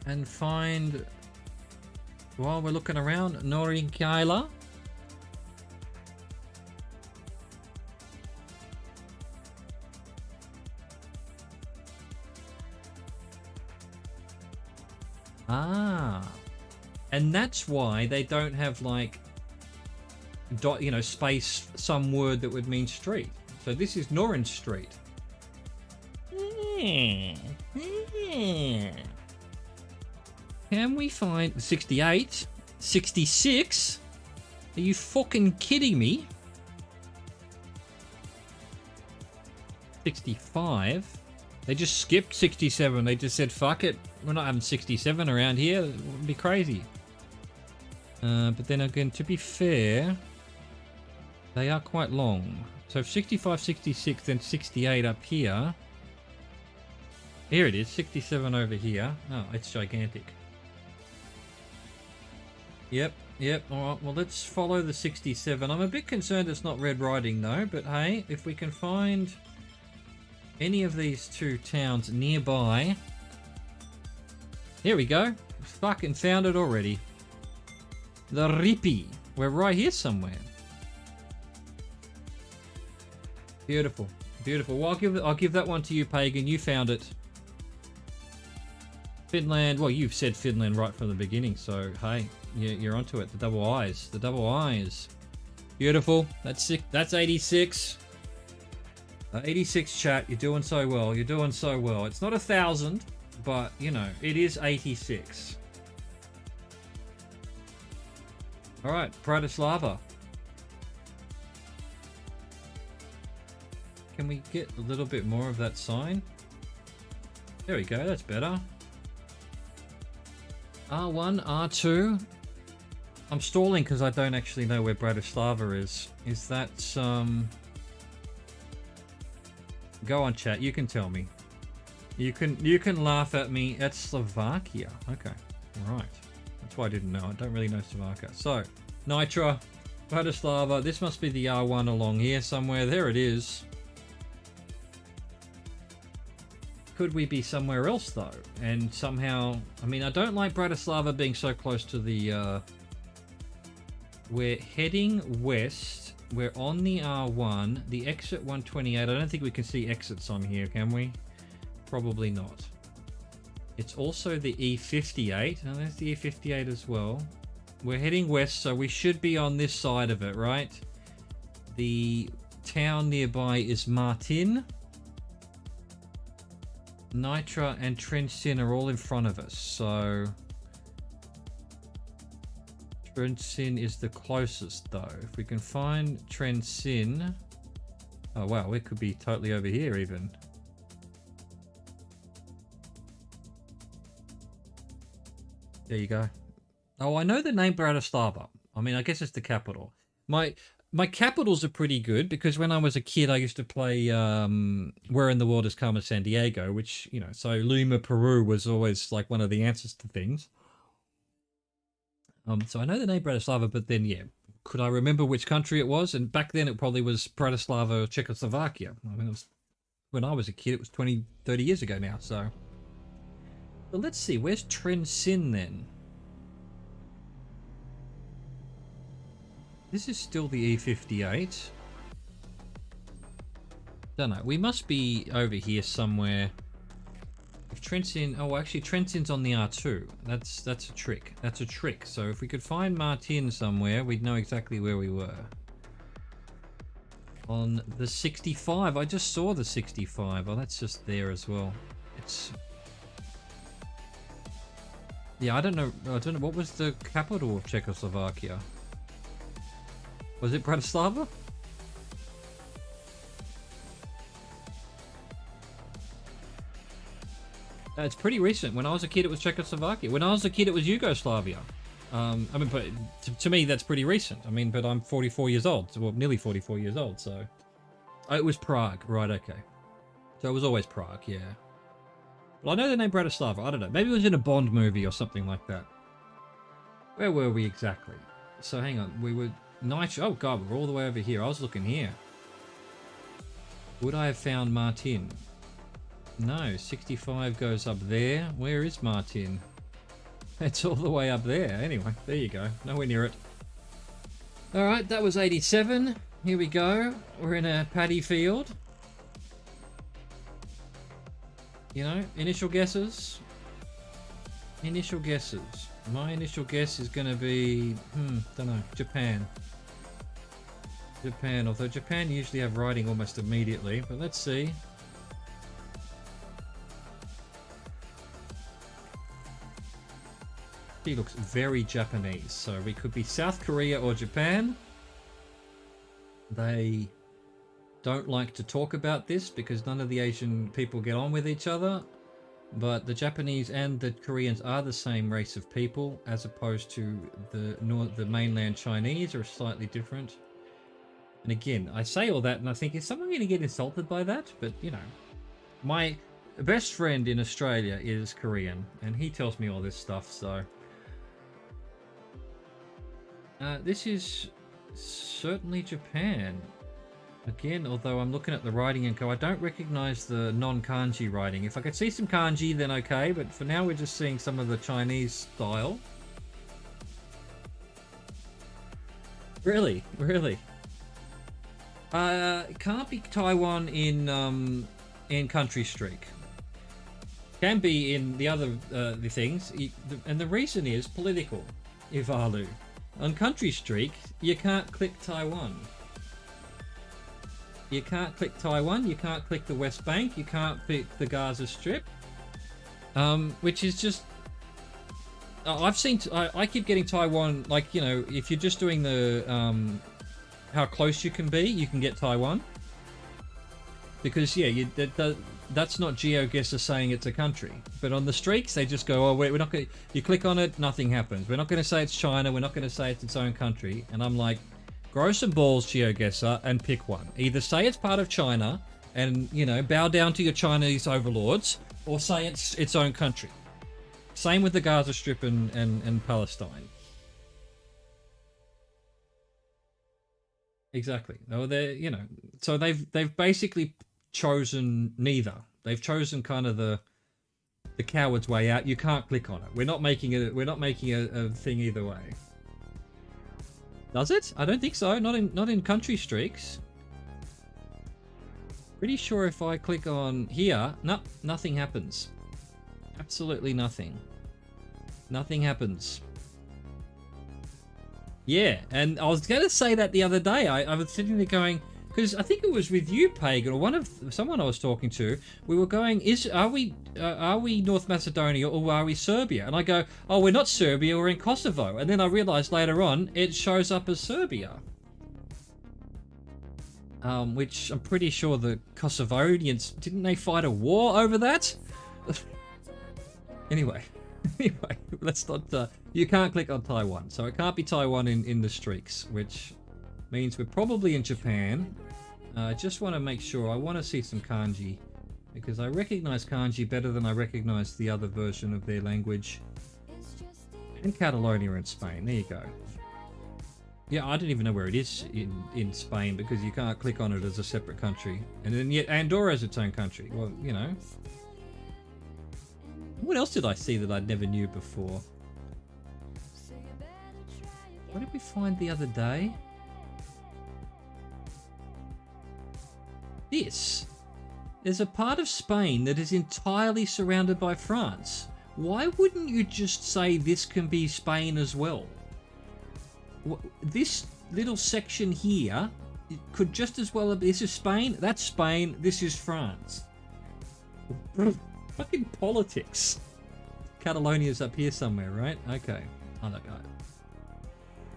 And find... While we're looking around, Norinkaila. Ah. And that's why they don't have, like, you know, space, some word that would mean street. So this is Norrin Street. Can we find 68? 66? Are you fucking kidding me? 65? They just skipped 67. They just said, fuck it. We're not having 67 around here. It would be crazy. But then again, to be fair, they are quite long. So 65, 66, then 68 up here. Here it is, 67 over here. Oh, it's gigantic. Yep. Alright, well, let's follow the 67. I'm a bit concerned it's not red writing, though. But hey, if we can find any of these two towns nearby... Here we go. Fucking found it already. The Rippy. We're right here somewhere. Beautiful. Beautiful. Well, I'll give that one to you, Pagan. You found it. Finland. Well, you've said Finland right from the beginning, so hey, you're onto it. The double eyes. The double eyes. Beautiful. That's 86. 86 chat. You're doing so well. You're doing so well. It's not 1,000, but you know it is 86. All right, Bratislava. Can we get a little bit more of that sign? There we go. That's better. R1, R2. I'm stalling because I don't actually know where Bratislava is. Is that Go on, chat. You can tell me. You can laugh at me. That's Slovakia. Okay, all right. That's why I didn't know. I don't really know Slovakia. So, Nitra, Bratislava. This must be the R1 along here somewhere. There it is. Could we be somewhere else though? And somehow, I mean, I don't like Bratislava being so close to the. We're heading west. We're on the R1. The exit 128. I don't think we can see exits on here, can we? Probably not. It's also the E58. Oh, there's the E58 as well. We're heading west, so we should be on this side of it, right? The town nearby is Martin. Nitra and Trenčín are all in front of us, so Trenčín is the closest though. If we can find Trenčín, oh wow, it could be totally over here even. There you go. Oh, I know the name Bratislava. I mean, I guess it's the capital. My capitals are pretty good because when I was a kid, I used to play Where in the World is Carmen San Diego, which, you know, so Lima, Peru was always like one of the answers to things. So I know the name Bratislava, but then, yeah, could I remember which country it was? And back then it probably was Bratislava, Czechoslovakia. I mean, it was, when I was a kid, it was 20, 30 years ago now, so. But let's see, where's Trenčín then? This is still the E58. Don't know. We must be over here somewhere. If Trenčín... Oh, actually, Trenčín's on the R2. That's a trick. That's a trick. So if we could find Martin somewhere, we'd know exactly where we were. On the 65. I just saw the 65. Oh, that's just there as well. It's... Yeah, I don't know. What was the capital of Czechoslovakia? Was it Bratislava? It's pretty recent. When I was a kid, it was Czechoslovakia. When I was a kid, it was Yugoslavia. I mean, but to me, that's pretty recent. I mean, but I'm 44 years old. Well, nearly 44 years old, so... Oh, it was Prague. Right, okay. So it was always Prague, yeah. Well, I know the name Bratislava. I don't know. Maybe it was in a Bond movie or something like that. Where were we exactly? So hang on. We were... Oh god, we're all the way over here. I was looking here. Would I have found Martin? No, 65 goes up there. Where is Martin? It's all the way up there. Anyway, there you go. Nowhere near it. Alright, that was 87. Here we go. We're in a paddy field. You know, initial guesses. Initial guesses. My initial guess is going to be, don't know, Japan. Japan, although Japan usually have writing almost immediately, but let's see. He looks very Japanese, so we could be South Korea or Japan. They don't like to talk about this because none of the Asian people get on with each other. But the Japanese and the Koreans are the same race of people, as opposed to the mainland Chinese are slightly different. And again, I say all that and I think, is someone going to get insulted by that? But, you know, my best friend in Australia is Korean, and he tells me all this stuff, so... this is certainly Japan. Again, although I'm looking at the writing and I don't recognize the non-kanji writing. If I could see some kanji, then okay, but for now we're just seeing some of the Chinese style. Really? Really? It can't be Taiwan in country streak. Can be in the other the things, and the reason is political. Ivalu. On country streak, you can't click Taiwan. You can't click Taiwan. You can't click the West Bank. You can't click the Gaza Strip. Which is just. I've seen. I keep getting Taiwan. Like, you know, if you're just doing the how close you can be, you can get Taiwan. Because yeah, that's not Geoguessr saying it's a country. But on the streaks, they just go, oh, we're not going to... You click on it, nothing happens. We're not going to say it's China. We're not going to say it's its own country. And I'm like, grow some balls, Geoguessr, and pick one. Either say it's part of China and, you know, bow down to your Chinese overlords, or say it's its own country. Same with the Gaza Strip and Palestine. Exactly. No, they're, you know, so they've basically chosen neither. They've chosen kind of the coward's way out. You can't click on it. We're not making it. We're not making a thing either way. Does it? I don't think so. Not in country streaks. Pretty sure if I click on here, no, nothing happens. Absolutely nothing. Nothing happens. Yeah, and I was going to say that the other day. I was sitting there going, because I think it was with you, Pagan, or someone I was talking to. We were going, are we North Macedonia or are we Serbia? And I go, oh, we're not Serbia, we're in Kosovo. And then I realised later on it shows up as Serbia, which I'm pretty sure the Kosovarians, didn't they fight a war over that? Anyway, let's not. You can't click on Taiwan, so it can't be Taiwan in the streaks, which means we're probably in Japan. I just want to make sure. I want to see some kanji, because I recognize kanji better than I recognize the other version of their language. And Catalonia in Spain. There you go. Yeah, I don't even know where it is in Spain, because you can't click on it as a separate country. And then yet Andorra is its own country. Well, you know. What else did I see that I never knew before? What did we find the other day? This. There's a part of Spain that is entirely surrounded by France. Why wouldn't you just say this can be Spain as well? This little section here could just as well be, this is Spain, that's Spain, this is France. Fucking politics. Catalonia's up here somewhere, right? Okay. I don't know.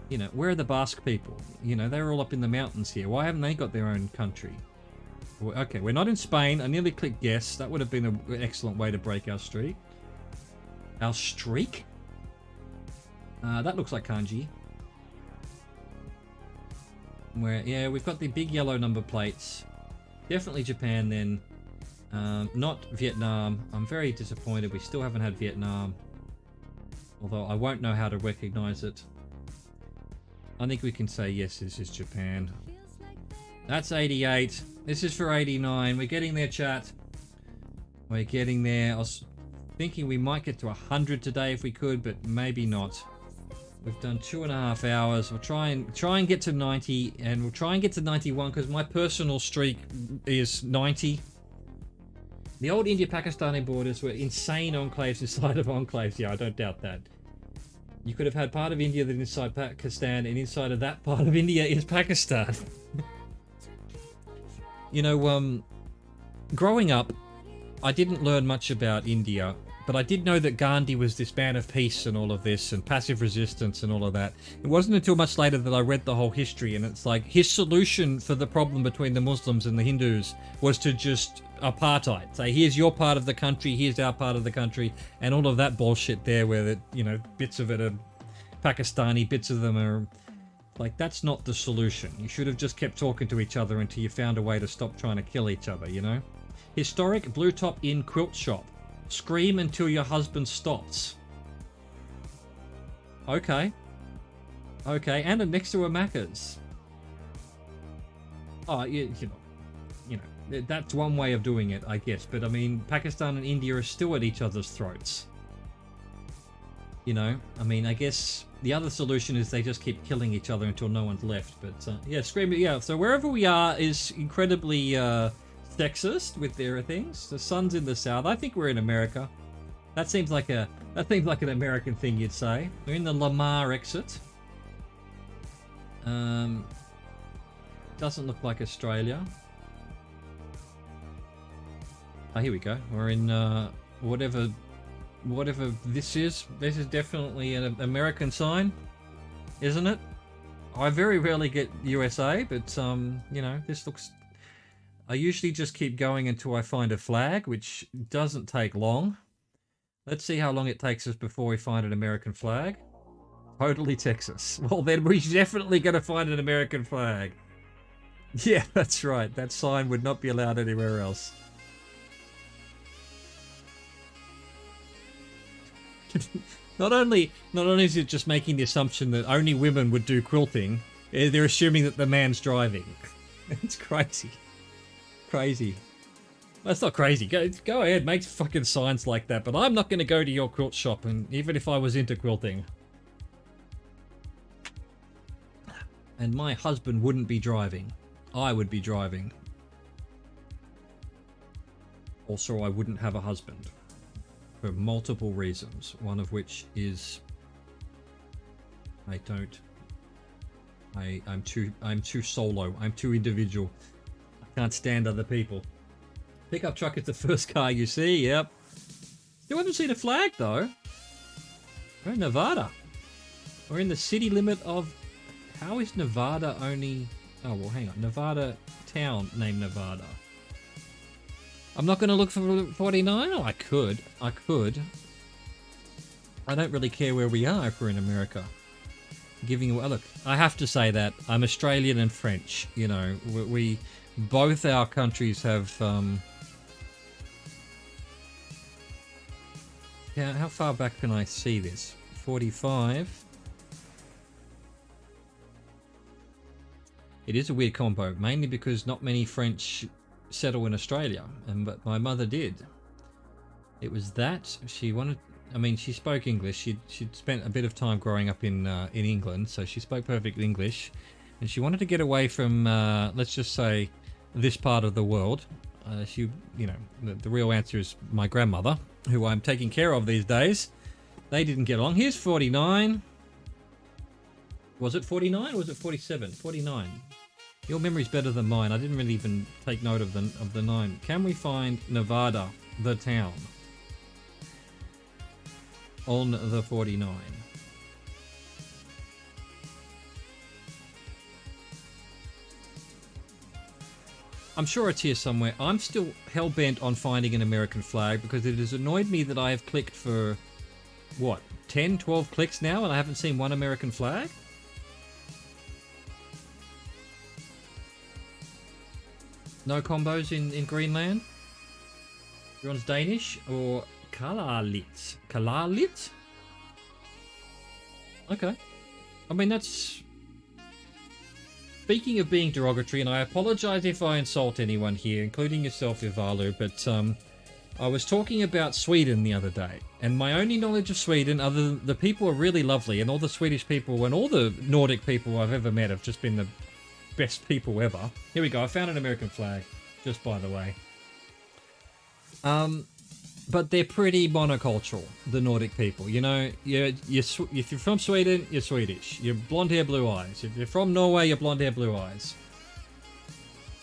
You know, where are the Basque people? You know, they're all up in the mountains here. Why haven't they got their own country? Okay, we're not in Spain. I nearly clicked guess. That would have been an excellent way to break our streak. Our streak? That looks like kanji. Yeah, we've got the big yellow number plates. Definitely Japan then. Not Vietnam. I'm very disappointed. We still haven't had Vietnam. Although I won't know how to recognize it. I think we can say yes, this is Japan. That's 88. This is for 89. We're getting there, chat. We're getting there. I was thinking we might get to 100 today if we could, but maybe not. We've done 2.5 hours. We'll try and get to 90, and we'll try and get to 91 because my personal streak is 90. The old India-Pakistani borders were insane enclaves inside of enclaves. Yeah, I don't doubt that. You could have had part of India that is inside Pakistan, and inside of that part of India is Pakistan. You know, growing up, I didn't learn much about India, but I did know that Gandhi was this man of peace and all of this, and passive resistance and all of that. It wasn't until much later that I read the whole history, and it's like his solution for the problem between the Muslims and the Hindus was to just apartheid. Say, here's your part of the country, here's our part of the country, and all of that bullshit there where, that, you know, bits of it are Pakistani, bits of them are... Like, that's not the solution. You should have just kept talking to each other until you found a way to stop trying to kill each other, you know? Historic blue top in quilt shop. Scream until your husband stops. Okay. Okay, and next to a Macca's. Oh, you know, that's one way of doing it, I guess. But, I mean, Pakistan and India are still at each other's throats. You know, I mean, I guess the other solution is they just keep killing each other until no one's left. But yeah, screaming. Yeah, so wherever we are is incredibly sexist with their things. The sun's in the south. I think we're in America. That seems like an American thing you'd say. We're in the Lamar exit. Doesn't look like Australia. Oh, here we go. We're in whatever this is. This is definitely an American sign, isn't it? I very rarely get USA, but you know, this looks. I usually just keep going until I find a flag, which doesn't take long. Let's see how long it takes us before we find an American flag. Totally Texas. Well, then we're definitely going to find an American flag. Yeah, that's right. That sign would not be allowed anywhere else. Not only is it just making the assumption that only women would do quilting, they're assuming that the man's driving. It's crazy. Crazy. That's not crazy. Go ahead, make fucking signs like that, but I'm not going to go to your quilt shop, and even if I was into quilting. And my husband wouldn't be driving. I would be driving. Also, I wouldn't have a husband. For multiple reasons. One of which is I'm too solo. I'm too individual. I can't stand other people. Pickup truck is the first car you see, yep. Still haven't seen a flag though. We're in Nevada. We're in the city limit of... How is Nevada only... Oh, well, hang on. Nevada town named Nevada. I'm not going to look for 49? Oh, I could. I could. I don't really care where we are if we're in America. Giving away... Look, I have to say that. I'm Australian and French. You know, we both our countries have... Yeah, how far back can I see this? 45... It is a weird combo, mainly because not many French settle in Australia, but my mother did. It was that she wanted. I mean, she spoke English. She'd spent a bit of time growing up in England, so she spoke perfect English, and she wanted to get away from, let's just say, this part of the world. You know, the real answer is my grandmother, who I'm taking care of these days. They didn't get along. Here's 49. Was it 49 or was it 47? 49. Your memory's better than mine. I didn't really even take note of the 9. Can we find Nevada, the town, on the 49? I'm sure it's here somewhere. I'm still hell-bent on finding an American flag because it has annoyed me that I have clicked for, what, 10, 12 clicks now and I haven't seen one American flag? No combos in Greenland? Everyone's Danish or Kalalit? Kalalit? Okay. I mean, that's... Speaking of being derogatory, and I apologize if I insult anyone here, including yourself, Ivalu, but I was talking about Sweden the other day, and my only knowledge of Sweden, other than the people are really lovely, and all the Swedish people and all the Nordic people I've ever met have just been the best people ever. Here we go. I found an American flag, just by the way. But they're pretty monocultural, the Nordic people. You know, if you're from Sweden, you're Swedish. You're blonde hair, blue eyes. If you're from Norway, you're blonde hair, blue eyes.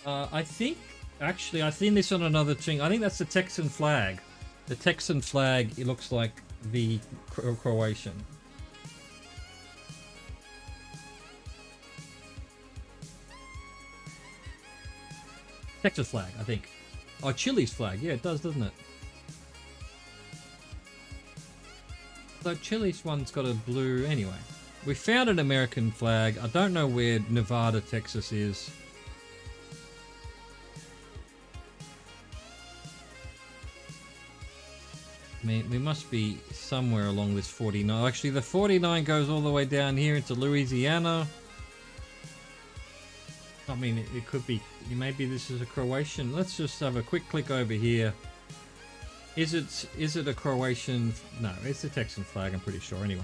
I think, actually, I've seen this on another thing. I think that's the Texan flag. The Texan flag, it looks like the Croatian. Texas flag, I think. Oh, Chile's flag. Yeah, it does, doesn't it? Though Chile's one's got a blue anyway. We found an American flag. I don't know where Nevada, Texas is. I mean, we must be somewhere along this 49. Actually, the 49 goes all the way down here into Louisiana. I mean, it could be, maybe this is a Croatian. Let's just have a quick click over here. Is it a Croatian? No, it's a Texan flag. I'm pretty sure. Anyway.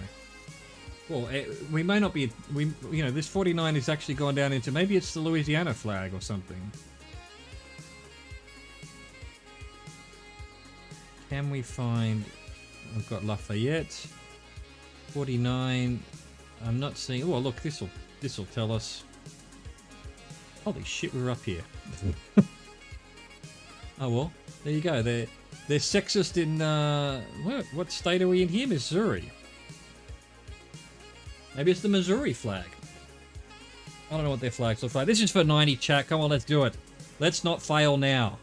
Well, we may not be. This 49 is actually gone down into maybe it's the Louisiana flag or something. Can we find? I've got Lafayette. 49. I'm not seeing. Oh, look, this'll tell us. Holy shit, we're up here. Oh well, there you go. They're sexist in what state are we in here? Missouri. Maybe it's the Missouri flag. I don't know what their flags look like. This is for 90 chat. Come on, let's do it. Let's not fail now.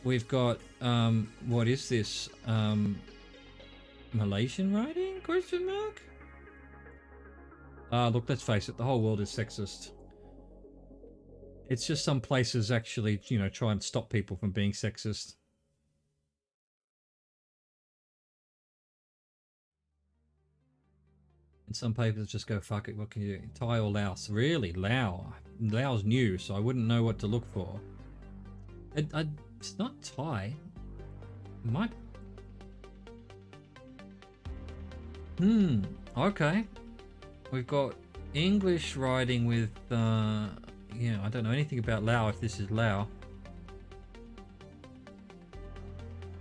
We've got what is this? Malaysian writing? Question mark? Look, let's face it, the whole world is sexist. It's just some places actually, try and stop people from being sexist. And some papers just go, fuck it, what can you do? Thai or Laos? Really? Laos new, so I wouldn't know what to look for. It's not Thai. It might... Okay. We've got English writing with, I don't know anything about Lao if this is Lao.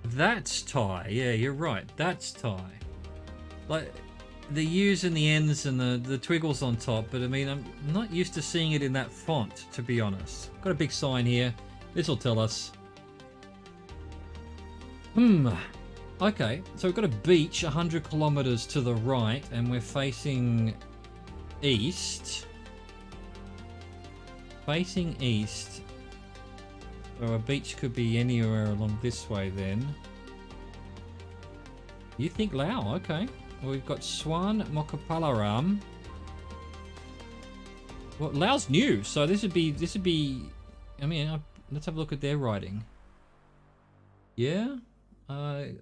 That's Thai. Yeah, you're right. That's Thai. Like, the U's and the N's and the twiggles on top, but I mean, I'm not used to seeing it in that font, to be honest. Got a big sign here. This will tell us. Okay, so we've got a beach 100 kilometers to the right, and we're facing east. Facing east. So a beach could be anywhere along this way then. You think Lao? Okay. Well, we've got Swan Mokapalaram. Well, Lao's new, so this would be. I mean, let's have a look at their writing. Yeah, I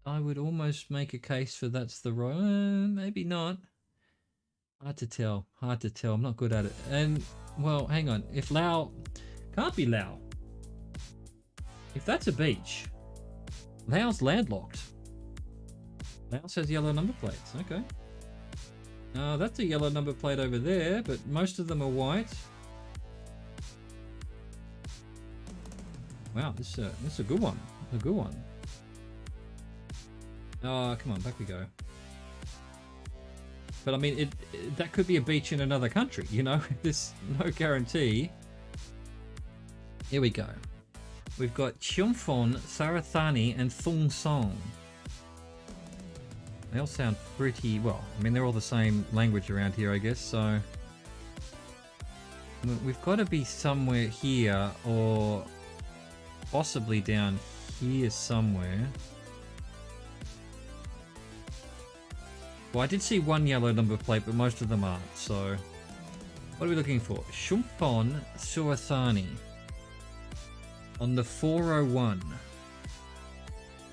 would almost make a case for that's the right. Maybe not. Hard to tell. Hard to tell. I'm not good at it. And well, hang on. If Lao can't be Lao. If that's a beach, Lao's landlocked. Laos has yellow number plates. Okay. That's a yellow number plate over there, but most of them are white. Wow, this is a good one. A good one. Oh, come on, back we go. But I mean, that could be a beach in another country, There's no guarantee. Here we go. We've got Chumphon, Sarathani, and Thung Song. They all sound pretty well. I mean, they're all the same language around here, I guess. So we've got to be somewhere here, or possibly down here somewhere. Well, I did see one yellow number plate, but most of them aren't. So what are we looking for? Shumpon Suathani on the 401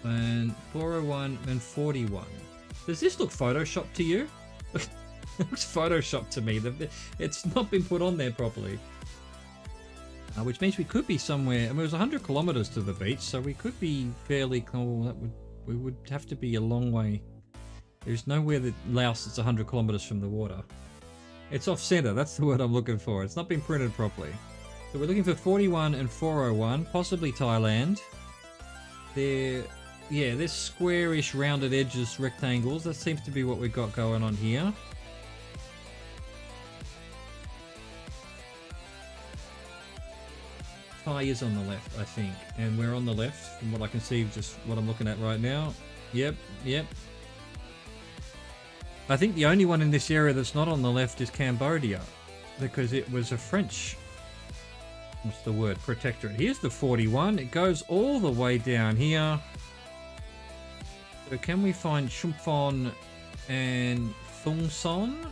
and 401 and 41. Does this look photoshopped to you? It looks photoshopped to me. It's not been put on there properly. Which means we could be somewhere. I mean, it was 100 kilometers to the beach, so we could be fairly. We would have to be a long way. There's nowhere that Laos is 100 kilometers from the water. It's off center. That's the word I'm looking for. It's not been printed properly. So we're looking for 41 and 401, possibly Thailand. They're squarish, rounded edges, rectangles. That seems to be what we've got going on here. Thai is on the left, I think. And we're on the left, from what I can see, just what I'm looking at right now. Yep. I think the only one in this area that's not on the left is Cambodia, because it was a French, what's the word, protectorate. Here's the 41. It goes all the way down here. So can we find Shumphon and Thung Son?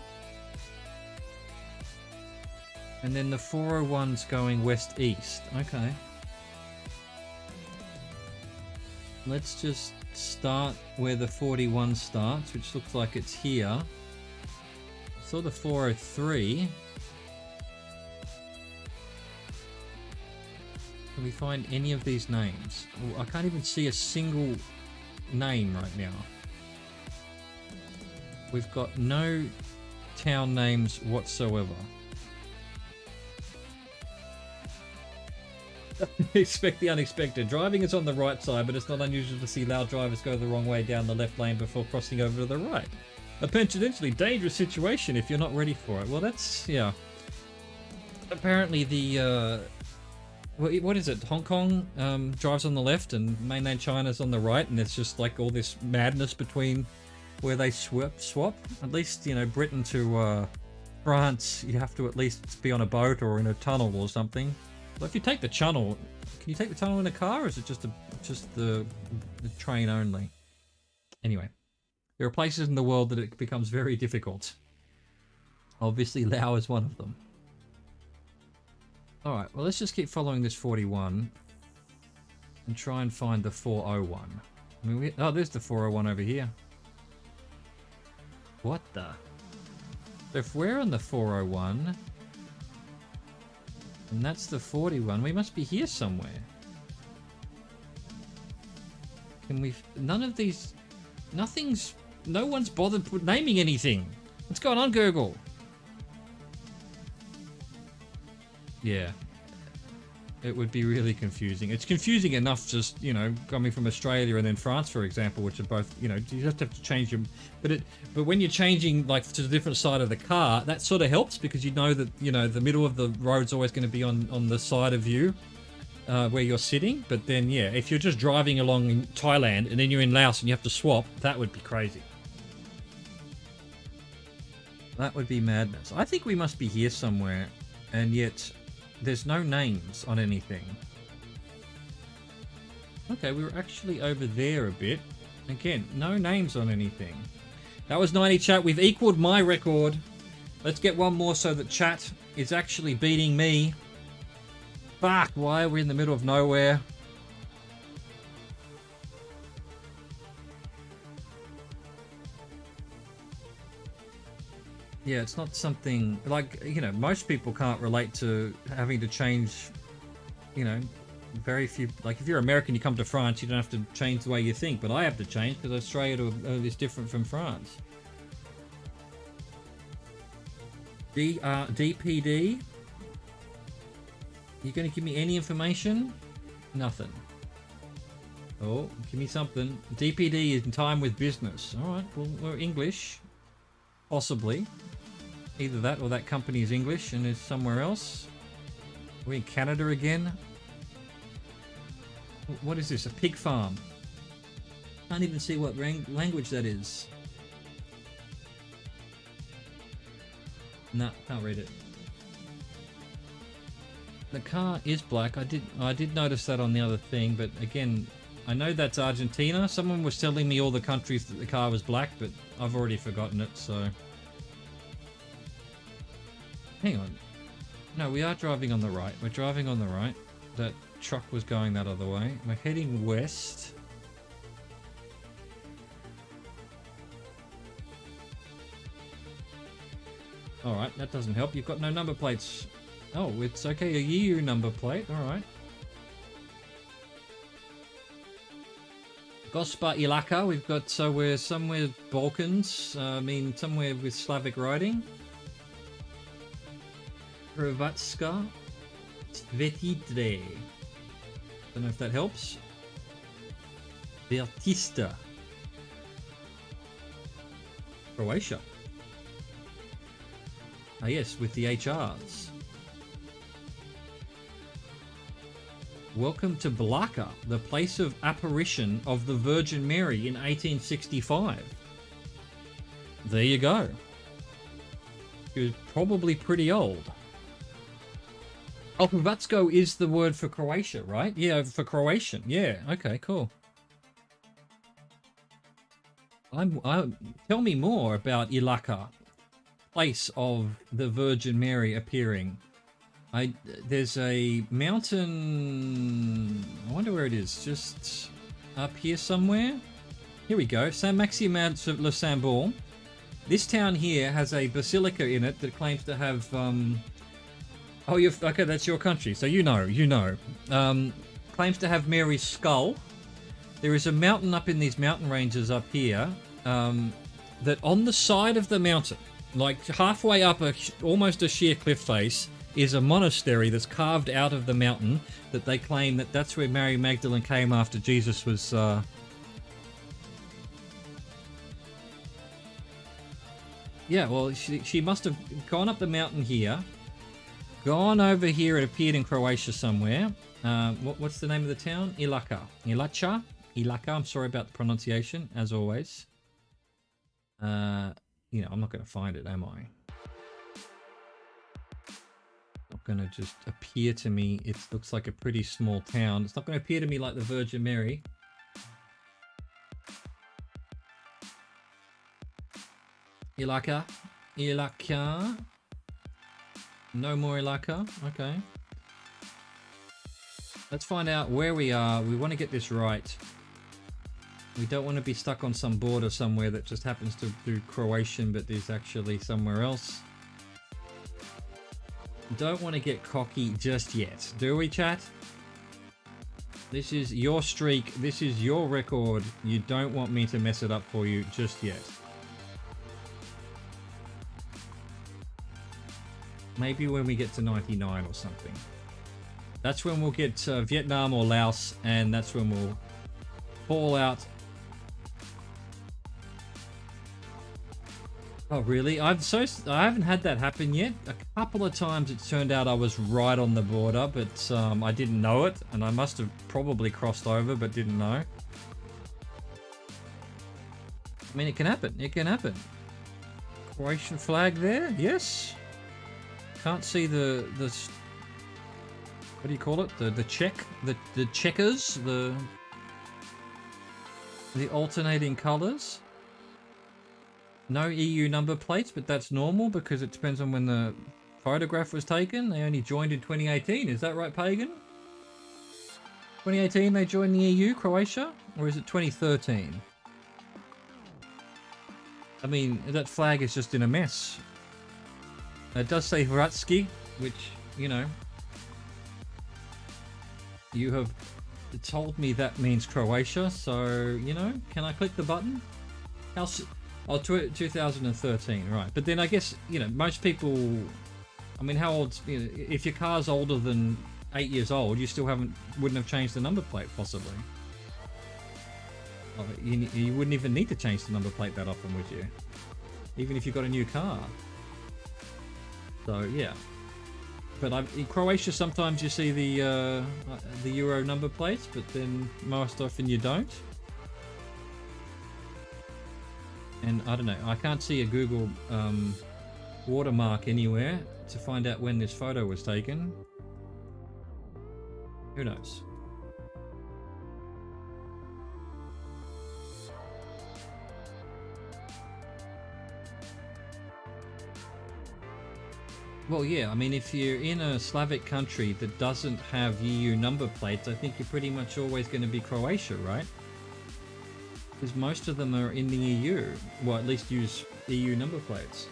And then the 401's going west-east. Okay. Let's just start where the 41 starts, which looks like it's here. I saw the 403. Can we find any of these names? Oh, I can't even see a single name right now. We've got no town names whatsoever. Expect the unexpected. Driving is on the right side, but it's not unusual to see loud drivers go the wrong way down the left lane before crossing over to the right. A potentially dangerous situation if you're not ready for it. Well, that's, yeah. Apparently the, what is it? Hong Kong drives on the left and mainland China's on the right, and it's just like all this madness between where they swap. At least, you know, Britain to France, you have to at least be on a boat or in a tunnel or something. Well, if you take the tunnel, can you take the tunnel in a car, or is it just the train only? Anyway, there are places in the world that it becomes very difficult. Obviously, Laos is one of them. All right, well, let's just keep following this 41 and try and find the 401. I mean, oh, there's the 401 over here. What the? So if we're on the 401... and that's the 41. We must be here somewhere. Can we... none of these... nothing's... no one's bothered naming anything. What's going on, Google? Yeah. It would be really confusing. It's confusing enough just, you know, coming from Australia and then France, for example, which are both, you know, you just have to change them. But when you're changing, like, to the different side of the car, that sort of helps because you know that, you know, the middle of the road's always going to be on the side of you where you're sitting. But then, yeah, if you're just driving along in Thailand and then you're in Laos and you have to swap, that would be crazy. That would be madness. I think we must be here somewhere, and yet... there's no names on anything. Okay, we were actually over there a bit. Again, no names on anything. That was 90 chat. We've equaled my record. Let's get one more so that chat is actually beating me. Fuck, why are we in the middle of nowhere? Yeah, it's not something like, you know, most people can't relate to having to change, you know, very few. Like if you're American, you come to France, you don't have to change the way you think, but I have to change because Australia is different from France. DPD? You going to give me any information? Nothing. Oh, give me something. DPD is in time with business. All right, well, we're English. Possibly. Either that or that company is English and is somewhere else. Are we in Canada again? What is this? A pig farm? Can't even see what language that is. Nah, can't read it. The car is black. I did notice that on the other thing, but again, I know that's Argentina. Someone was telling me all the countries that the car was black, but I've already forgotten it, so... hang on. No, we are driving on the right. We're driving on the right. That truck was going that other way. We're heading west. Alright, that doesn't help. You've got no number plates. Oh, it's okay. A EU number plate. Alright. Gospa Ilaka. We've got, so we're somewhere Balkans. I mean, somewhere with Slavic writing. Hrvatska Svetidre. Don't know if that helps. Vertista. Croatia. Ah yes, with the HRs. Welcome to Blaka, the place of apparition of the Virgin Mary in 1865. There you go. She was probably pretty old. Oh, Hrvatsko is the word for Croatia, right? Yeah, for Croatian. Yeah, okay, cool. Tell me more about Ilaka, place of the Virgin Mary appearing. There's a mountain. I wonder where it is. Just up here somewhere. Here we go. Saint-Maximin le Oh, okay. That's your country, so you know. Claims to have Mary's skull. There is a mountain up in these mountain ranges up here. That on the side of the mountain, like halfway up almost a sheer cliff face, is a monastery that's carved out of the mountain that they claim that's where Mary Magdalene came after Jesus was. Yeah, well, she must have gone up the mountain here, gone over here. It appeared in Croatia somewhere. What's the name of the town? Ilacha. I'm sorry about the pronunciation, as always. I'm not going to find it, am I? Not going to just appear to me. It looks like a pretty small town. It's not going to appear to me like the Virgin Mary. Ilaka. No more Ilaka. Okay. Let's find out where we are. We want to get this right. We don't want to be stuck on some border somewhere that just happens to do Croatian, but is actually somewhere else. Don't want to get cocky just yet, do we, chat? This is your streak. This is your record. You don't want me to mess it up for you just yet. Maybe when we get to 99 or something. That's when we'll get Vietnam or Laos, and that's when we'll fall out. Oh really? I haven't had that happen yet. A couple of times it's turned out I was right on the border, but I didn't know it, and I must have probably crossed over but didn't know. I mean, it can happen. It can happen. Croatian flag there? Yes. Can't see the what do you call it? The checkers, the alternating colors. No EU number plates, but that's normal because it depends on when the photograph was taken. They only joined in 2018. Is that right, Pagan? 2018 they joined the EU, Croatia? Or is it 2013? I mean, that flag is just in a mess. It does say Hrvatski, which, you know, you have told me that means Croatia, so, you know, can I click the button? Oh, 2013, right. But then I guess, you know, most people, I mean, how old, you know, if your car's older than 8 years old, you still wouldn't have changed the number plate, possibly. Oh, you wouldn't even need to change the number plate that often, would you? Even if you got a new car. So, yeah. But in Croatia, sometimes you see the Euro number plates, but then most often you don't. And I don't know, I can't see a Google watermark anywhere to find out when this photo was taken. Who knows? Well, yeah, I mean, if you're in a Slavic country that doesn't have EU number plates, I think you're pretty much always going to be Croatia, right? Because most of them are in the EU. Well, at least use EU number plates.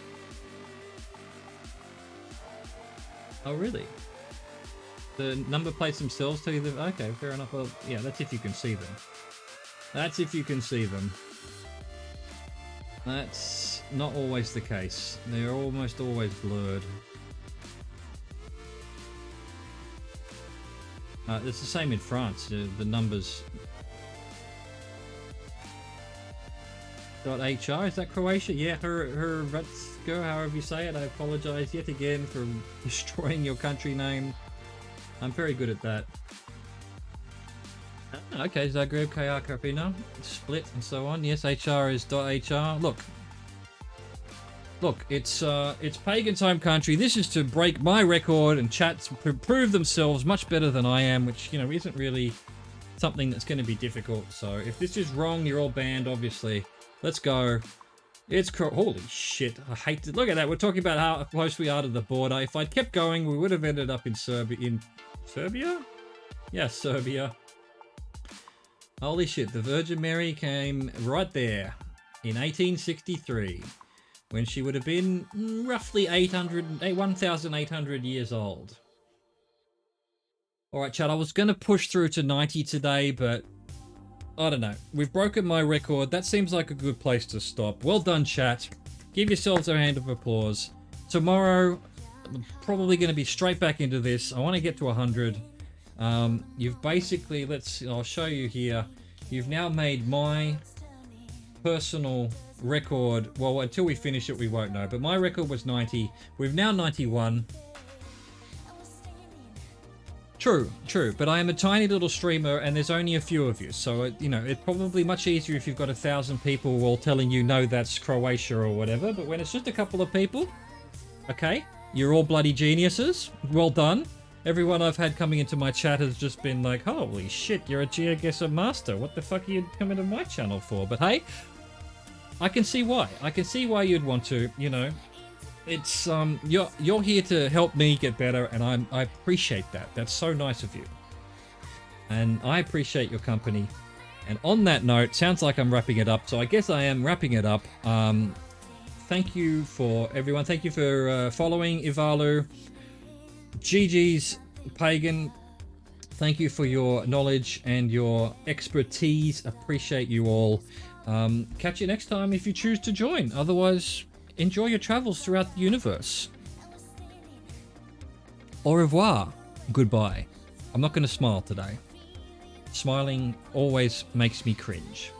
Oh, really? The number plates themselves tell you that? Okay, fair enough. Well, yeah, that's if you can see them. That's if you can see them. That's not always the case. They're almost always blurred. It's the same in France. The numbers... .hr, is that Croatia? Yeah, Hrvatsko, however you say it. I apologize yet again for destroying your country name. I'm very good at that. Okay, Zagreb, KR, Krapina, Split, and so on. Yes, HR is .hr. Look, it's Pagan's home country. This is to break my record, and chats prove themselves much better than I am, which, you know, isn't really something that's going to be difficult. So if this is wrong, you're all banned, obviously. Let's go. Holy shit. I hate to look at that. We're talking about how close we are to the border. If I'd kept going, we would have ended up in Serbia. Serbia? Yeah, Serbia. Holy shit. The Virgin Mary came right there in 1863 when she would have been roughly 1,800 years old. All right, chat. I was going to push through to 90 today, but I don't know. We've broken my record. That seems like a good place to stop. Well done, chat. Give yourselves a hand of applause. Tomorrow, I'm probably going to be straight back into this. I want to get to 100. You've basically, I'll show you here. You've now made my personal record. Well, until we finish it, we won't know. But my record was 90. We've now 91. True. But I am a tiny little streamer, and there's only a few of you. So, it's probably much easier if you've got 1,000 people all telling you, no, that's Croatia or whatever. But when it's just a couple of people, okay, you're all bloody geniuses. Well done. Everyone I've had coming into my chat has just been like, holy shit, you're a Geoguessr master. What the fuck are you coming to my channel for? But hey, I can see why. I can see why you'd want to, It's you're here to help me get better, and I appreciate that. That's so nice of you. And I appreciate your company. And on that note, sounds like I'm wrapping it up, so I guess I am wrapping it up. Thank you for everyone. Thank you for following Ivalu. GG's Pagan. Thank you for your knowledge and your expertise. Appreciate you all. Catch you next time if you choose to join. Otherwise, enjoy your travels throughout the universe. Au revoir. Goodbye. I'm not going to smile today. Smiling always makes me cringe.